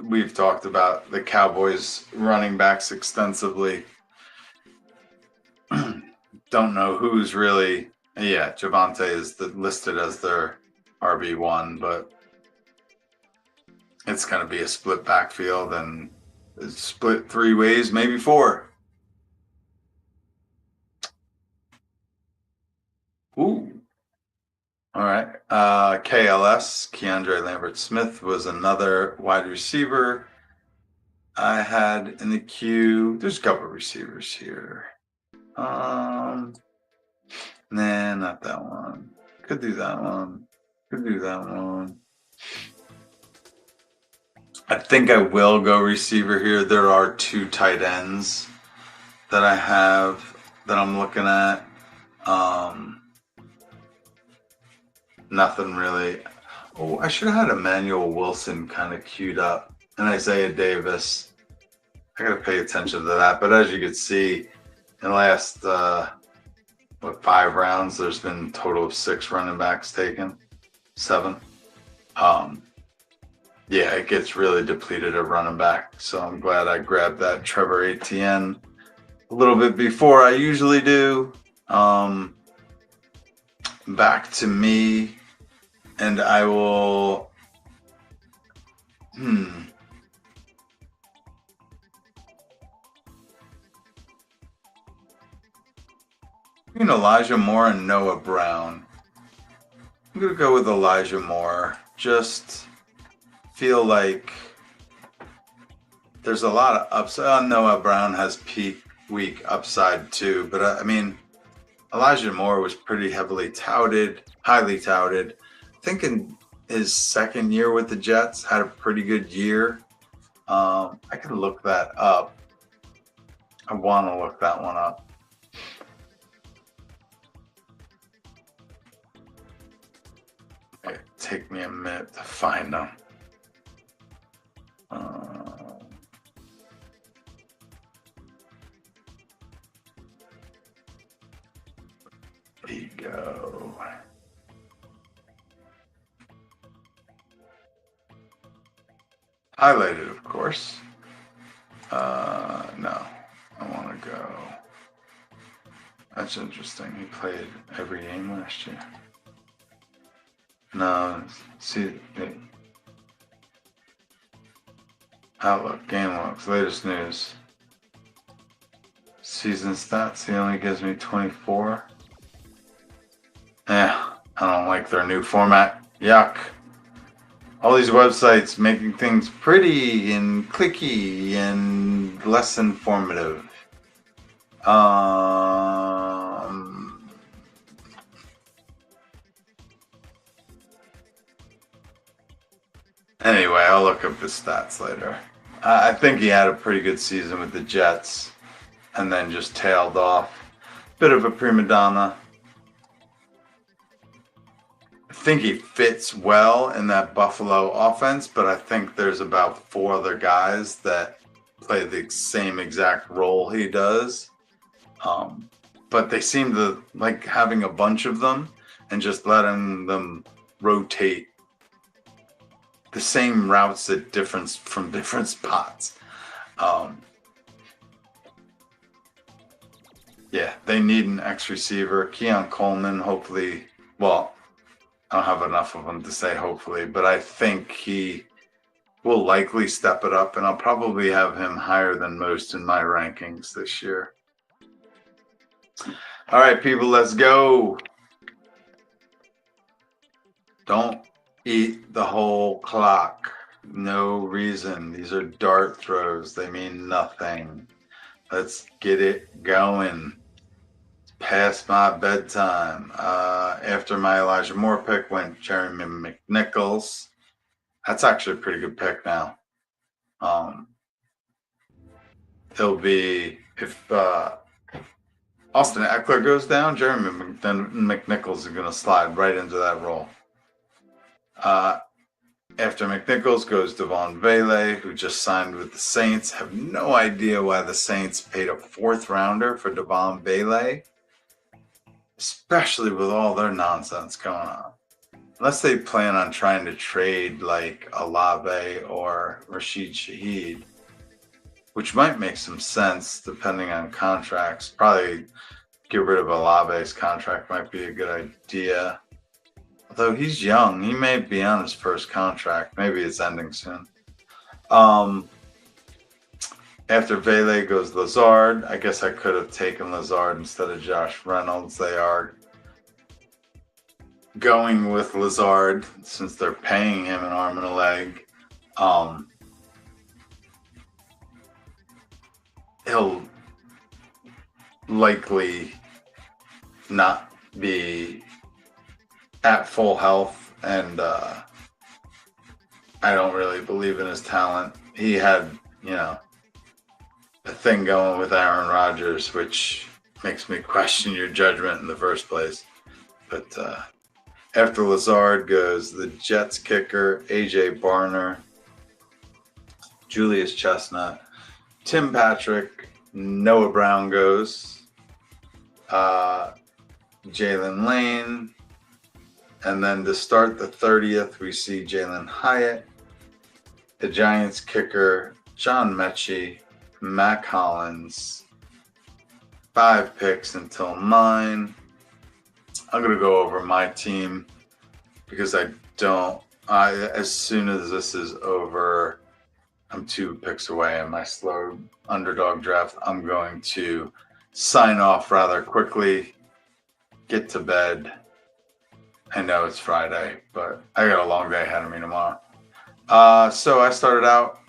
we've talked about the Cowboys running backs extensively. Don't know who's really, yeah, Javonte is listed as their RB1, but it's going to be a split backfield and split 3 ways, maybe 4. Ooh. All right. KLS, Keandre Lambert-Smith, was another wide receiver I had in the queue. There's a couple of receivers here. Nah, not that one. Could do that one. Could do that one. I think I will go receiver here. There are 2 tight ends that I have that I'm looking at. Nothing really. Oh, I should have had Emmanuel Wilson kind of queued up and Isaiah Davis. I got to pay attention to that. But as you can see, in the last 5 rounds, there's been a total of 6 running backs taken, 7. Yeah, it gets really depleted at running back. So I'm glad I grabbed that Trevor Etienne a little bit before I usually do. Back to me, and I will. Elijah Moore and Noah Brown. I'm gonna go with Elijah Moore. Just feel like there's a lot of upside. Noah Brown has peak week upside too, but I mean, Elijah Moore was pretty highly touted. I think in his second year with the Jets, had a pretty good year. I can look that up. I want to look that one up. It'll take me a minute to find them. There you go. Highlighted, of course. No, I want to go. That's interesting. He played every game last year. No, see, Outlook, game logs, latest news. Season stats, he only gives me 24. I don't like their new format. Yuck. All these websites making things pretty and clicky and less informative. Anyway, I'll look up his stats later. I think he had a pretty good season with the Jets and then just tailed off. Bit of a prima donna. I think he fits well in that Buffalo offense, but I think there's about 4 other guys that play the same exact role he does. But they seem to like having a bunch of them and just letting them rotate the same routes at different spots. Yeah, they need an X receiver. Keon Coleman, hopefully, well, I don't have enough of them to say hopefully, but I think he will likely step it up, and I'll probably have him higher than most in my rankings this year. All right, people, let's go. Don't eat the whole clock. No reason. These are dart throws. They mean nothing. Let's get it going. It's past my bedtime. After my Elijah Moore pick went Jeremy McNichols. That's actually a pretty good pick now. it'll be if Austin Eckler goes down, Jeremy McNichols is going to slide right into that role. After McNichols goes Devon Vele, who just signed with the Saints. Have no idea why the Saints paid a 4th rounder for Devon Vele, especially with all their nonsense going on. Unless they plan on trying to trade like Olave or Rashid Shaheed, which might make some sense depending on contracts. Probably get rid of Olave's contract might be a good idea. Although he's young, he may be on his first contract. Maybe it's ending soon. After Vele goes Lazard. I guess I could have taken Lazard instead of Josh Reynolds. They are going with Lazard since they're paying him an arm and a leg. He'll likely not be at full health, and I don't really believe in his talent. He had, a thing going with Aaron Rodgers, which makes me question your judgment in the first place. But after Lazard goes the Jets kicker, A.J. Barner, Julius Chestnut, Tim Patrick, Noah Brown goes, Jalen Lane, and then to start the 30th, we see Jalen Hyatt, the Giants kicker, John Mechie, Mac Hollins, 5 picks until 9. I'm going to go over my team because as soon as this is over, I'm 2 picks away in my slow underdog draft. I'm going to sign off rather quickly, get to bed. I know it's Friday, but I got a long day ahead of me tomorrow. So I started out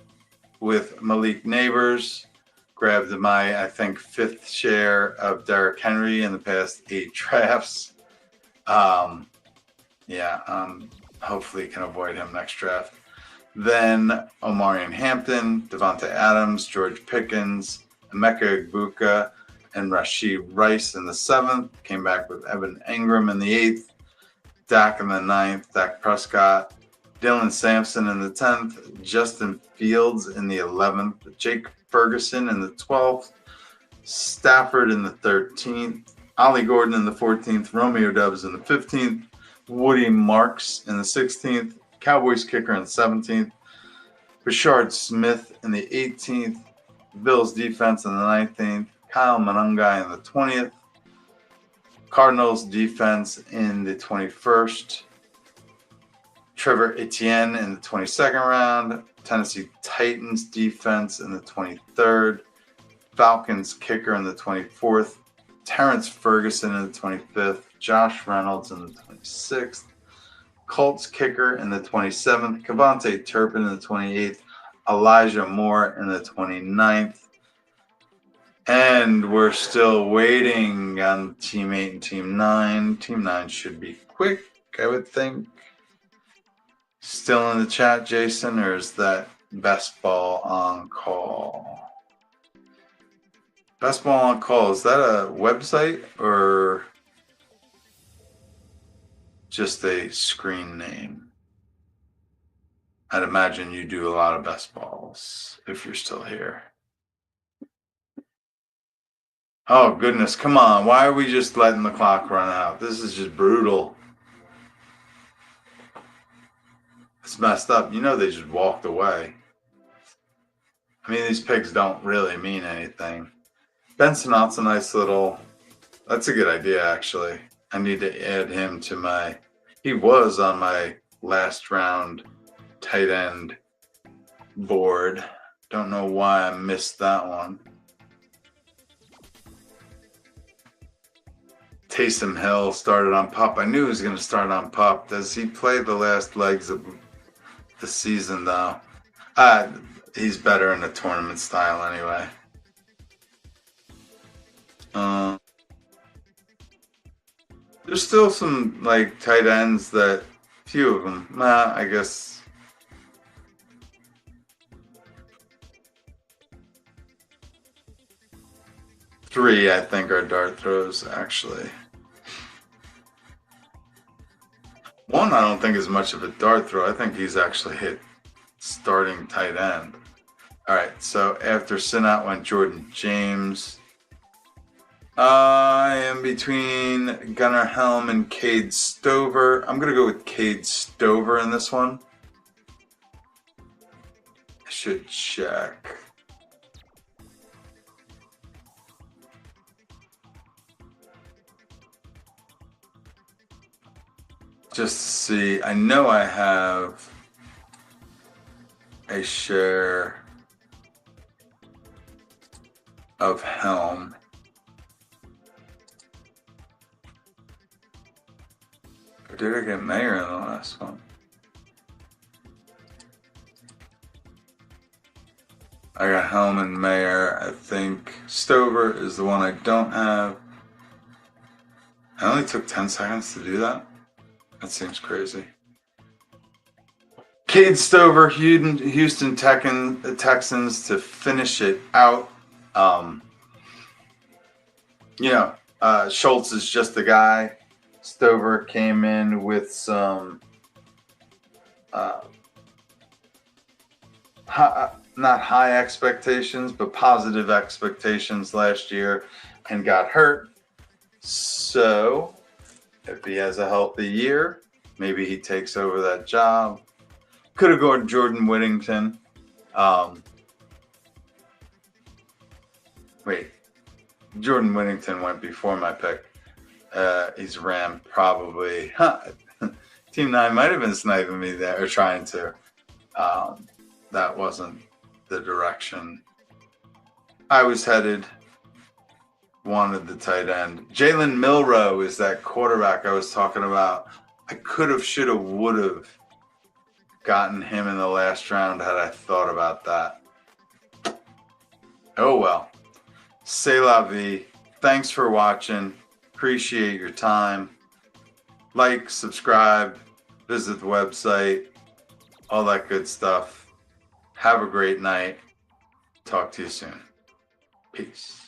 with Malik Neighbors, grabbed my, I think, 5th share of Derrick Henry in the past 8 drafts. Hopefully can avoid him next draft. Then Omarion Hampton, Devontae Adams, George Pickens, Emeka Egbuka, and Rashid Rice in the 7th. Came back with Evan Engram in the 8th. Dak in the 9th, Dak Prescott, Dylan Sampson in the 10th, Justin Fields in the 11th, Jake Ferguson in the 12th, Stafford in the 13th, Ollie Gordon in the 14th, Romeo Doubs in the 15th, Woody Marks in the 16th, Cowboys kicker in the 17th, Rashard Smith in the 18th, Bills defense in the 19th, Kyle Monangai in the 20th, Cardinals defense in the 21st, Trevor Etienne in the 22nd round, Tennessee Titans defense in the 23rd, Falcons kicker in the 24th, Terrence Ferguson in the 25th, Josh Reynolds in the 26th, Colts kicker in the 27th, Kevontae Turpin in the 28th, Elijah Moore in the 29th. And we're still waiting on Team 8 and Team 9. Team 9 should be quick, I would think. Still in the chat, Jason, or is that Best Ball on Call? Best Ball on Call, is that a website or just a screen name? I'd imagine you do a lot of best balls if you're still here. Oh, goodness, come on. Why are we just letting the clock run out? This is just brutal. It's messed up. They just walked away. I mean, these picks don't really mean anything. Benson Out's a nice little... That's a good idea, actually. I need to add him to my... He was on my last round tight end board. Don't know why I missed that one. Taysom Hill started on PUP. I knew he was going to start on PUP. Does he play the last legs of the season, though? He's better in the tournament style anyway. There's still some tight ends that, few of them. I guess. 3, I think, are dart throws, actually. 1, I don't think is much of a dart throw. I think he's actually hit starting tight end. All right, so after Sinat went Jordan James. I am between Gunnar Helm and Cade Stover. I'm going to go with Cade Stover in this one. I should check. Just to see. I know I have a share of Helm. Or did I get Mayer in the last one? I got Helm and Mayer. I think Stover is the one I don't have. I only took 10 seconds to do that. That seems crazy. Cade Stover, Houston Texans to finish it out. Schultz is just the guy. Stover came in with some not high expectations, but positive expectations last year and got hurt. So if he has a healthy year, maybe he takes over that job. Could have gone Jordan Whittington. Jordan Whittington went before my pick. He's Ram probably. Team 9 might have been sniping me there or trying to. That wasn't the direction I was headed. Wanted the tight end. Jalen Milroe is that quarterback I was talking about. I could have, should have, would have gotten him in the last round had I thought about that. Oh well. C'est la vie. Thanks for watching. Appreciate your time. Like, subscribe, visit the website, all that good stuff. Have a great night. Talk to you soon. Peace.